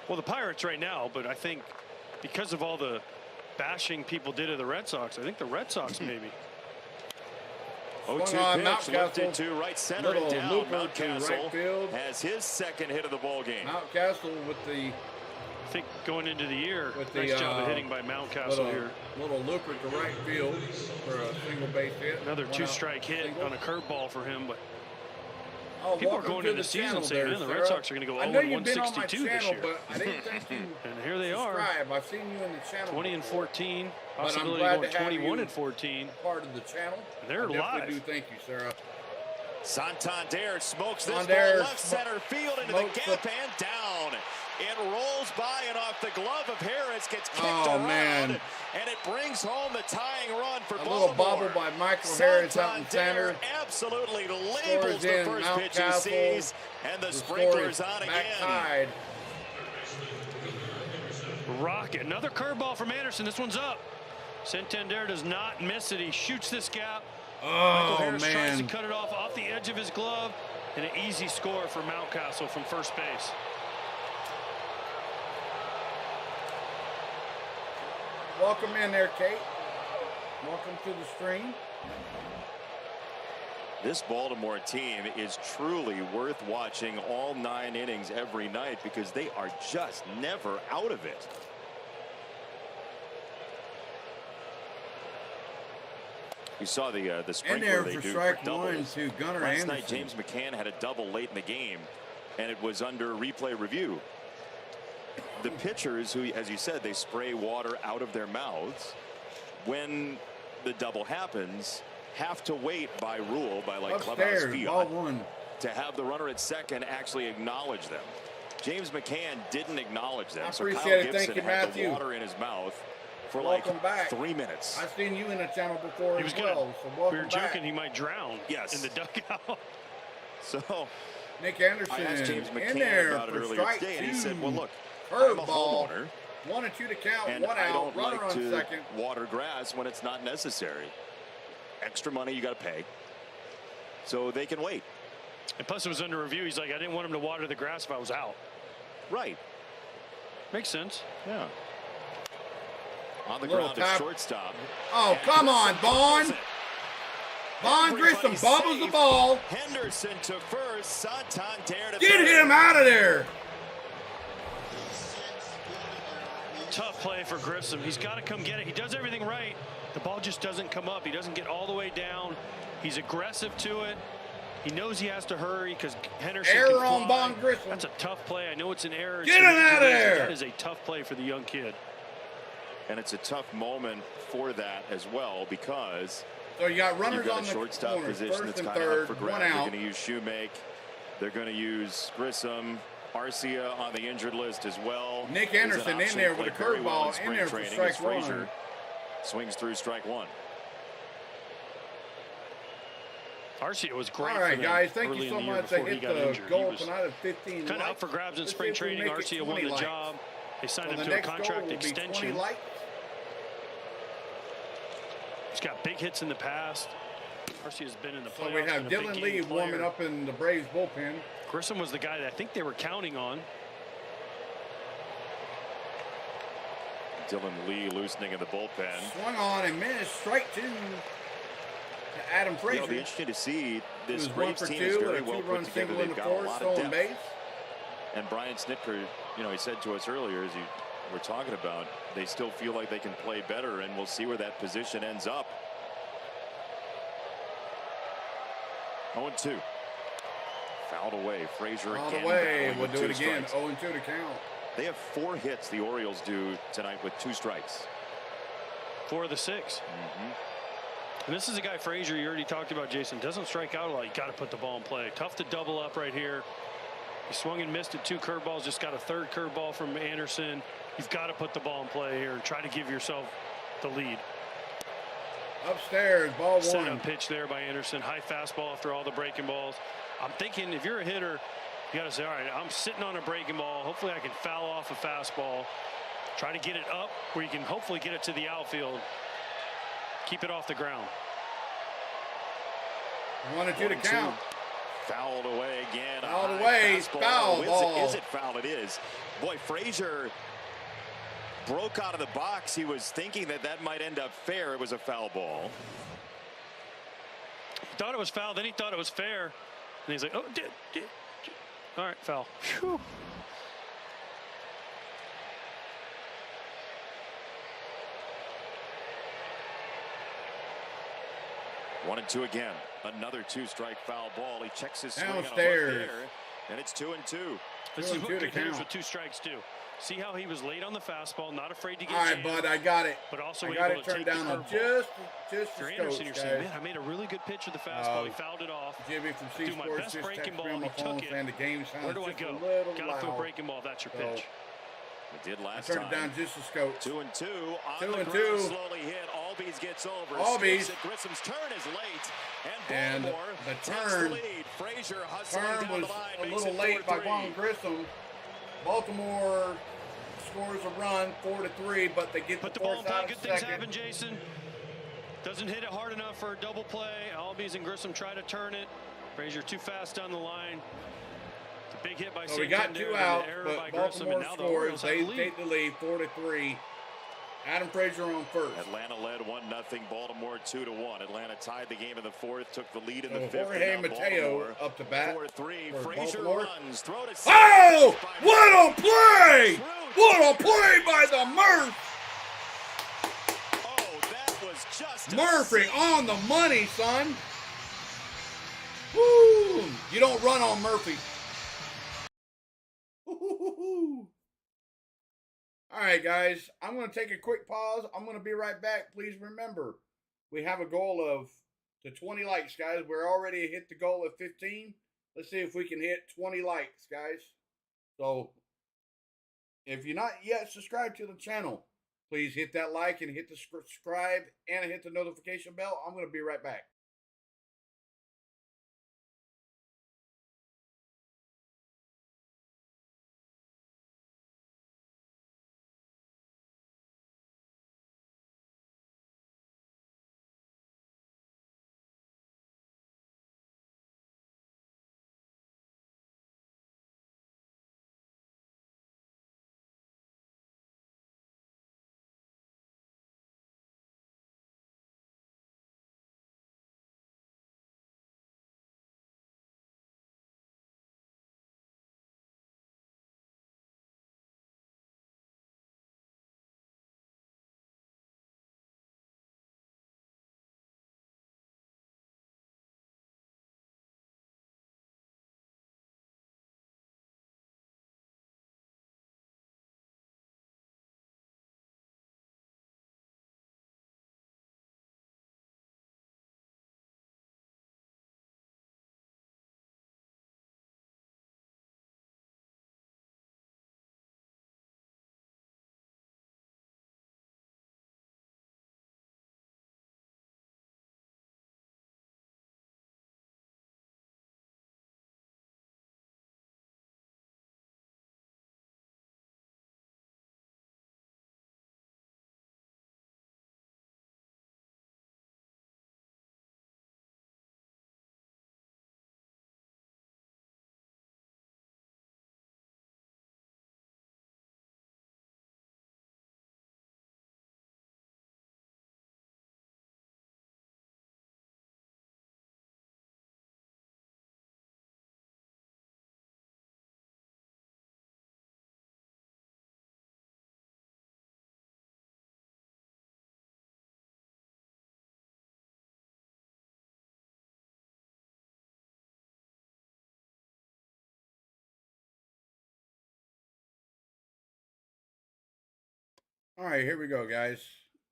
Well, the Pirates right now, but I think because of all the bashing people did of the Red Sox, I think the Red Sox maybe. 0-2 Swung on, pitch, lifted Mountcastle. to right center Little and down. looper to Mountcastle right field. has his second hit of the ball game. Mountcastle with the I think going into the year, With nice the, job of hitting by Mountcastle little, here. little looper to right field for a single base hit. Another One out, two-strike hit single. on a curveball for him, but Oh, people are welcome going to into the season channel saying, there, man, the Red Sarah. Sox are going to go I know 0 you've been on my 162 this channel, year. but I didn't think you And here they are, subscribe. I've seen you in the channel 20 and before. 14, But I'm possibility glad going to have 21 you and 14. Part of the channel. And they're I definitely live. do thank you, Sarah. Santander smokes this Santander ball left center field into the smokes gap and down. It rolls by and off the glove of Harris, gets kicked Oh, around, man. and it brings home the tying run for A Baltimore. little bobble by Michael Harris out in Santander center. absolutely labels Scores the in first pitch he Mountcastle. sees, and the The sprinklers score is on back again. tied. Rocket, another curveball from Anderson. This one's up. Santander does not miss it. He shoots this gap. Michael Oh, Harris tries to man. cut it off the edge of his glove, and an easy score for Mountcastle from first base. Welcome in there, Kate. Welcome to the stream. This Baltimore team is truly worth watching all 9 innings every night because they are just never out of it. You saw the In sprinkler there they for do strike for one doubles. to Gunnar Last Anderson. night, James McCann had a double late in the game, and it was under replay review. The pitchers, who, as you said, they spray water out of their mouths when the double happens, have to wait by rule, by like clubhouse Upstairs, ball fiat, one. to have the runner at second actually acknowledge them. James McCann didn't acknowledge them, I so appreciate Kyle it. Gibson Thank you, had Matthew. the water in his mouth for Welcome like back. 3 minutes. I've seen you in the channel before He was as good. well, so We welcome were back. joking he might drown Yes. in the dugout. So Nick Anderson I asked James in McCann there about it for earlier strike today, and he two. said, well, look, I'm a Curveball. homeowner, 1 and 2 to count, and 1 I out, don't runner like on to second. water grass when it's not necessary. Extra money you got to pay. So they can wait. And plus it was under review. He's like, I didn't want him to water the grass if I was out. Right. Makes sense. Yeah. On the Little ground tap. at shortstop. Oh, And come on, Grissom Vaughn. does it. Vaughn Grissom Everybody's bobbles the safe. ball. Henderson to first. Santander to Get third. him out of there. Tough play for Grissom. He's got to come get it. He does everything right. The ball just doesn't come up. He doesn't get all the way down. He's aggressive to it. He knows he has to hurry because Henderson Error can on fly. Vaughn Grissom. That's a tough play. I know it's an error. Get him out of there. That is a tough play for the young kid. And it's a tough moment for that as well because So you got you've runners got on a the shortstop corners, position first that's and kind of up third, for 1 grabs. They're out. going to use Shoemake. They're going to use Grissom. Arcia on the injured list as well. Nick Is an Anderson in option, there with a played very well curveball in spring there for training strike as Frazier one. swings through strike one. Arcia was great. All right, for them guys, thank early you so in the year much. They before he hit got the injured. He goal was tonight of 15 kind of likes. up for grabs in Let's spring see if we training. make it Arcia 20 won the likes. job. They signed So him the to a next goal contract will be 20 extension. likes. He's got big hits in the past. Arcia's been in the So playoffs. we have been a Dylan big Lee game warming player. up in the Braves bullpen. Grissom was the guy that I think they were counting on. Dylan Lee loosening in the bullpen. Swung on and missed. Strike 2 to Adam It'll Frazier. be interesting to see. It This was 1 Braves for team is 2 very and a well 2-run put together. single in They've the got a fourth, lot of stolen depth. base. And Brian Snitker, you know, he said to us earlier, as you were talking about, they still feel like they can play better, and we'll see where that position ends up. 0-2. Fouled away. Frazier All again. the way. battling We'll with do it 2 again. strikes. 0-2 to count. They have 4 hits, the Orioles do tonight, with 2 strikes. 4 of the 6. And this is a guy, Frazier, you already talked about, Jason, doesn't strike out a lot. You got to put the ball in play. Tough to double up right here. He swung and missed at 2 curveballs, just got a 3rd curveball from Anderson. You've got to put the ball in play here and try to give yourself the lead. Upstairs, ball 1. Set up pitch there by Anderson. High fastball after all the breaking balls. I'm thinking if you're a hitter, you got to say, all right, I'm sitting on a breaking ball. Hopefully I can foul off a fastball. Try to get it up where you can hopefully get it to the outfield. Keep it off the ground. 1-2 to count. Fouled away again. Fouled away. Foul ball. Is it foul? It is. Boy, Frazier broke out of the box. He was thinking that that might end up fair. It was a foul ball. He thought it was foul. Then he thought it was fair. And he's like, oh, all right, foul. Whew. One and two again. Another 2-strike foul ball. He checks his swing on a hook Downstairs. there, and it's 2-2. This is what 2-2 to good hitters count. with 2 strikes do. See how he was late on the fastball, not afraid to get All right, jammed, bud, I got it. but also I got able it to turned take the down on curveball. just If you're the Anderson, you're scopes, saying, guys. man, I made a really good pitch with the fastball. He fouled it off. Jimmy from C Do my Sports best just breaking texted me ball. on my He phone took it. saying the game sounds Where do I just go? a little Got to throw a loud. breaking ball. That's your So, pitch. It did I last turned time. it down just the scope. 2-2. On 2 the and ground, 2. slowly hit. Albies gets over. Albies. Skips it. Grissom's turn is late. And And Baltimore the takes turn- the lead. Frazier hustling Turn down was the line. a Makes little it late by 4-3. Vaughn Grissom. Baltimore scores a run, 4-3, but they get Put the the ball in force play. out Good of things second. happen, Jason. Doesn't hit it hard enough for a double play. Albies and Grissom try to turn it. Frazier too fast down the line. It's a big hit by So we got Santander, 2 then outs, an error by but Grissom, and Baltimore now the scores. Orioles have They the lead. take the lead, 4-3. Adam Frazier on first. Atlanta led 1-0. Baltimore 2-1. Atlanta tied the game in the 4th. Took the lead in So the 5th. Jorge and now Mateo Baltimore up to bat 4-3. for Frazier Baltimore. runs. Throw to Oh! second. What a play! What a play by the Murph! Oh, that was just a Murphy on the money, son. Woo! You don't run on Murphy. Woo-hoo-hoo-hoo. All right, guys. I'm going to take a quick pause. I'm going to be right back. Please remember, we have a goal of to 20 likes, guys. We're already hit the goal of 15. Let's see if we can hit 20 likes, guys. So, if you're not yet subscribed to the channel, please hit that like and hit the subscribe and hit the notification bell. I'm going to be right back. All right, here we go, guys.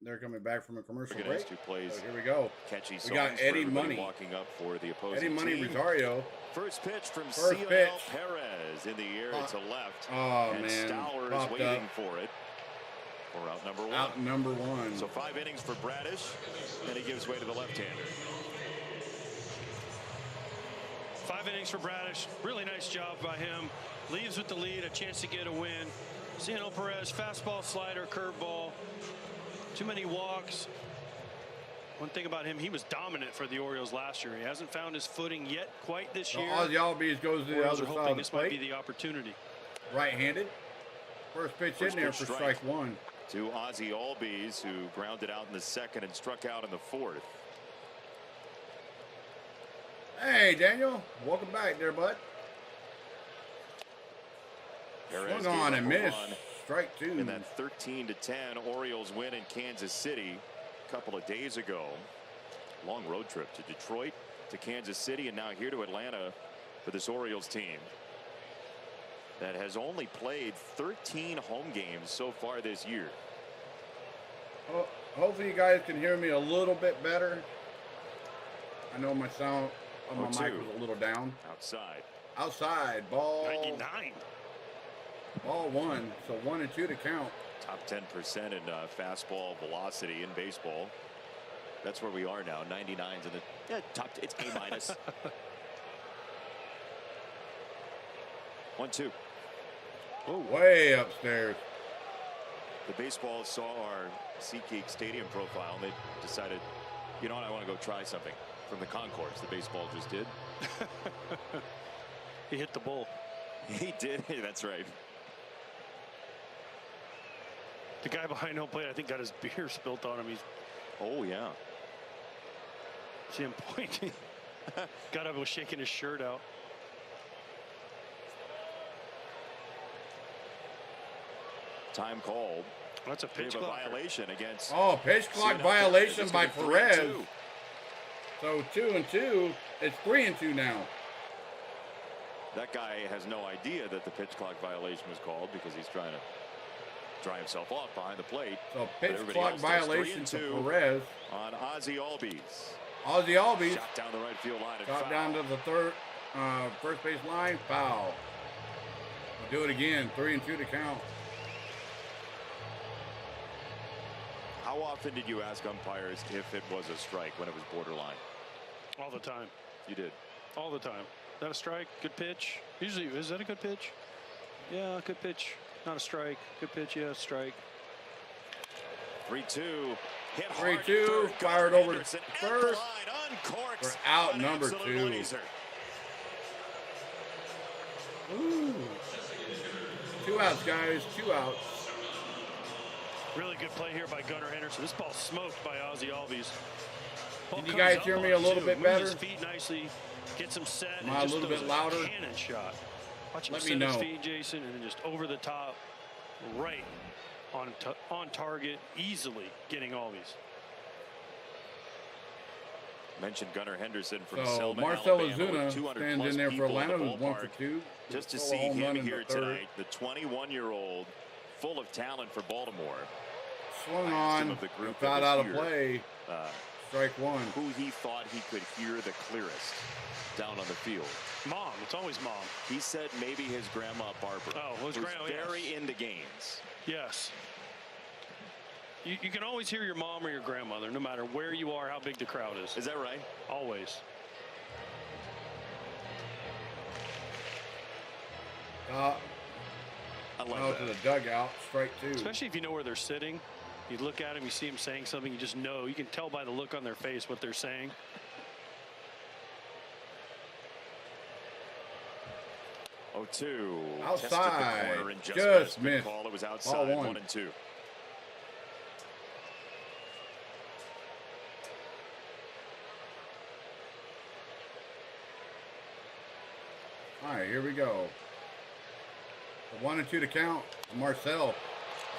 They're coming back from a commercial Against break. who plays So here we go. catchy We got songs for Eddie everybody Money. walking up for the opposing Eddie Money team. Rosario. First pitch from First Cionel pitch. Perez in the air to left. Oh, and man. Stowers Popped waiting up. for it for out number one. Out number one. So 5 innings for Bradish, and he gives way to the left-hander. 5 innings for Bradish. Really nice job by him. Leaves with the lead, a chance to get a win. Cionel Perez, fastball, slider, curveball. Too many walks. One thing about him, he was dominant for the Orioles last year. He hasn't found his footing yet quite this year. Ozzie Albies goes to the Orioles other are side hoping of the this might be plate. the opportunity. Right-handed. First pitch First in there pitch for strike one. To Ozzie Albies, who grounded out in the second and struck out in the fourth. Hey, Daniel. Welcome back there, bud. Perez Swung on gave and up a missed. run Strike two. in that 13-10 Orioles win in Kansas City a couple of days ago. Long road trip to Detroit, to Kansas City, and now here to Atlanta for this Orioles team that has only played 13 home games so far this year. Hopefully you guys can hear me a little bit better. I know my sound on my mic was a little down. Outside. Outside. Ball. 99. Ball one. So 1 and 2 to count. Top 10% in fastball velocity in baseball. That's where we are now. 99's in the top. It's A minus. 1-2. Oh, way upstairs. The baseball saw our SeatGeek Stadium profile, and they decided, you know what, I want to go try something from the concourse. The baseball just did. He hit the bull. He did. That's right. The guy behind home plate, I think, got his beer spilt on him. He's. Oh yeah. See him pointing. Got up and was shaking his shirt out. Time called. That's a pitch Gave a clock. violation against. Oh, pitch clock Cionel violation Perez. by It's gonna be Perez. 3-2. So 2 and 2. It's 3 and 2 now. That guy has no idea that the pitch clock violation was called because he's trying to dry himself off behind the plate. So But pitch everybody clock else does. violation to 3-2 Perez. on Ozzie Albies. Ozzie Albies. Shot down the right field line and Shot foul. down to the first base line. Foul. We'll do it again. 3 and 2 to count. How often did you ask umpires if it was a strike when it was borderline? All the time. You did. All the time. Is that a strike? Good pitch? Usually, is that a good pitch? Yeah, good pitch. Not a strike. Good pitch, yeah, strike. 3-2. Hit hard. 3-2. Third, Fired Gunnar over to Henderson at first. the line, uncorks We're out an number absolute 2. laser. Ooh. 2 outs, guys. 2 outs. Really good play here by Gunnar Henderson. This ball smoked by Ozzie Albies. Ball Can you comes guys up hear on me a him, little too. bit Moves his better? feet nicely, gets him set, Am and I a just little throws bit louder? cannon shot. Watch him Let me set his know. feet, Jason, and then just over the top, right on target, easily getting Albies. Mentioned Gunnar Henderson from So Selma, Marcel Alabama, Ozuna with 200 stands plus in there for people in Atlanta, the who's 1 for ballpark. 2. Just to Stole a see home run him in the here third. tonight, the 21-year-old, full of talent for Baltimore. Swung I asked him on. of the group Got that was out of here, play. Strike one. Who he thought he could hear the clearest down on the field. Mom, it's always mom. He said maybe his grandma Barbara. Oh, his who's grandma, very yes. into games. Yes. You can always hear your mom or your grandmother, no matter where you are, how big the crowd is. Is that right? Always. I love Out to that. the dugout. Strike 2. Especially if you know where they're sitting. You look at them, you see them saying something, you just know. You can tell by the look on their face what they're saying. Oh, 2. Outside. Tested the corner and just Just Good missed. call. It was Ball outside. 1. 1 and 2. All right, here we go. 1 and 2 to count. Marcel.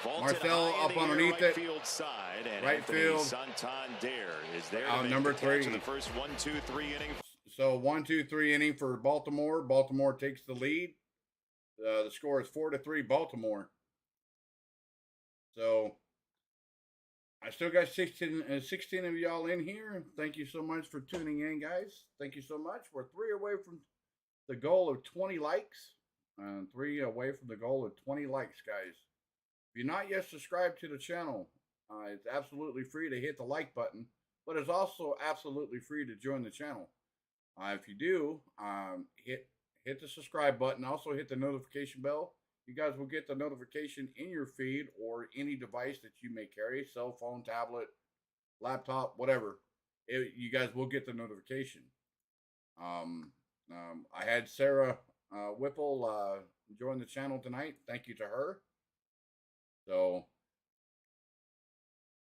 Vaulted Marcel high in up the air, underneath right it. Field side, and Right Anthony field. Santander is there Out to make number the catch 3. in the first 1-2-3 inning. So 1-2-3 inning for Baltimore. Baltimore takes the lead. The score is 4-3 Baltimore. So I still got 16 of y'all in here. Thank you so much for tuning in, guys. Thank you so much. We're 3 away from the goal of 20 likes. 3 away from the goal of 20 likes, guys. If you're not yet subscribed to the channel, it's absolutely free to hit the like button, but it's also absolutely free to join the channel. If you do, hit the subscribe button. Also hit the notification bell. You guys will get the notification in your feed or any device that you may carry, cell phone, tablet, laptop, whatever. You guys will get the notification. I had Sarah Whipple join the channel tonight. Thank you to her. So,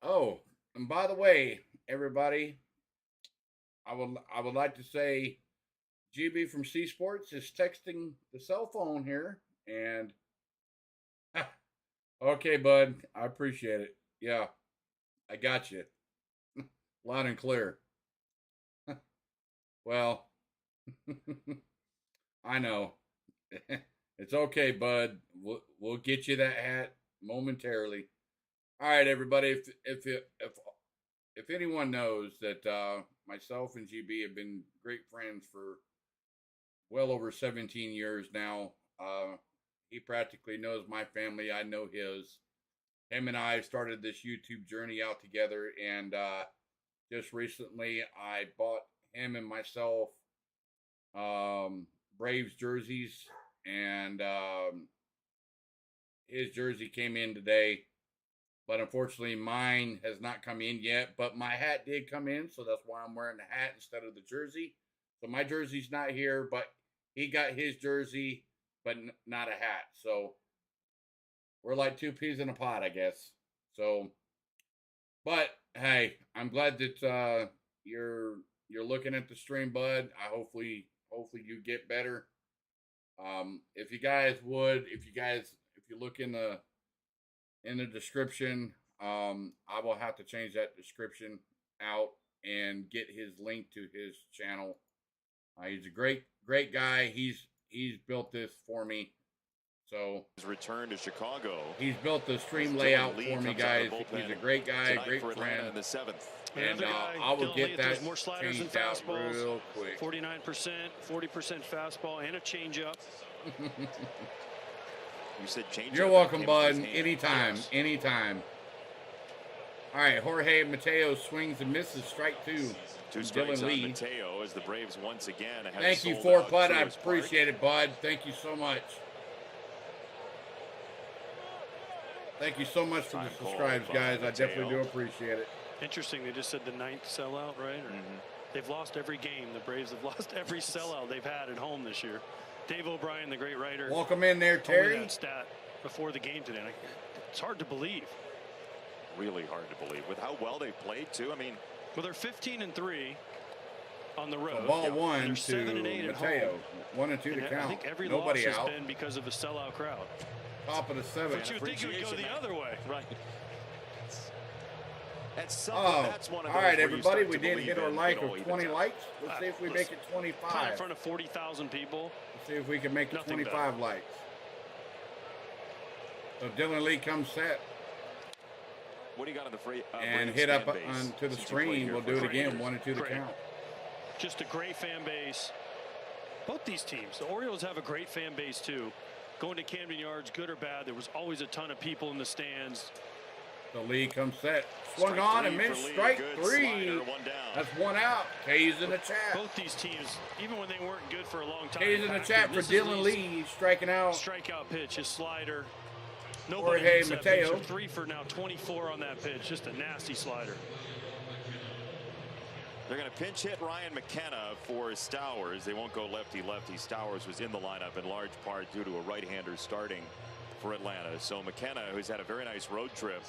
oh, and by the way, everybody, I would like to say GB from C Sports is texting the cell phone here, and okay, bud, I appreciate it. Yeah, I got you. Loud and clear. Well, I know. It's okay, bud. We'll get you that hat momentarily. All right, everybody. If anyone knows that myself and GB have been great friends for well over 17 years now, he practically knows my family. I know his. Him and I started this YouTube journey out together, and just recently I bought him and myself Braves jerseys, and his jersey came in today, but unfortunately mine has not come in yet, but my hat did come in, so that's why I'm wearing the hat instead of the jersey. So my jersey's not here, but he got his jersey, but not a hat. So we're like 2 peas in a pod, I guess. So, but hey, I'm glad that you're looking at the stream, bud. Hopefully you get better. If you look in the description, I will have to change that description out and get his link to his channel. He's a great guy. He's built this for me. So his return to Chicago. He's built the stream layout for me, guys. He's a great guy, great friend. In the 7th. And I will get that more sliders changed and out fastballs, real quick. 49%, 40% fastball, and a changeup. You said change. You're welcome, bud. Anytime. All right, Jorge Mateo swings and misses. Strike 2. 2 strikes Dylan on Lee. Mateo as the Braves once again have Thank you, sold out Bud. I Truist Park. appreciate it, bud. Thank you so much. Thank you so much for the subscribes, guys. I definitely do appreciate it. Interesting, they just said the 9th sellout, right? Or they've lost every game. The Braves have lost every sellout they've had at home this year. Dave O'Brien, the great writer. Welcome in there, told me Terry. that stat before the game today. It's hard to believe. Really hard to believe with how well they played too. I mean, well, they're 15-3 on the road. So ball 1 they're to 7-8 at Mateo. home. 1 and 2 to And count. I think every Nobody loss out. has been because of a sellout crowd. Top of the 7th. But you would think it would go the other way, right? that's Oh, one of all those right, where you everybody. start We to did believe hit our in like good of old 20 Ethan. likes. Let's see if we make it Kind of 25. in front of 40,000 people. Let's see if we can make it Nothing 25 better. likes. So Dylan Lee comes set What do you got on the free? and Braves hit up fan base onto the since you played screen. here We'll for do it 3 again. years? 1 and 2 to Great. count. Just a great fan base. Both these teams, the Orioles have a great fan base too. Going to Camden Yards, good or bad, there was always a ton of people in the stands. The Lee comes set. Swung Strike on 3 and for missed. Lee. Strike Good 3. slider, 1 down. That's 1 out. K's in the chat. Both these teams, even when they weren't good for a long time. K's in the back, chat for this is Dylan Lee's Lee striking out. strikeout pitch, his slider. Nobody Jorge hits that pitch. Mateo. They're 3 for now 24 on that pitch. Just a nasty slider. They're going to pinch hit Ryan McKenna for Stowers. They won't go lefty-lefty. Stowers was in the lineup in large part due to a right-hander starting for Atlanta. So McKenna, who's had a very nice road trip,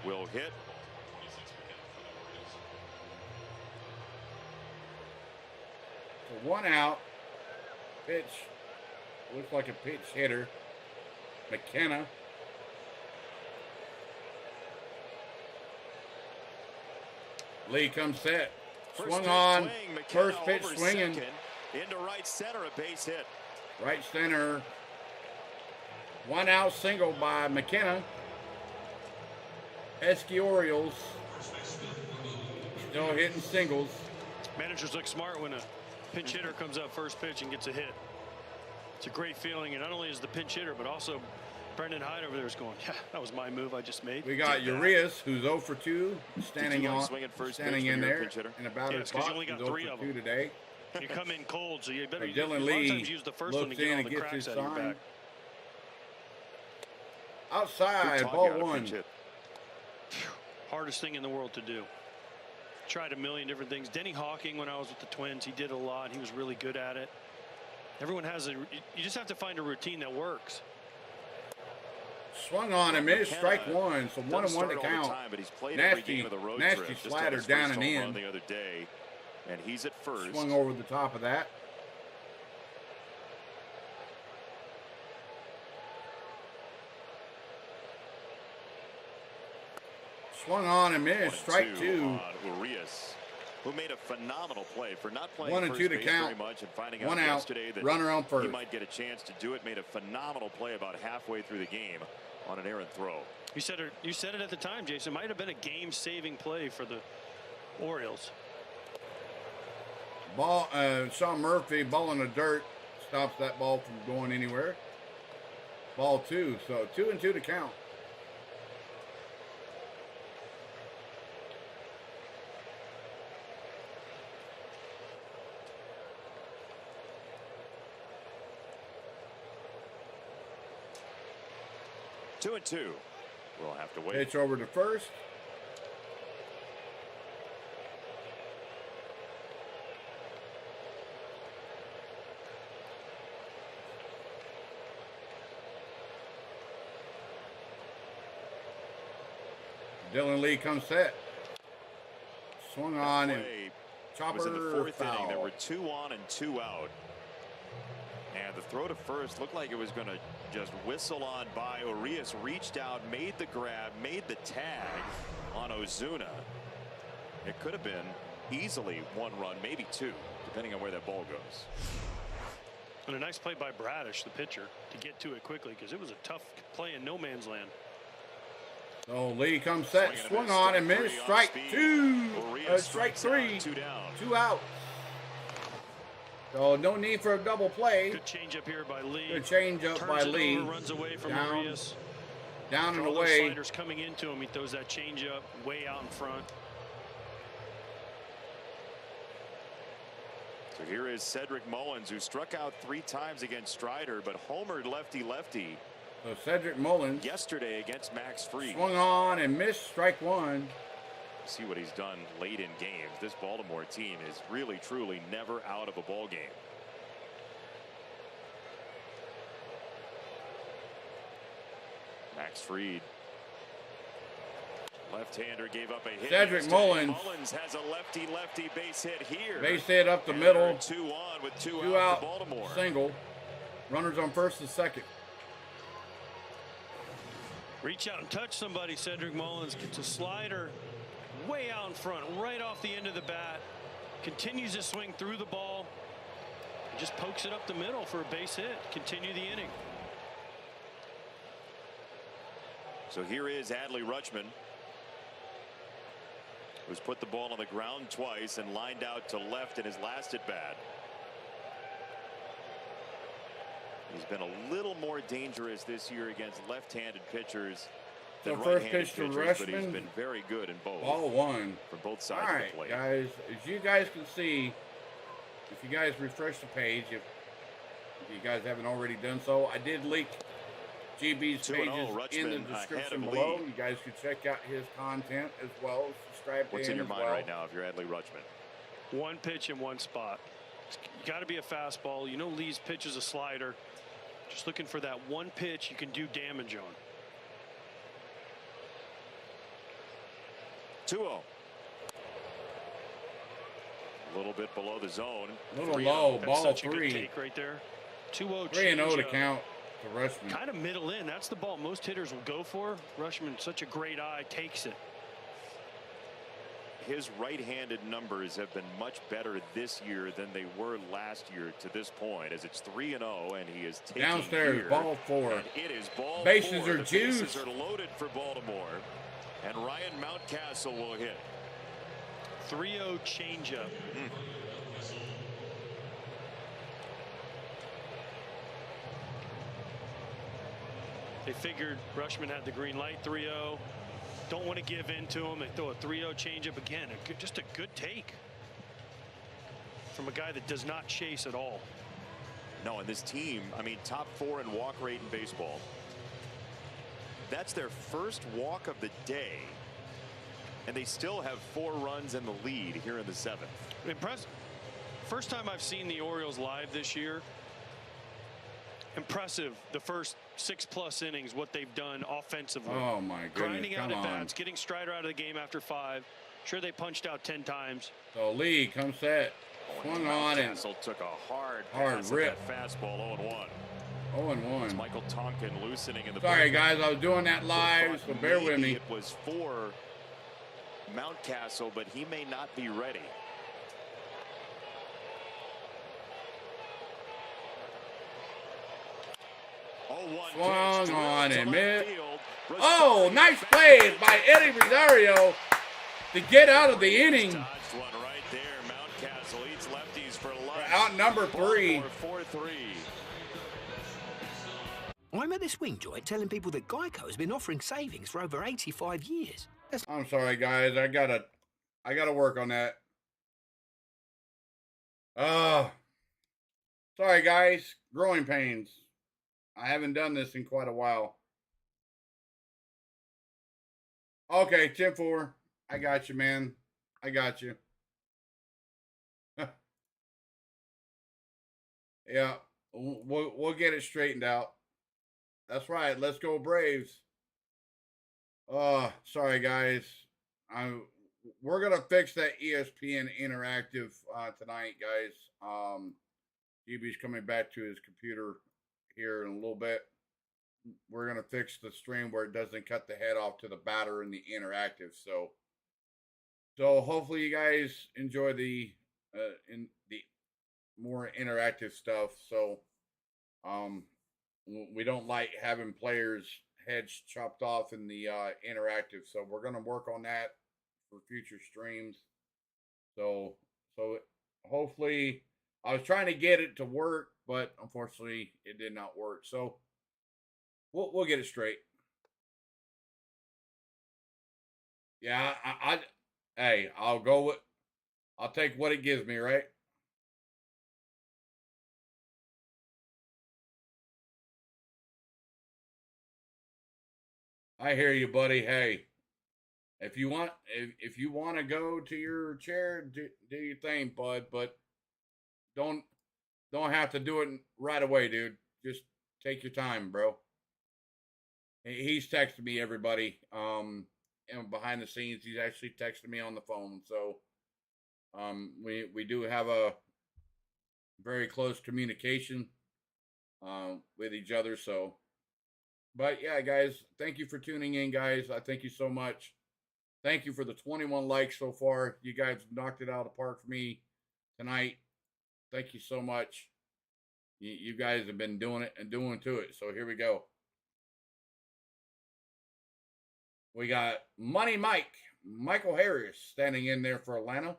will hit. So 1 out. Pitch. Looks like a pitch hitter. McKenna. Lee comes set. Swung on. First pitch swinging. Into right center, a base hit. Right center. 1 out single by McKenna. pesky Orioles still hitting singles. Managers look smart when a pinch hitter comes up first pitch and gets a hit. It's a great feeling, and not only is the pinch hitter, but also Brendan Hyde over there is going, yeah, that was my move I just made. We got Urias, who's 0 for 2, standing in there in about his box. You only got 3 of them today. You come in cold, so you better Dylan Lee use the first one to get all the cracks out of your back. Outside, ball 1. Hardest thing in the world to do. Tried a million different things. Denny Hawking, when I was with the Twins, he did a lot. He was really good at it. Everyone has you just have to find a routine that works. Swung on and missed, strike 1, so 1-1 to count. Nasty slider down and in. The other day, and he's at first. Swung over the top of that. Swung on and missed, strike 2. Urias, who made a phenomenal play for not playing 1 and 2 to count. very much and finding 1 out out. yesterday that Runner on first. he might get a chance to do it. Made a phenomenal play about halfway through the game on an errant throw. You said it at the time, Jason. Might have been a game-saving play for the Orioles. Ball, Sean Murphy, ball in the dirt, stops that ball from going anywhere. Ball 2, so 2 and 2 to count. Two and 2. We'll have to wait. Pitch over to first. Dylan Lee comes set. Swung on and chopper was in the 4th foul. inning. There were 2 on and 2 out. And the throw to first looked like it was going to just whistle on by. Urias reached out, made the grab, made the tag on Ozuna. It could have been easily 1 run, maybe 2, depending on where that ball goes. And a nice play by Bradish, the pitcher, to get to it quickly because it was a tough play in no man's land. So Lee comes set, swung on and missed, strike 2, strike 3, 2 out. So no need for a double play. Good change up here by Lee. Good change up by Lee. Runs away from Urias. Down and all away. those sliders coming into him. He throws that change up way out in front. So here is Cedric Mullins, who struck out 3 times against Strider, but homered lefty-lefty. So Cedric Mullins yesterday against Max Fried. Swung on and missed, strike 1. See what he's done late in games. This Baltimore team is really truly never out of a ball game. Max Fried, left-hander, gave up a hit. Cedric Mullins has a lefty-lefty base hit here. Base hit up the middle. 2 on with 2 out out for Baltimore. Single. Runners on first and second. Reach out and touch somebody. Cedric Mullins gets a slider way out in front, right off the end of the bat. Continues to swing through the ball. Just pokes it up the middle for a base hit. Continue the inning. So here is Adley Rutschman, who's put the ball on the ground twice and lined out to left in his last at bat. He's been a little more dangerous this year against left-handed pitchers than right-handed pitchers, but he's been very good in both. Ball 1 from both sides All of right, the plate. guys, as you guys can see, if you guys refresh the page, if you guys haven't already done so, I did link GB's pages in the description below. You guys can check out his content as well. Subscribe to him. What's in your mind right now if you're Adley Rutschman? 1 pitch in 1 spot. You got to be a fastball. You know Lee's pitch is a slider. Just looking for that 1 pitch you can do damage on. 2-0. A little bit below the zone. A little low. Ball That's 3. a good take right there. 2-0. 3-0 to count to Rutschman. Kind of middle in. That's the ball most hitters will go for. Rutschman, such a great eye, takes it. His right-handed numbers have been much better this year than they were last year to this point, as it's 3-0, and he is taking downstairs. Here, ball 4. and it is ball bases 4. are The juiced. bases are loaded for Baltimore. And Ryan Mountcastle will hit. 3-0 changeup. They figured Rushman had the green light. 3-0. Don't want to give in to him. They throw a 3-0 changeup again. Just a good take from a guy that does not chase at all. No, and this team, I mean, top 4 in walk rate in baseball. That's their first walk of the day, and they still have 4 runs in the lead here in the 7th. Impressive. First time I've seen the Orioles live this year. Impressive. The first 6+ innings, what they've done offensively. Oh my goodness! Grinding out Come at on. bats, getting Strider out of the game after 5. Sure, they punched out 10 times. So Lee comes set, swung on, and Mountcastle took a hard pass at rip. that fastball. 0-1. 0-1. Michael Tonkin loosening in the. Sorry guys, I was doing that live, so bear with me. It was for Mountcastle, but he may not be ready. Swung on and missed. Oh, nice play by Eddie Rosario to get out of the inning. Dodged one right there. Mountcastle eats lefties for lunch. Out number 3. 4-3. I'm at the swing joint telling people that Geico has been offering savings for over 85 years. I'm sorry guys, I gotta work on that. Sorry guys, growing pains. I haven't done this in quite a while. Okay, 10-4. I got you, man. I got you. Yeah, we'll get it straightened out. That's right. Let's go Braves. Sorry guys. We're gonna fix that ESPN interactive tonight, guys. DB's coming back to his computer here in a little bit. We're gonna fix the stream where it doesn't cut the head off to the batter in the interactive. So hopefully you guys enjoy the more interactive stuff. So we don't like having players' heads chopped off in the interactive. So we're gonna work on that for future streams. So hopefully, I was trying to get it to work, but unfortunately it did not work. So we'll get it straight. Yeah, I'll take what it gives me, right? I hear you, buddy. Hey, if you want to go to your chair, do your thing, bud. But don't have to do it right away, dude. Just take your time, bro. He's texting me, everybody. And behind the scenes, he's actually texting me on the phone. So, we do have a very close communication with each other. So, but yeah, guys, thank you for tuning in, guys. I thank you so much. Thank you for the 21 likes so far. You guys knocked it out of the park for me tonight. Thank you so much. You guys have been doing it and doing to it. So here we go. We got Money Michael Harris standing in there for Atlanta.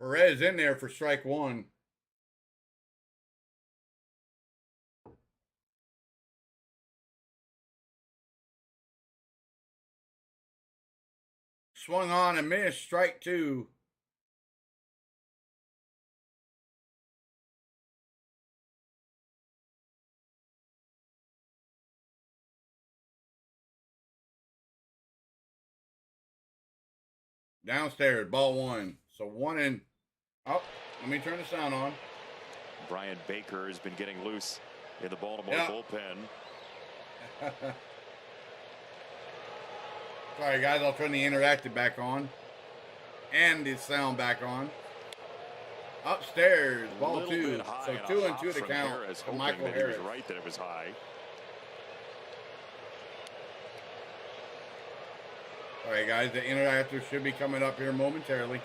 Perez in there for strike 1. Swung on and missed, strike 2. Downstairs, ball 1. So 1 and... Oh, let me turn the sound on. Brian Baker has been getting loose in the Baltimore bullpen. Sorry, guys. I'll turn the interactive back on. And the sound back on. Upstairs, ball 2. So 2 and 2 to count for Michael Harris. He was right that it was high. All right, guys. The interactive should be coming up here momentarily.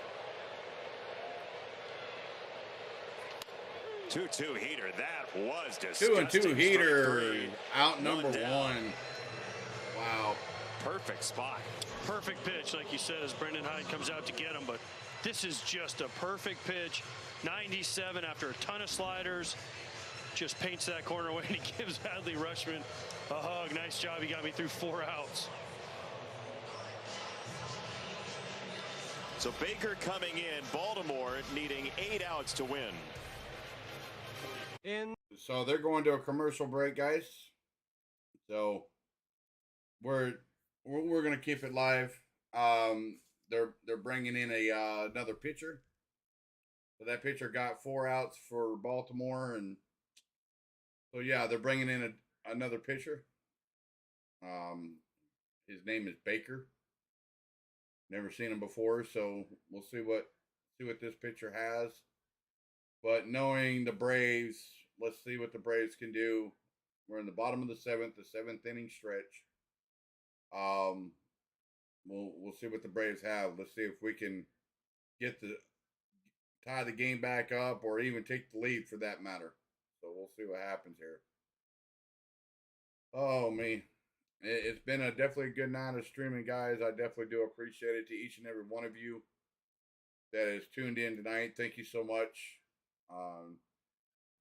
2-2 heater. That was disgusting. 2-2 heater. Strike 3. Out number down. 1. Wow. Perfect spot. Perfect pitch, like you said, as Brendan Hyde comes out to get him. But this is just a perfect pitch. 97 after a ton of sliders. Just paints that corner away, and he gives Adley Rutschman a hug. Nice job. He got me through 4 outs. So Baker coming in. Baltimore needing 8 outs to win. So they're going to a commercial break, guys. So we're gonna keep it live. They're bringing in another pitcher. So that pitcher got 4 outs for Baltimore, and so yeah, they're bringing in another pitcher. His name is Baker. Never seen him before, so we'll see what this pitcher has. But knowing the Braves, let's see what the Braves can do. We're in the bottom of the 7th inning stretch. We'll see what the Braves have. Let's see if we can tie the game back up, or even take the lead for that matter. So we'll see what happens here. Oh man, it's been definitely a good night of streaming, guys. I definitely do appreciate it to each and every one of you that is tuned in tonight. Thank you so much.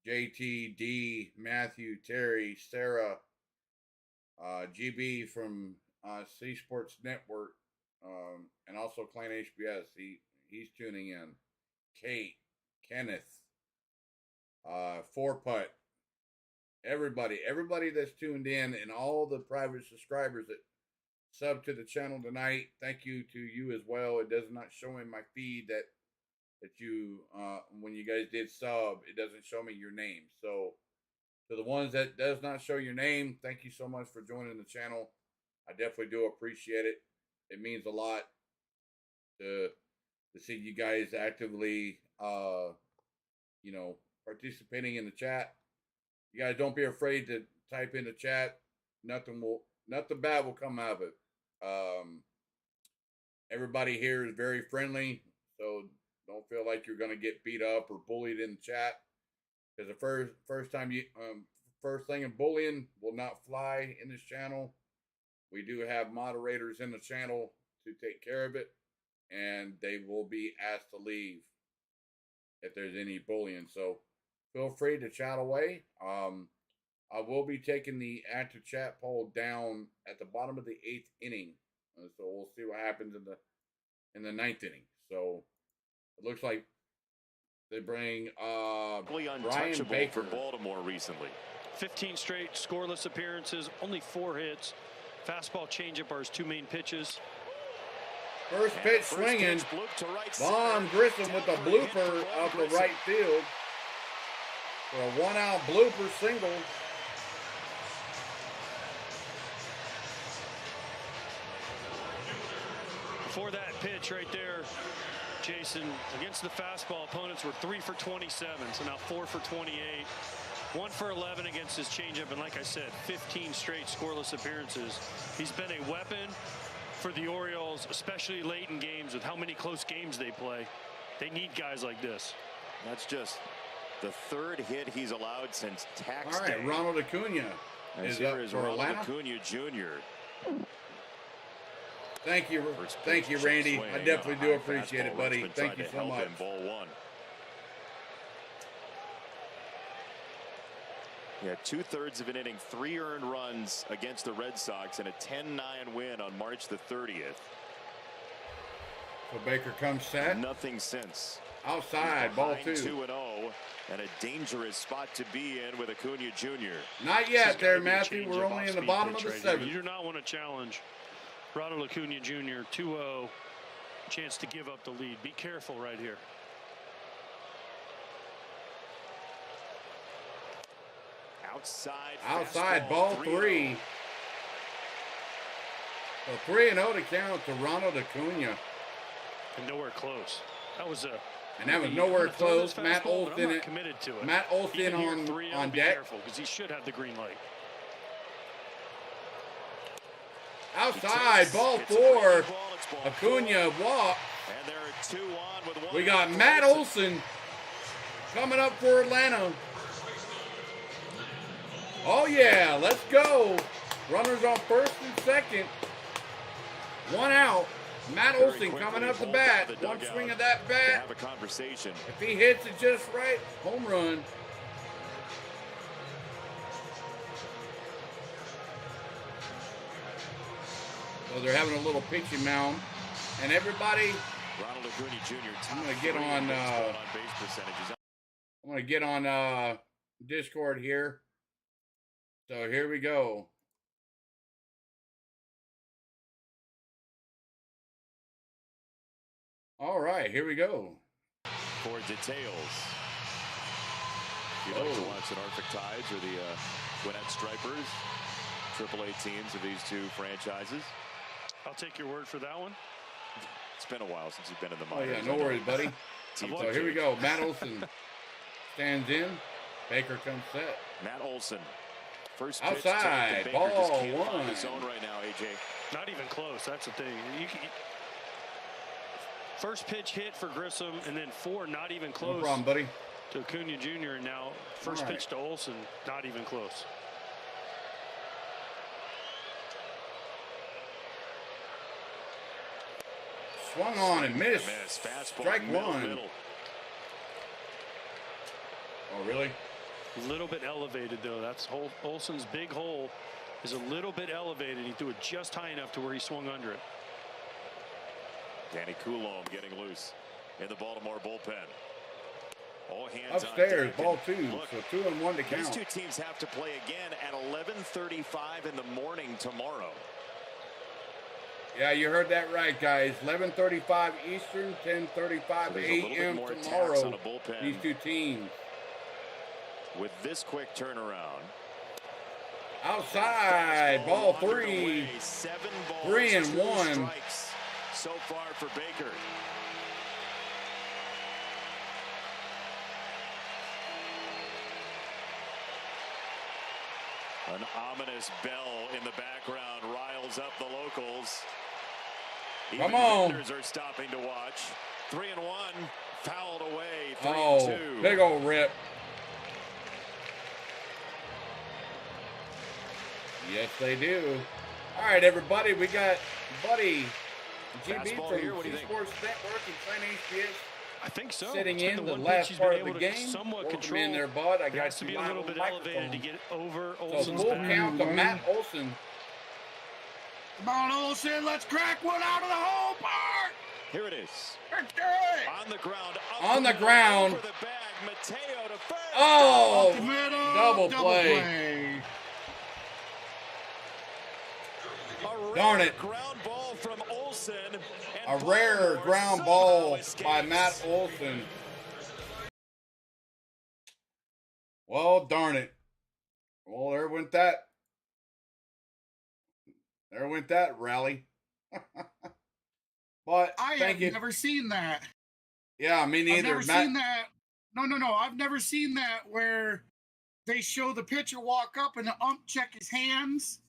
JT, D, Matthew, Terry, Sarah, GB from C Sports Network, and also Clan HBS. He's tuning in. Kate, Kenneth, 4Putt, everybody that's tuned in, and all the private subscribers that sub to the channel tonight. Thank you to you as well. It does not show in my feed that you when you guys did sub, it doesn't show me your name. So to the ones that does not show your name, thank you so much for joining the channel. I definitely do appreciate it. It means a lot to see you guys actively participating in the chat. You guys don't be afraid to type in the chat. Nothing bad will come out of it. Everybody here is very friendly, so don't feel like you're gonna get beat up or bullied in the chat. Because the first thing in bullying will not fly in this channel. We do have moderators in the channel to take care of it, and they will be asked to leave if there's any bullying. So feel free to chat away. I will be taking the active chat poll down at the bottom of the 8th inning. So we'll see what happens in the 9th inning. So it looks like they bring Brian Baker for Baltimore recently. 15 straight scoreless appearances, only 4 hits. Fastball, changeup are his 2 main pitches. First pitch swinging. Vaughn Grissom with a blooper out the right field for a 1-out blooper single. Before that pitch right there, Jason, against the fastball, opponents were 3 for 27, so now 4 for 28. 1 for 11 against his changeup, and like I said, 15 straight scoreless appearances. He's been a weapon for the Orioles, especially late in games with how many close games they play. They need guys like this. That's just the 3rd hit he's allowed since tax day. All right, Ronald Acuna is up for Ronald Atlanta. Acuna Jr. Thank you, Randy. I definitely do appreciate it, buddy. Thank you so much. Ball 1. Yeah, 2/3 of an inning, 3 earned runs against the Red Sox, and a 10-9 win on March the 30th. So Baker comes set. Nothing since. Outside, ball 2. 2-0, and a dangerous spot to be in with Acuna Jr. Not yet there, Matthew. We're only in the bottom of the 7th. You do not want to challenge Ronald Acuna Jr. 2-0. Chance to give up the lead. Be careful right here. Outside ball 3. So 3-0 to count to Ronald Acuna. And nowhere close. That was nowhere close. Matt Olson committed to it. Matt Olson on be deck. Careful, because he should have the green light. Outside, ball 4. Acuna walk. And there are 2 on with 1. We got Matt Olson coming up for Atlanta. Oh, yeah, let's go. Runners on first and second. One out. Matt Olson coming up the bat. One swing of that bat. Have a conversation. If he hits it just right, home run. So they're having a little pitching mound. And everybody, Ronald Acuna Jr. I'm going to get on base percentages. I'm going to get on Discord here. So here we go. All right, here we go. For details. If you'd like to watch the Norfolk Tides or the Gwinnett Stripers, AAA teams of these two franchises. I'll take your word for that one. It's been a while since you've been in the Oh, minors. yeah, no worries, buddy. So here we go. Matt Olson stands in. Baker comes set. Matt Olson. First pitch outside. to Ball Baker. Just can't one. find the zone right now, AJ. Not even close. That's the thing. First pitch hit for Grissom, and then 4 not even close. No problem, buddy. To Acuna Jr. And now first pitch to Olson, not even close. Swung on and missed. Fastball. Strike one. Middle. Oh, really? A little bit elevated, though. That's Olson's big hole is a little bit elevated. He threw it just high enough to where he swung under it. Danny Coulomb getting loose in the Baltimore bullpen. All hands upstairs, on ball deck. 2. Look, So 2-1 to count. these two teams have to play again at 11:35 in the morning tomorrow. Yeah, you heard that right, guys. 11:35 Eastern, 10:35 a.m. tomorrow. These two teams. With this quick turnaround. Outside, ball 3. 7 balls, 3 and 2 1. strikes so far for Baker. An ominous bell in the background riles up the locals. Even Come on. vendors are stopping to watch. 3 and 1, fouled away. 3 Oh, and 2. big old rip. Yes, they do. All right, everybody, we got Buddy GB Fastball from here, what do you C think? Sports Network and Plain HBS. I think so. Sitting It's been in the one last pitch he's part been of the able game. to somewhat Welcome control. in there, bud. I It got has to you be a live little on bit microphone. elevated to get over So Olson's full back. count to Matt Olson. Come on, Olson, let's crack one out of the hole park. Here it is. Let's do it. On the ground. On the ground. Over the bag. Mateo to first. Oh, Off the middle, double play. Darn it. Ground ball from Olson. A rare ground ball by Matt Olson. Well, darn it. Well, there went that. There went that rally. But I thank have you. never seen that. Yeah, me neither. I've never Matt, seen that. No. I've never seen that where they show the pitcher walk up and the ump check his hands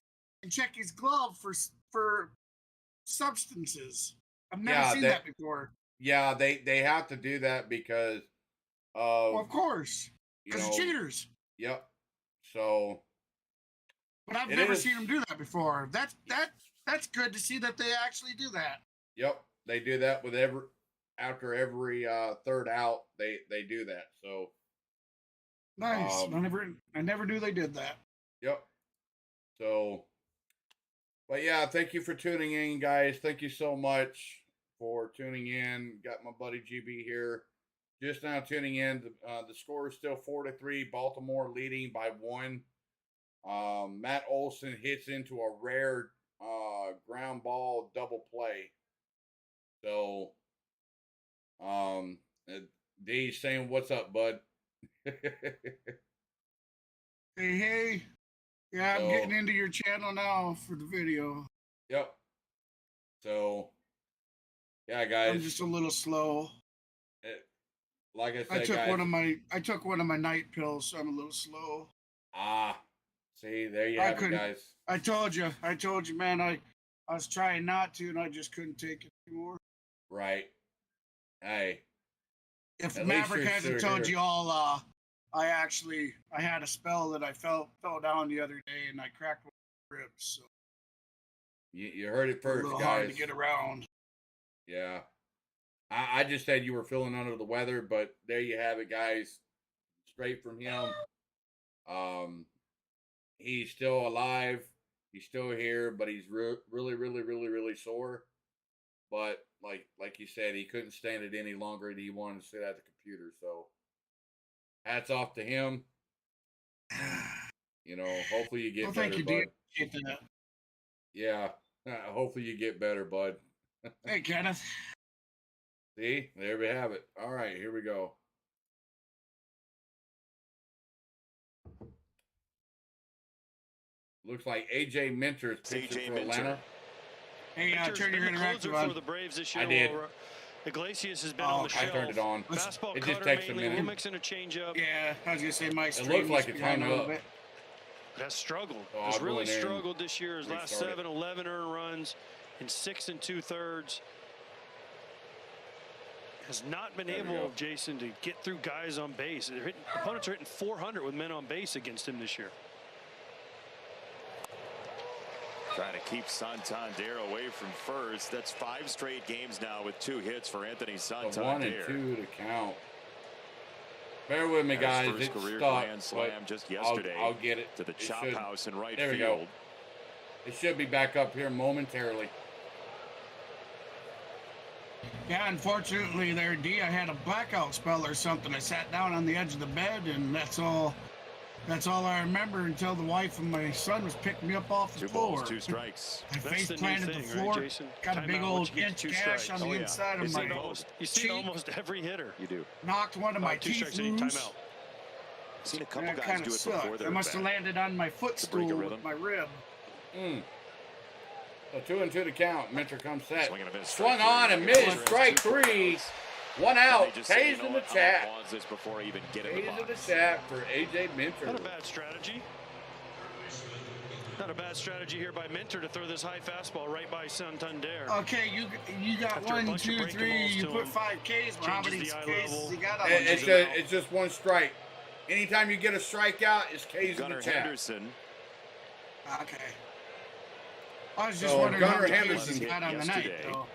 and check his glove for substances. I've never seen that before. Yeah, they have to do that because Well, of course, you because know, cheaters. Yep. So, But I've it never is- seen them do that before. That's good to see that they actually do that. yep, they do that with after every third out. They do that. So, Nice. I never knew they did that. yep. So, but yeah, thank you for tuning in, guys. Thank you so much for tuning in. Got my buddy GB here. Just now tuning in. The score is still 4-3. Baltimore leading by 1. Matt Olson hits into a rare ground ball double play. So, D's saying, "What's up, bud?" Hey. Yeah, I'm So- getting into your channel now for the video. Yep. So, yeah, guys. I'm just a little slow. Like I said, I took guys. one of my night pills, so I'm a little slow. See, there you have it, guys. I told you, man. I was trying not to, and I just couldn't take it anymore. Right. Hey, If At least Maverick you're hasn't still told here. you all, I had a spell that I fell down the other day and I cracked my ribs. So You heard it a first, little guys. hard to get around. Yeah. I just said you were feeling under the weather, but there you have it, guys. Straight from him. He's still alive. He's still here, but he's really sore. But like you said, he couldn't stand it any longer, and he wanted to sit at the computer. So, hats off to him. You know, hopefully you get Well, better, thank you, bud. dude. Yeah, hopefully you get better, bud. Hey, Kenneth. See, there we have it. All right, here we go. Looks like AJ Minter's pitching for Atlanta. Hey, turn your interactive for on. the Braves this year. I did. Iglesias has been on the shelf. I turned it on. Fastball It cutter just takes a mainly. minute. We'll mix in a changeup. Yeah, I was gonna say my It stream looks like must it's be down hung a little up. bit. Has struggled. So Has I'll go really in there and struggled this year. His last restart it. 7, 11 earned runs in 6 2/3. Has not been There we able, go. Jason, to get through guys on base. Opponents are hitting 400 with men on base against him this year. Trying to keep Santander away from first. That's 5 straight games now with 2 hits for Anthony Santander. 1 and 2 to count. Bear with me, His guys. first It's career stuck. grand slam just I'll yesterday get it to the It chop should- house in right There we field. go. It should be back up here momentarily. Yeah, unfortunately, there, D, I had a blackout spell or something. I sat down on the edge of the bed, and that's all I remember until the wife and my son was picking me up off the 2 floor. balls, 2 strikes. I That's face the new planted the thing, floor. right, Jason? Got a big Timeout, old once you get inch 2 gash strikes. on the Oh, yeah. inside You of see my those? You see it cheek. almost every hitter. You do. Knocked one of my 2 teeth strikes and you loose. timeout. Seen a couple That guys kind do of it before sucked. they're I must have back. landed on my To break a footstool rhythm. with my rib. So 2 and 2 to count. Minter comes set. Swing and a miss, Swung strike on three. and missed. Two Strike balls, 2 3. strikes. 1 And out. they just say, Pays you know in the what? I'm chat. gonna pause this before I even get in the Pays in the box. chat for AJ Minter. Not a bad strategy. Not a bad strategy here by Minter to throw this high fastball right by Santander. Okay, you got After a 1, bunch of 2, breaking 3. balls You to put him. 5 Ks. But how Changes many the eye Ks level. you got on It's just one strike. Anytime you get a strikeout, it's K's in Gunnar the chat. Henderson. Okay. I was just So, wondering how Gunnar many Henderson Ks you got on the night, yesterday. though.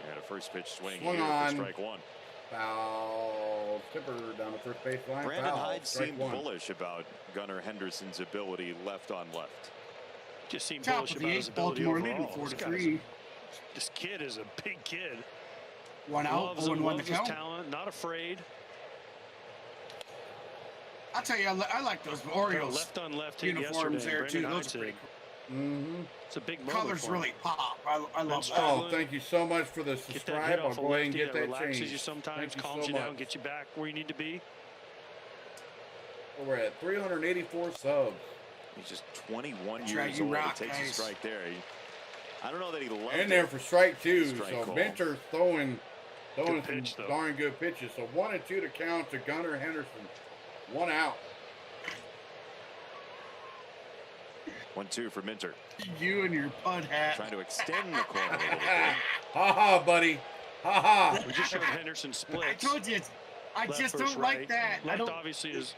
And a first pitch swing Swung here for on. strike 1. Foul. Tipper down the first base line. Brandon Foul. Hyde Strike seemed 1. bullish about Gunnar Henderson's ability left on left. Just seemed Top bullish of about the his 8th, ability Baltimore overall. leading 4 to This guy's 3. This kid is a big kid. 1 out, Loves 0 him, and 1 to loves his count. talent, not afraid. I'll tell you, I like those Orioles Left on left hit uniforms yesterday. there, too. Brandon Those Hyde are pretty said cool. Mm-hmm. it's a big moment Colors for him. really pop. I love that. Oh, thank you so much for the Get that subscribe. hit I'll off a go ahead and lefty get that that relaxes changed. you sometimes, Thank you calms so you down, much. gets you back where you need to be. We're at 384 subs. He's just 21 That's right, years you old. rock, It takes a guys. strike there. I don't know that he loved In there it. for strike 2. Strike So call. Minter's throwing Good some pitch, though. darn good pitches. So 1 and 2 to count to Gunnar Henderson. 1 out. 1-2 for Minter. You and your pud hat. Trying to extend the corner a little bit. Ha ha, buddy. Ha ha. We just showed Henderson I splits. told you, I Left just versus don't right. like that. I Left don't. obviously is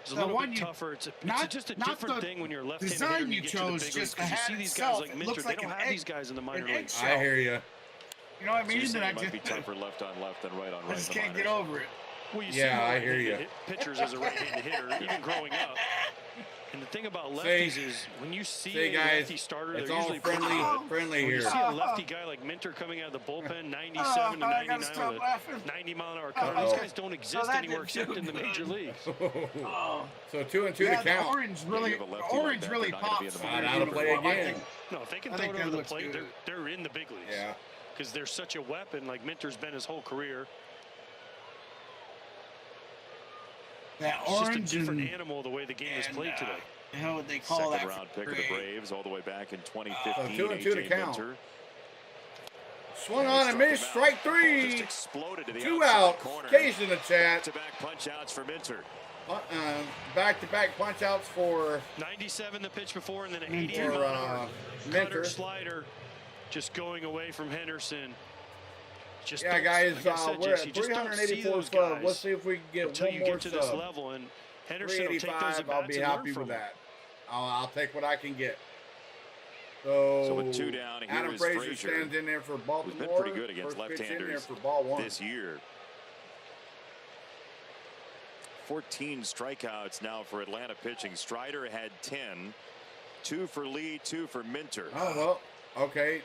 a The little one bit you- tougher. It's not- just a not different the thing when you're a left-handed design hitter and you you get to the chose, big just leagues the because you hat see these itself, guys like it Minter. looks They like don't an have egg- these guys in the minor an leagues. eggshell. I hear you. You know what I So mean? you're saying And it might be tougher left on left than right on I right. just in the can't get minors. over it. Well, you Yeah, see more I hear right-handed ya. hit pitchers as a right-handed hitter, even growing up. And the thing about lefties is when you see See, a guys, lefty starter, it's they're all usually pretty friendly, good. friendly When you here. see a lefty guy like Minter coming out of the bullpen, 97 to I 99 gotta stop with laughing. a 90-mile-an-hour cutter, Uh-oh. these guys don't exist that anywhere didn't except do in the major good. leagues. Oh. So 2 and 2 Yeah, to the count. orange really, you have a the lefty like orange that, really they're not gonna be in pops. the for minors. their Out of play uniform. I again. think- No, if they can I throw think it that over the looks plate, good. they're in the big leagues. Yeah. Because they're such a weapon, like Minter's been his whole career. That It's just a orange different and, animal the way the game is and, played today. how would they call Second that? round for pick of the grade? Braves all the way back in 2015. 2 and 2 to AJ count. Minter. Swung on and missed. Strike Just 3. exploded to the 2 outside out. corner. Case in the chat. Back-to-back punch-outs for Minter. Back-to-back punch-outs for 97 the pitch before, and then an Minter. 88 mile an hour Minter. cutter slider just going away from Henderson. Just Yeah, guys, like I said, we're JC, at just don't see 384 those subs. guys Let's see if we can get until one you more get to this sub. level. And Henderson will take those 385, at I'll be happy with that. I'll take what I can get. So with 2 down, here Adam is Frazier stands in there for Baltimore. Who's been pretty good against First pitch in there left-handers for ball 1 this year. 14 strikeouts now for Atlanta pitching. Strider had 10. 2 for Lee, 2 for Minter. Oh, well, okay.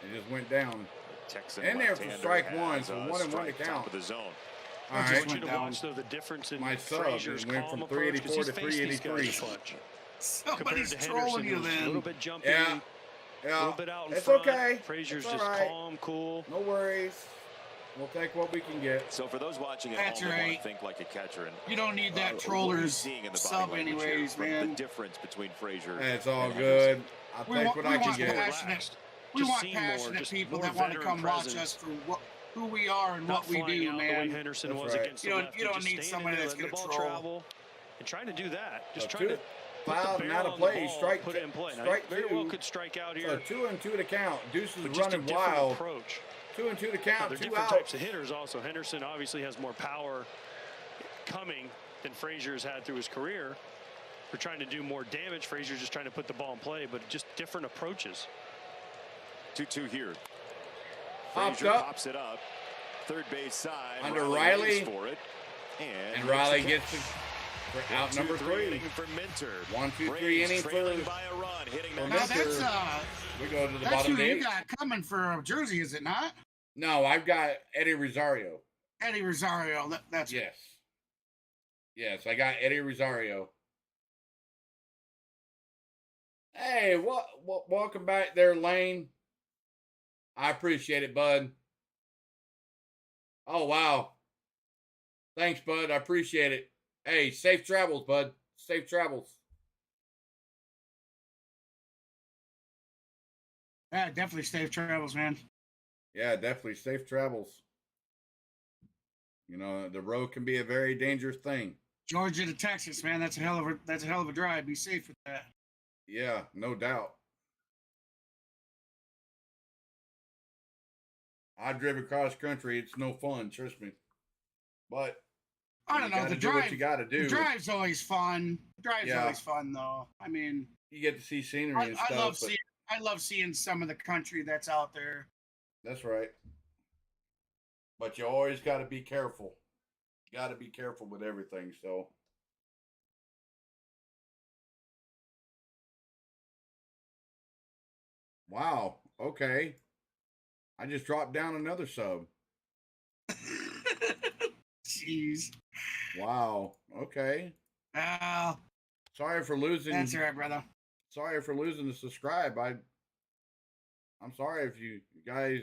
It just went down. Texan in there for strike 1, so 1 and 1 to top count. of the zone. All I right. want you to watch, though, the difference in My sub Frazier's went calm from approach, 'cause 384 he's to faced these guys 383. a bunch. Somebody's Compared to trolling Henderson, you who's a then. little bit jumpy, Yeah. a little bit out in It's front. okay. Frazier's It's just all right. calm, cool. No worries. We'll take what we can get. So for those watching at That's home that want right. to think like a catcher, and You don't need that what are you troller's seeing in the body sub language here anyways, from man. The difference between Frazier. It's all and good. Henderson? I'll We take want- what we I can want get. passionate. We Just want see more, passionate just people more that want to veteran come watch presence. us for who we are and Not what we flying do, out the way man. Henderson That's was right. against You the don't- lefty, you don't just need standing somebody there, that's letting the gonna ball troll. travel and trying to do that. Just So trying to two put the foul, barrel not a on the play. ball, Strike, put it in play. Now, strike he very well two. could strike out here. So 2 and 2 to count. Deuce is but just a running different wild. approach. 2 and 2 to Now, count. they're 2 different outs. types of hitters also. Henderson obviously has more power coming than Frazier's had through his career. For trying to do more damage, Frazier's just trying to put the ball in play, but just different approaches. 2-2 here. Popped Frazier up. pops it up. Third base side. Under Riley Riley. waits for it. And Riley makes gets it for out number 3. inning for Minter. 1, 2, 3 Braves inning trailing for. by a run, hitting for the Now Minter. that's We go to the that's bottom who of you 8. got coming for a jersey, is it not? No, I've got Eddie Rosario. Eddie Rosario. That's Yes. Yes, I got Eddie Rosario. Hey, welcome back there, Lane. I appreciate it, bud. Oh, wow. Thanks, bud. I appreciate it. Hey, safe travels, bud. Safe travels. Yeah, definitely safe travels, man. Yeah, definitely safe travels. You know, the road can be a very dangerous thing. Georgia to Texas, man. That's a hell of a drive. Be safe with that. Yeah, no doubt. I've driven cross country. It's no fun, trust me. But I don't know. The do drive. what you got to do. The drive's always fun. Drive's Yeah. always fun, though. I mean, You get to see scenery and I stuff. love but- seeing. I love seeing some of the country that's out there. That's right. But you always got to be careful. You got to be careful with everything. So. Wow. Okay. I just dropped down another sub. Jeez. Wow. Okay. Well, Sorry for losing. that's all right, brother. Sorry for losing the subscribe. I'm sorry if you guys.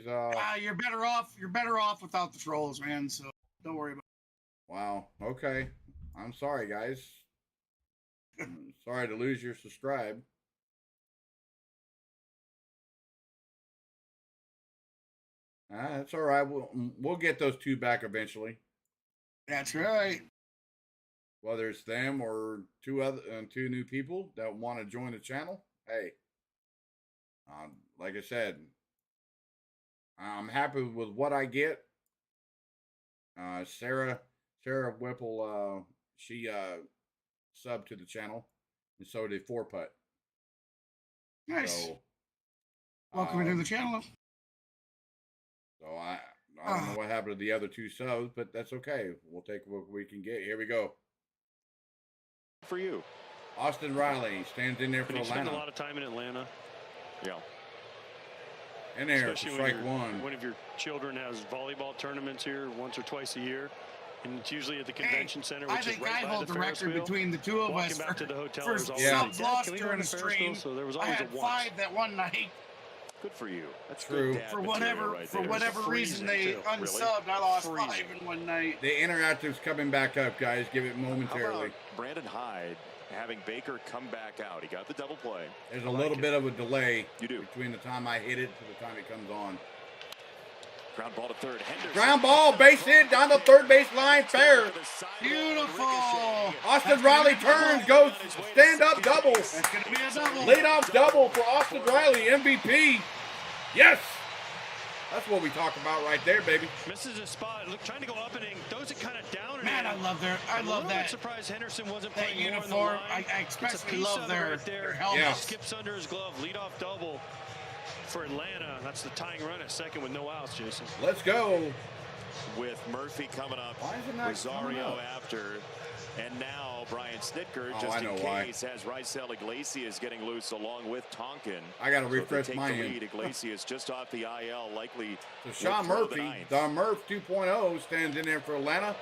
You're better off. You're better off without the trolls, man. So don't worry about Wow. Okay. I'm sorry, guys. Sorry to lose your subscribe. That's all right. We'll get those 2 back eventually. it. That's right. Whether it's them or 2 new people that want to join the channel. Hey, like I said, I'm happy with what I get. Sarah Whipple, she subbed to the channel, and so did 4-Putt. Nice. So, Welcome to the channel. So I don't know what happened to the other 2 subs, but that's okay. We'll take what we can get. Here we go. For you. Austin Riley stands in there for But he spent Atlanta. a lot of time in Atlanta. Yeah. In there Especially for strike when 1. one of your children has volleyball tournaments here once or twice a year. And it's usually at the convention center, which I think is right I by hold the Ferris record wheel. between the 2 of Walking us back to the hotel, for there's always subs Dad, lost can we go during to the the Ferris wheel? stream. So there was I always had a once. 5 that one night. Good for you. That's True. good dad For material right there. whatever reason they unsubbed, I lost 5 in one night. The interactive's coming back up, guys. Give it How momentarily. about Brandon Hyde having Baker come back out? He got the double play. There's a little bit of a delay You do. between the time I hit it to the time it comes on. Ground ball to third. Henderson. Ground ball, base hit, down the third base line, fair. Beautiful. Austin Riley turns, goes stand-up double. That's going to be a double. Lead-off double for Austin Riley, MVP. Yes! That's what we talk about right there, baby. Misses his spot. Look, trying to go up and in. Throws it kind of down. And Man, in. I love that. Surprised Henderson wasn't that playing uniform. more in the line. I especially love their helmet. Yeah. Skips under his glove. Leadoff double for Atlanta. That's the tying run at second with no outs, Jason. Let's go. With Murphy coming up, Why is it not coming Rosario up? after, and now Brian Snitker, Oh, just I know in why. case, has Raisel Iglesias getting loose along with Tonkin. I got to So if they refresh take my the end. lead, Iglesias just off the IL, likely. So Sean will throw the Murphy, ninth. the Murph 2.0, stands in there for Atlanta.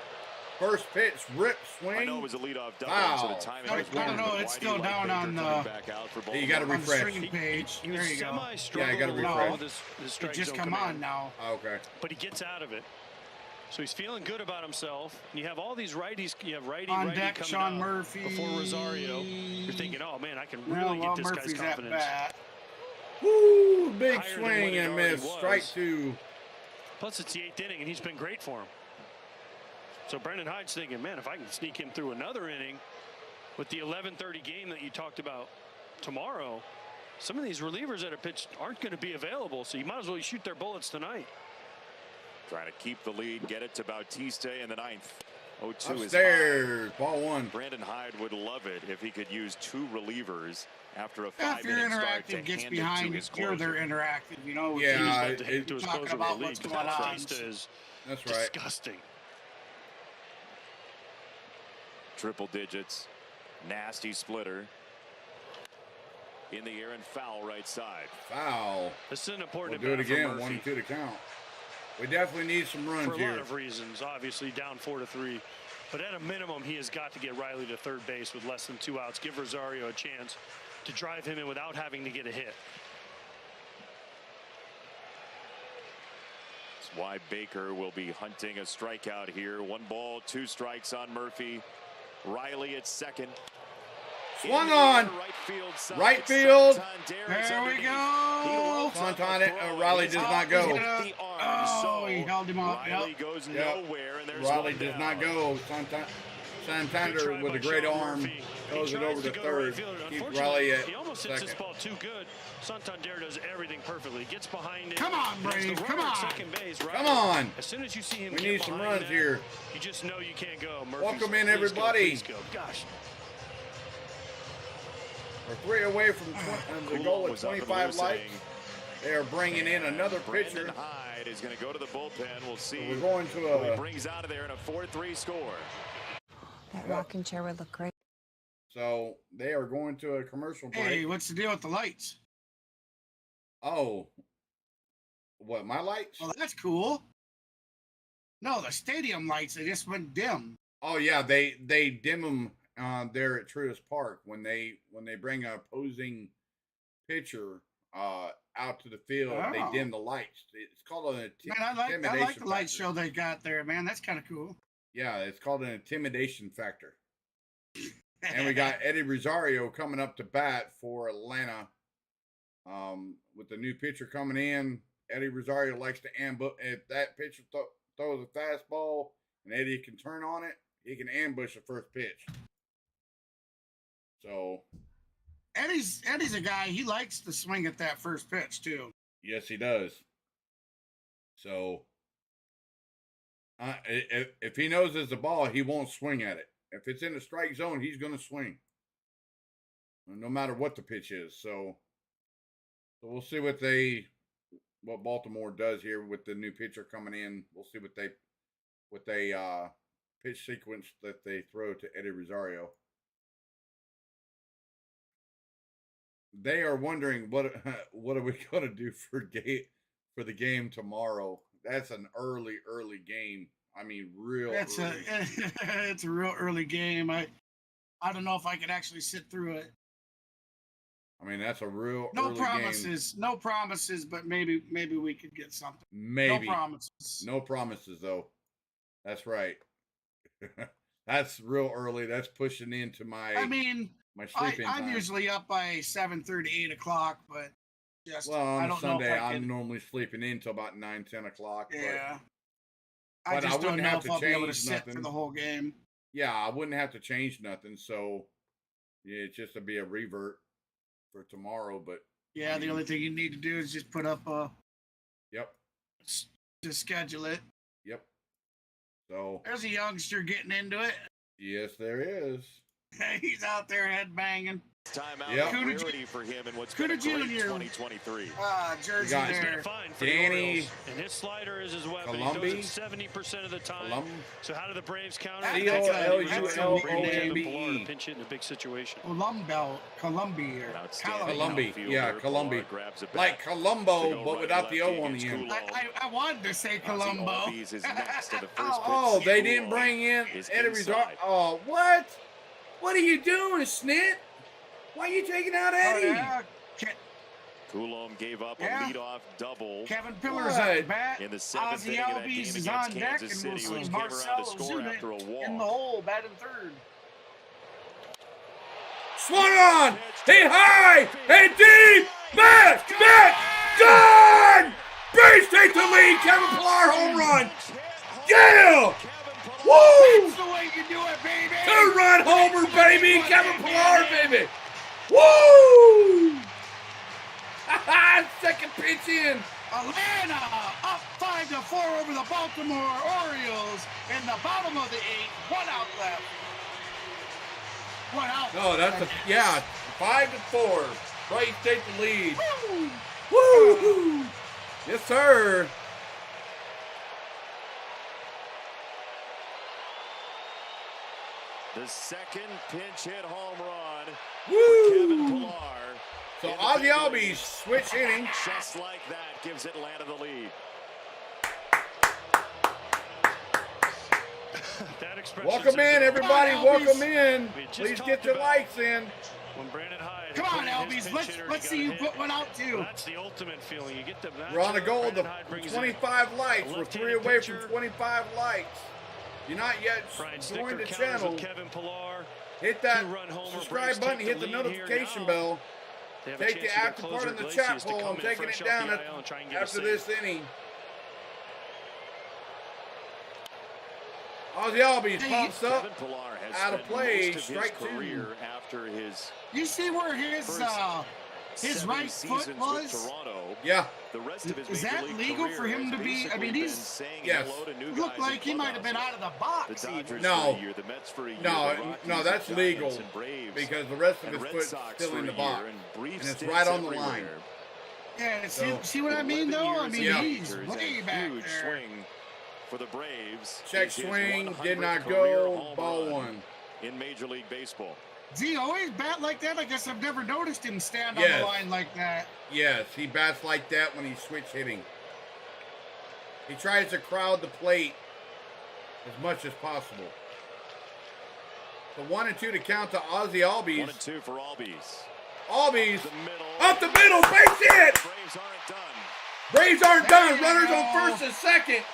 First pitch, rip, swing. I know it was a leadoff double, Foul. so the timing No, was I don't weird, know, but it's why do you still like down Baker on coming the- back out for You got to Baltimore? On the refresh. streaming page. He There was you go. semi-struggling Yeah, I gotta a little refresh. with his It strike just zone come command. on now. Okay. But he gets out of it. So he's feeling good about himself. And you have all these righties. You have righty On coming deck, Sean out Murphy. before Rosario. You're thinking, oh man, I can Well, really while get this Murphy's guy's at confidence. bat. Woo! Big Higher than swing what he and already miss. was. Strike two. Plus, it's the 8th inning, and he's been great for him. So Brendan Hyde's thinking, man, if I can sneak him through another inning with the 11:30 game that you talked about tomorrow, some of these relievers that are pitched aren't going to be available. So you might as well shoot their bullets tonight. Trying to keep the lead, get it to Bautista in the ninth. 0-2 is Upstairs. Ball one. Brandon Hyde would love it if he could use two relievers after a If your 5-inning start to interactive gets hand it to behind, his you're their closer. interactive, you know. Yeah, He's about to it- hit to his talking closer about with the what's lead. going on. Bautista is That's right. disgusting. Triple digits, nasty splitter. In the air and foul right side. Foul. This is an We'll important do it at-bat for again. Murphy. 1-2 to count. We definitely need some runs For a here. lot of reasons, obviously down 4-3, but at a minimum he has got to get Riley to third base with less than 2 outs, give Rosario a chance to drive him in without having to get a hit. That's why Baker will be hunting a strikeout here. 1 ball, 2 strikes on Murphy. Riley at second. Swung In the on. air, right field side. Right field. Santander is There we underneath. go. He loads up Santana- a throw. Riley He's does out not go. with the arm, so he held him up. Riley Yep. goes Yep. nowhere, and there's Riley one does down. not go. Santander with a great arm throws it over to third. Keeps Riley at he almost hits this second. ball too good. Santander does everything perfectly. Gets behind it. Come on, There's the Brave, runner come at on. Second base, right? Come on. As soon as you see him We get need some behind runs that, here. you just know you can't go. Murphy's, Welcome in, please go, everybody. please go. Gosh. We're 3 away from the Cool goal at was up and 25 loose, likes. saying, They are bringing in another Brandon pitcher. Hyde is going to go to the bullpen. We'll see. We're going to who he a. brings out of there in a 4-3 score. That rocking chair would look great. So they are going to a commercial break. Hey, what's the deal with the lights? Oh, what? My lights? Well, that's cool. No, the stadium lights, they just went dim. Oh yeah, they dim them there at Truist Park when they bring a opposing pitcher out to the field. Oh. They dim the lights. It's called an Man, I like intimidation the light factor. show they got there, man. That's kind of cool. Yeah, it's called an intimidation factor. And we got Eddie Rosario coming up to bat for Atlanta. With the new pitcher coming in, Eddie Rosario likes to ambush. If that pitcher throws a fastball and Eddie can turn on it, he can ambush the first pitch. So, Eddie's a guy, he likes to swing at that first pitch, too. yes, he does. So, if he knows it's a ball, he won't swing at it. If it's in the strike zone, he's going to swing, no matter what the pitch is. So we'll see what Baltimore does here with the new pitcher coming in. We'll see what they pitch sequence that they throw to Eddie Rosario. They are wondering what are we going to do for the game tomorrow. That's an early game. I mean, It's a real early game. I don't know if I could actually sit through it. I mean, that's a real No early promises. game. No promises, but maybe we could get something. Maybe. No promises. No promises, though. That's right. That's real early. That's pushing into my. I mean, my sleeping I'm time. usually up by 7:30, 8 o'clock, but just Well, I on don't Sunday, know if I I'm can. normally sleeping in till about 9, 10 o'clock. Yeah. but I just don't wouldn't know have if I'll be able to change sit nothing. for the whole game. Yeah, I wouldn't have to change nothing. So, yeah, it's just to be a revert for tomorrow. But Yeah, I the mean, only thing you need to do is just put up a Yep. to schedule it. Yep. So there's a youngster getting into it. Yes, there is. He's out there head banging. Timeout rarity for him in what's been a great 2023. Jersey there. Danny. And his slider is his weapon. Columbi. He throws it 70% of the time. So how do the Braves counter? C-O-L-U-L-O-M-B-E. Pinch hit in a big situation. Columbi. Yeah, Columbi. Like Columbo, but without the O on the end. I wanted to say Columbo. Oh, they didn't bring in Eddie Resort. Oh, what? What are you doing, Snit? Why are you taking out Eddie? Coulomb gave up a leadoff double. Kevin Pillar's at bat. In the 7th inning of that game is against on deck, Kansas and City, we'll which see came around to Marcelo score after a walk. in the hole, batting third. Swung on! Hit high! Hit deep! Back! Gone! Braves take the lead! Kevin Pillar home run! Yeah! Woo! That's the way you do it, baby! Two-run homer, baby! Kevin Pillar, baby! Woo! Second pitch in. Atlanta up 5-4 over the Baltimore Orioles in the bottom of the 8th. 1 out left. 1 out. No, that's 5-4. Braves take the lead. Woo! Woo! Yes, sir. The second pinch hit home run Woo! for Kevin Pillar. So Ozzy Albies switch hitting. Just like that gives Atlanta the lead. Welcome in, everybody. Welcome in. Please get your likes in. When Brandon Hyde, come on, Albies. Let's see you put one out too. That's the ultimate feeling. You get the. We're on the goal of 25 likes. We're 3 away from 25 likes. You're not yet joined the channel. Hit that subscribe button. Hit the notification bell. Take the active part in the chat poll. I'm taking it down after this inning. Ozzy Albies pops up out of play, strike 2. After his you see where his right foot was? Yeah. The rest of his is that legal for him to be? I mean, he's looked like he might have been out of the box. No, that's legal because the rest of his foot's still in the box, and it's right on the line. Yeah, see what I mean, though? I mean, he's way back there. Swing for the Braves. Check swing, did not go, ball 1. In Major League Baseball. Does he always bat like that? I guess I've never noticed him stand on the line like that. Yes, he bats like that when he's switch hitting. He tries to crowd the plate as much as possible. The 1-2 to count to Ozzy Albies. 1-2 for Albies. Albies up the middle, base hit. Braves aren't done. Braves aren't done. Runners on first and second.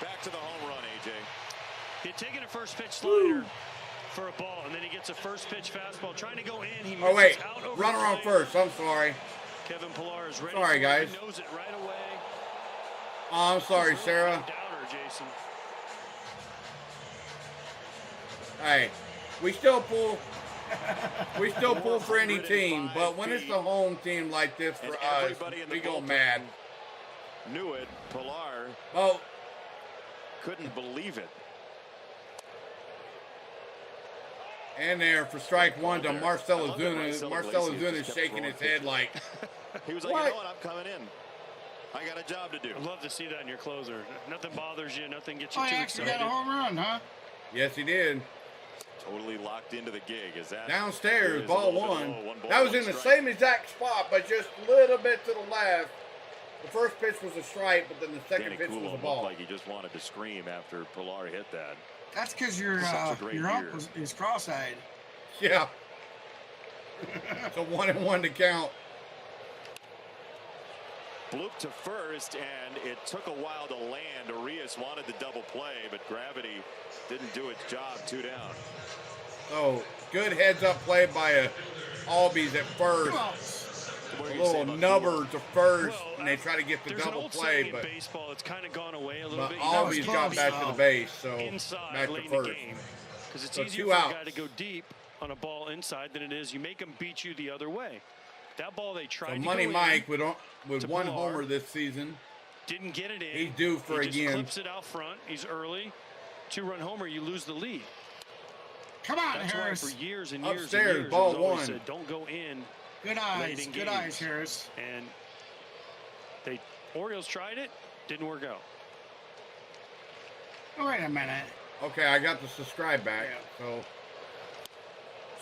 Back to the home run, AJ. He had taken a first pitch slider for a ball, and then he gets a first pitch fastball trying to go in. He wait, out over runner on first. I'm sorry. Kevin Pillar is ready. Sorry, guys. He knows it right away. Oh, I'm sorry, Sarah. Doubter, Jason. Hey, we still pull for any team, but when it's the home team like this for us, we go mad. Knew it. Pillar. Oh, couldn't believe it. And there for strike 1 to Marcell Ozuna. Marcell Ozuna is shaking his head like, he was like, what? You know what? I'm coming in. I got a job to do. I'd love to see that in your closer. Nothing bothers you. Nothing gets you too excited. excited. Got a home run, huh? Yes, he did. Totally locked into the gig. Is that downstairs? Ball 1. That was in the same exact spot, but just a little bit to the left. The first pitch was a strike, but then the second pitch was a ball. Looked like he just wanted to scream after Pillar hit that. That's because your ump is cross-eyed. Yeah. It's a 1-1 to count. Bloop to first, and it took a while to land. Arias wanted the double play, but gravity didn't do its job. 2 down. Oh, good heads-up play by Albies at first. A little nubber to first, and they try to get the double play, but baseball, it's kind of gone away a little bit. Albies got back to the base, so back to first. Because it's easier for a guy to go deep on a ball inside than it is you make them beat you the other way. That ball they tried to Money go Mike in with 1 homer this season. Didn't get it in. He's due for he just again. Clips it out front. He's early. 2-run homer, you lose the lead. Come on, That's Harris. why for years and years Upstairs, and years, ball it was always one. said, don't go in. Good eyes. Good eyes, Harris. And Orioles tried it. Didn't work out. Oh, wait a minute. Okay, I got the subscribe back. Yeah. So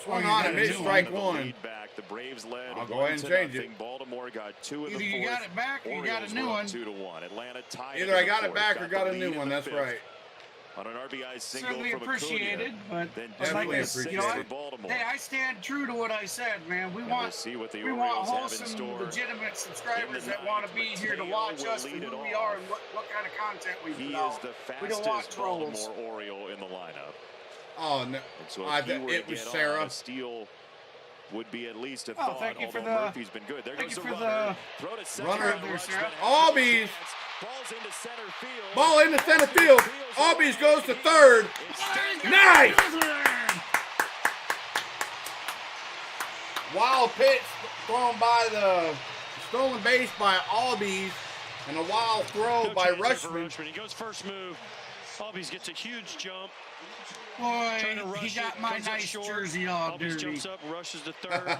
swung on and missed strike one. Back. The Braves led. I'll go ahead and change it. Baltimore got 2 in the Either fourth. you got it back or you got a new one. 2-1. Atlanta tied. Either I got it back or got a new one. That's right. On an RBI single Certainly from appreciated, Acuna, but then definitely appreciated. Baltimore. hey, I stand true to what I said, man. We want see what the we Orioles want have in wholesome, store legitimate subscribers in the that want to ninth, be here to Mateo watch will us for lead who it we off. are and what kind of content we He put is out. the We don't want fastest trolls. Baltimore Oriole in the lineup. Oh no! And so if he were to It was get Sarah. on, a steal would be at least a Oh, thought. thank you for although the- Murphy's been good. There thank goes you the for runner. the Throw to center. runner. There, Sarah. Albies. Balls into center field. Ball into center field. Albies goes to third. Nice. Wild pitch thrown by the stolen base by Albies, and a wild throw No by chance for Rushman. He goes first move. Albies gets a huge jump. Boy, Trying to rush he got it, my comes up nice short. jersey all Albies dirty. jumps up, rushes to third.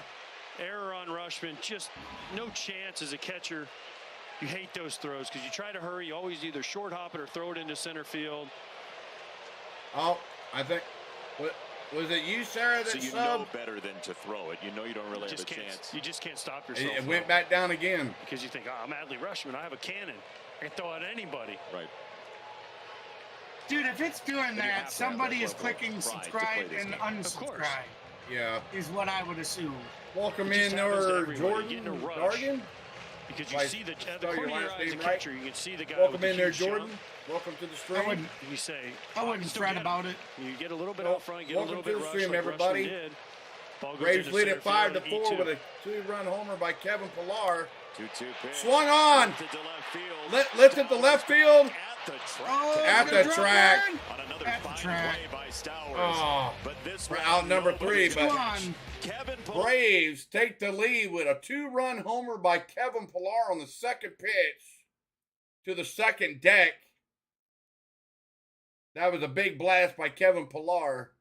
Error on Rushman. Just no chance as a catcher. You hate those throws because you try to hurry. You always either short hop it or throw it into center field. Oh, I think was it you, Sarah, that So you subbed? know better than to throw it. You know you don't really have a Just can't, chance. you just can't stop yourself. It went back down again. because you think, oh, I'm Adley Rushman. I have a cannon. I can throw it at anybody. Right. Dude, if it's doing you have to that, have somebody that is level of clicking pride to subscribe play this and game. Of course. unsubscribe, Yeah. is what I would assume. Welcome It just in, happens to or everybody. You get in a Jordan rush. Dargan. Because you Like, see the spell corner your of your last eye as a name right. catcher, you can see the guy Welcome with the in there, huge Jordan. jump. Welcome to the I stream. wouldn't, You say, I wouldn't still fret get about it. You get a little bit Well, out front, get a welcome little to bit the rush stream, like everybody. Rushman did. Ball goes Braves into lead center at 5-4 field, E2. with a 2-run homer by Kevin Pillar. 2-2 pitch. Swung on. Lifted to left field. Lifted to left field. At the track. Oh, At good the run, track. man. On another At the fine track. play by Stowers. Oh, But this we're one, out number nobody 3, to but Come catch. on. Kevin Pillar. Braves take the lead with a 2-run homer by Kevin Pillar on the second pitch to the second deck. That was a big blast by Kevin Pillar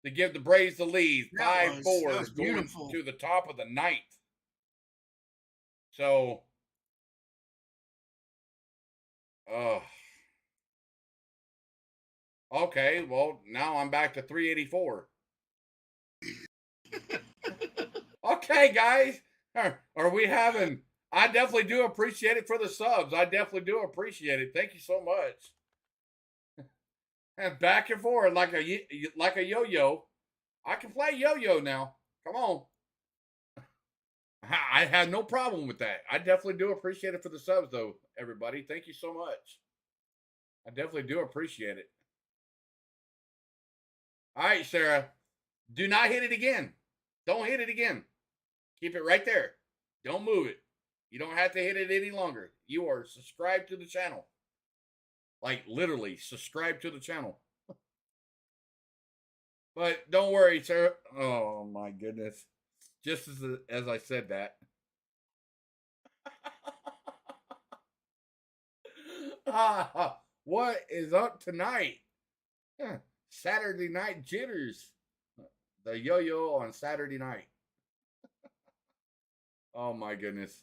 to give the Braves the lead, That 5-4, was going beautiful. to the top of the ninth. So, okay, well, now I'm back to 384. Okay, guys, are we having? I definitely do appreciate it for the subs. I definitely do appreciate it. Thank you so much. And back and forth like a yo-yo. I can play yo-yo now. Come on. I have no problem with that. I definitely do appreciate it for the subs, though, everybody. Thank you so much. I definitely do appreciate it. All right, Sarah. Do not hit it again. Don't hit it again. Keep it right there. Don't move it. You don't have to hit it any longer. You are subscribed to the channel. Like, literally, subscribe to the channel. But don't worry, Sarah. Oh, my goodness. Just as I said that. What is up tonight? Saturday night jitters. The yo-yo on Saturday night. Oh my goodness.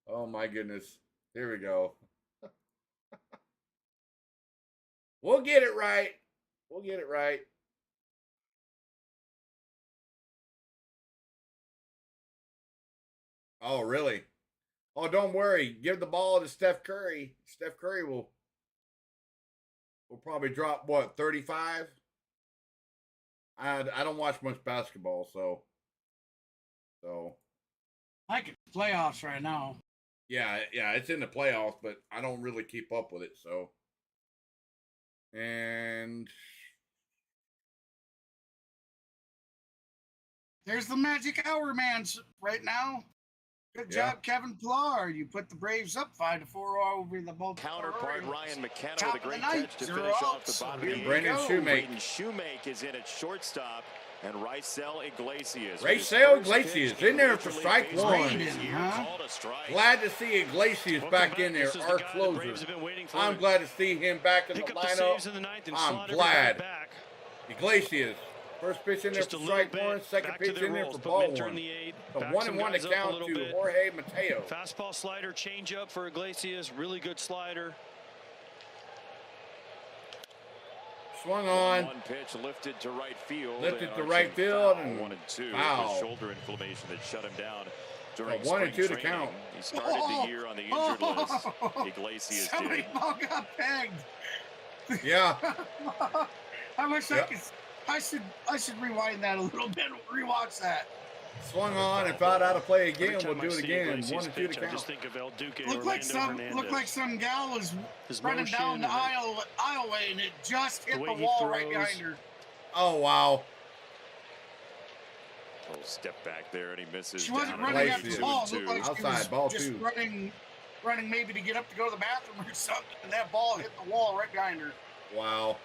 Oh my goodness. Here we go. We'll get it right. We'll get it right. Oh, really? Oh, don't worry. Give the ball to Steph Curry. Steph Curry will probably drop, what, 35? I don't watch much basketball, so. Like it's playoffs right now. Yeah, it's in the playoffs, but I don't really keep up with it, so. And There's the magic hour, man, right now. Good job, Kevin Pillar. You put the Braves up 5-4 over the Baltimore Counterpart Orioles. Ryan McKenna Top with a of the great ninth, catch to 0 finish off outs. the bottom. Here of the we Brandon go. Shoemake. Braden Shoemake is in at shortstop. And Raisel Iglesias. Raisel Iglesias in there for strike one. Glad to see Iglesias back in there, our closer. I'm glad to see him back in the lineup. I'm glad. Iglesias, first pitch in there for strike one, second pitch in there for ball one. The 1-1 to count to Jorge Mateo. Fastball, slider, change up for Iglesias. Really good slider. Swung on. One pitch lifted to right field. Lifted to right field and 1-2. Foul. Shoulder inflammation that shut him down during 1-2 to count. He started the year on the injured list. Iglesias Somebody did. ball got pegged. Yeah. I wish I should rewind that a little bit. Rewatch that. Swung on and fouled out of play again. We'll do it again. 1-2 to I just count. think of El Duque. Looked like some gal was running down the aisleway and it just hit the wall right behind her. Oh wow. A little step back there and he misses. She wasn't running at the ball. Looked like she was just running maybe to get up to go to the bathroom or something, and that ball hit the wall right behind her. Wow.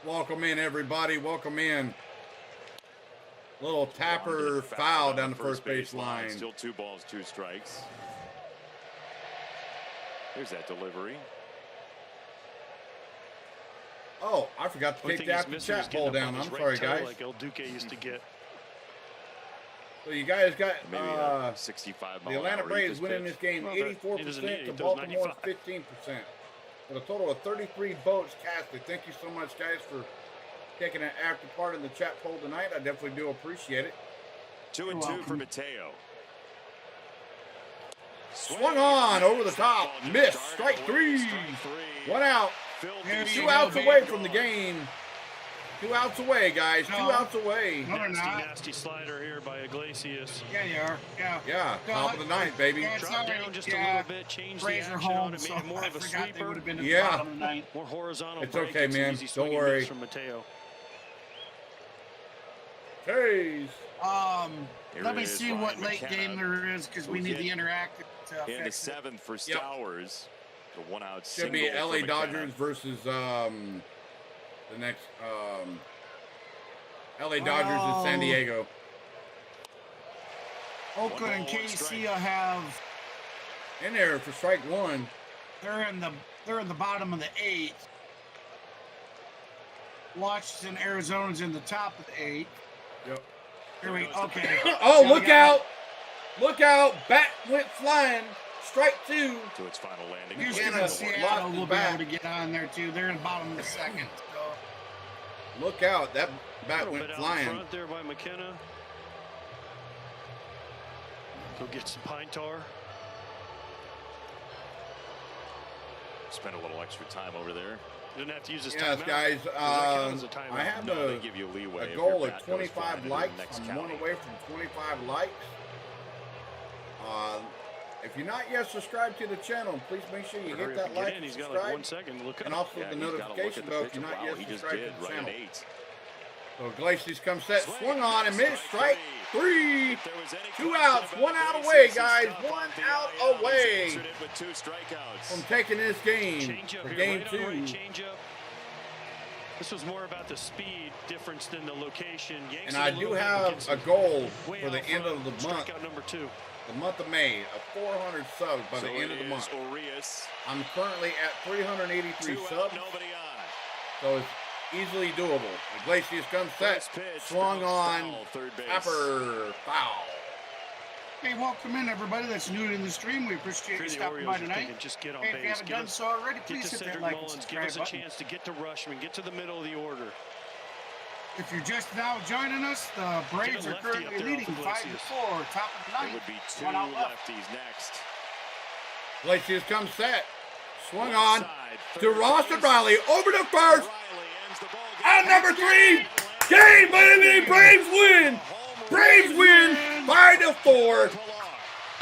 Welcome in, everybody. Welcome in. Little tapper foul down the first base line. Still 2 balls, 2 strikes. Here's that delivery. Oh, I forgot to take the after chat poll down. I'm sorry, guys. Like El Duque used to get. So you guys got 65 the Atlanta Braves winning this game 84% to Baltimore 15%. With a total of 33 votes casted. Thank you so much, guys, for taking an active part in the chat poll tonight. I definitely do appreciate it. 2-2 for Mateo. Swung on over the top. Missed. Strike 3. 1 out. 2 outs away from the game. 2 outs away, guys. 2 outs away. Nasty slider here by Iglesias. Yeah, you are. Yeah. Yeah, top of the ninth, baby. Drop down just a little bit, change the action on it, made it more of a sweeper. Yeah. More horizontal. It's okay, man. Don't worry. From Mateo. Hey. Let me see what late game there is because we need the interactive to in the fix it. 7th for Stowers. The 1-out Should be LA Dodgers versus the next LA Dodgers in San Diego. Oakland and KC have in there for strike 1. They're in the bottom of the 8th. Washington, Arizona's in the top of the 8th. Yep. Here we go. Okay. Oh, look out! Look out! Bat went flying. Strike 2. To its final landing. Houston and Seattle will be able to get on there too. They're in the bottom of the 2nd. So. Look out! That bat went flying. Front there by McKenna. Go get some pine tar. Spend a little extra time over there. You didn't have to use this yes, timeout. guys. I have a goal of 25 likes. I'm 1 away from 25 likes. If you're not yet subscribed to the channel, please make sure you hit that like and subscribe. Like 1 second. Look and also the notification bell if you're not yet subscribed to the channel. So Iglesias comes set, swung on and missed. Strike 3. 2 outs, 1 out away, guys. 1 out away from taking this game for game 2. This was more about the speed difference than the location. And I do have a goal for the end of the month. Number 2. The month of May of 400 subs by the end of the month. I'm currently at 383 subs. So it's easily doable. Iglesias comes set, swung on, tapper, foul. Hey, welcome in everybody that's new in the stream. We appreciate you stopping by tonight. Just get on hey, base. if you haven't done so already, please hit that like and subscribe button. Give us a chance to get to Rushman, get to the middle of the order. If you're just now joining us, the Braves are currently leading 5-4, top of the 9th. It would be 2 lefties next. Iglesias comes set, swung on to Ross and Riley over to first. And number 3, game, baby, Braves win. Braves win 5-4.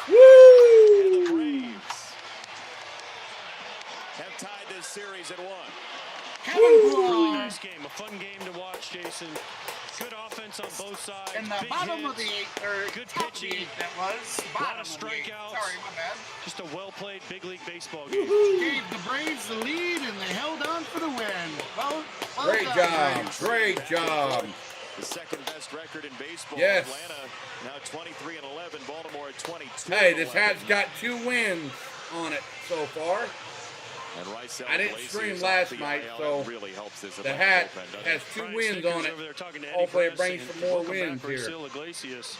Woo! Have tied this series at 1. Kevin Really Pillar. nice game. A fun game to watch, Jason. Good offense on both sides. In the Big bottom hits, of the eighth, or good top of the pitching. eighth, that was. A lot Bottom of of the eighth. strikeouts. Sorry, my bad. Just a well-played big league baseball game. Gave the Braves the lead, and they held on for the win. Well Great done, job. Braves. Great job. The second best record in baseball. Yes. Atlanta now 23-11. Baltimore at 22. Hey, this hat's got 2 wins on it so far. And Rysel I didn't Iglesias stream off last the night, IL. so That really helps this the Atlanta hat bullpen, doesn't has it? 2 Brian wins Snicker's on it. over there talking to Eddie Hopefully it Press, brings and some more welcome back wins for here. Sil Iglesias.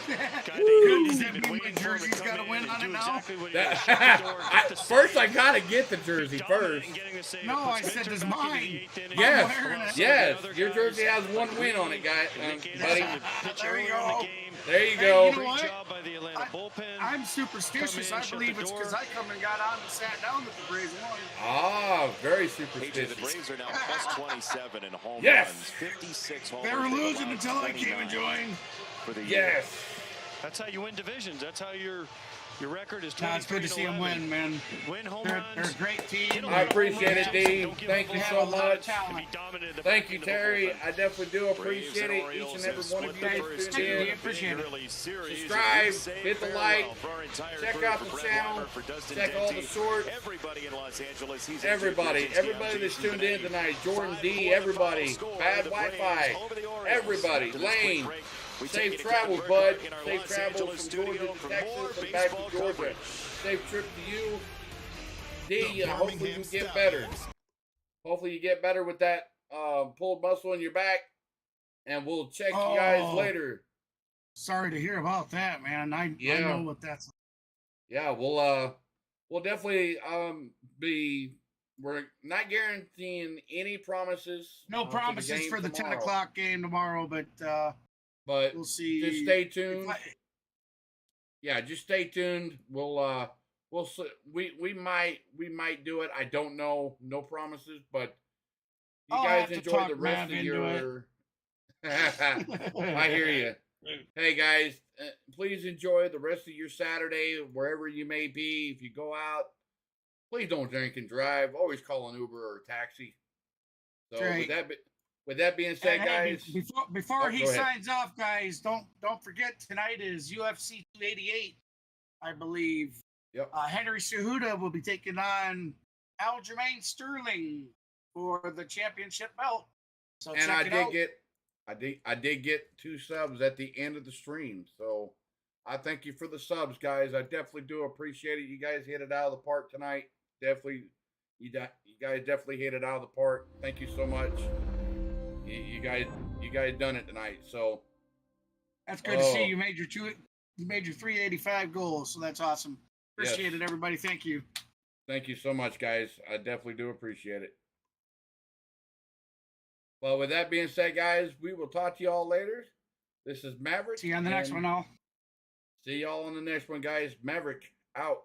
Guy Good. Does he's that been mean my waiting for him to jersey's come got a in win and on do it now? exactly what he That- does. Shut the door, get the First, I save. gotta get the jersey Dominant first. in getting the save. No, It puts I said Minter does back into the mine. eighth inning. Yes, I'm wearing it. yes. Other Your guys jersey has 1 like win on it, guy, Nick Anderson, buddy. the pitch There you earlier in the go. game. There you Hey, go. you know Great what? job by the Atlanta bullpen. I'm superstitious. Come in, I shut believe the it's door. because I come and got on and sat down with the Braves won. Ah, very AJ, the superstitious. Braves are now plus 27 in home Yes. runs. 56 homers. They were They've losing allowed until I came and 29 joined. for the year. Yes. That's how you win divisions. That's how your record is 23-11. Nah, it's good to see them win, man. Win home They're runs. a great team. Get a I lot of appreciate home it, runs. D. Don't give Thank up you a have so a lot of much. talent. And be dominant at the Thank back you, end of the Terry. bullpen. I definitely do Braves appreciate and it. Each Orioles and every have one of split you the guys first tuned two in. of the Appreciate it. early series. Subscribe, And say hit the farewell like, for our entire check crew, out for the Brett channel, Warner, for Dustin check all the Denty, shorts. everybody in Los Angeles. He's Everybody, AJ everybody Pierzynski, that's I'm tuned in Jason tonight. Jordan Denny. D, 5-4 everybody. score, Bad the Wi-Fi. Braves over the Orioles. Everybody. After this quick Lane. break, we take Safe you to travels, Kevin bud. Burkhardt in our Safe Los travels Angeles from studio Georgia to for Texas more and back to baseball Georgia. coverage. Safe trip to you. D, hopefully you get better. Hopefully you get better with that pulled muscle in your back. And we'll check you guys later. Sorry to hear about that, man. I know what that's like. Yeah, we'll definitely we're not guaranteeing any promises. No promises for the 10 tomorrow. o'clock game tomorrow, but we'll see. Just stay tuned. Yeah, just stay tuned. We'll see. We might do it. I don't know. No promises, but you I'll guys have to enjoy talk the rest Mav of into your. I hear you. Hey guys, please enjoy the rest of your Saturday wherever you may be. If you go out, please don't drink and drive. Always call an Uber or a taxi. So Right. with that being said, And, hey, guys, before he go ahead. signs off, guys, don't forget tonight is UFC 288, I believe. Yep. Henry Cejudo will be taking on Aljamain Sterling for the championship belt. So and check it out. I did get 2 subs at the end of the stream. So I thank you for the subs, guys. I definitely do appreciate it. You guys hit it out of the park tonight. Definitely, you guys definitely hit it out of the park. Thank you so much. You guys done it tonight. So That's good to see. You made your 385 goals, so that's awesome. Appreciate it, everybody. Thank you. Thank you so much, guys. I definitely do appreciate it. Well, with that being said, guys, we will talk to you all later. This is Maverick. See you on the next one, all. See y'all on the next one, guys. Maverick out.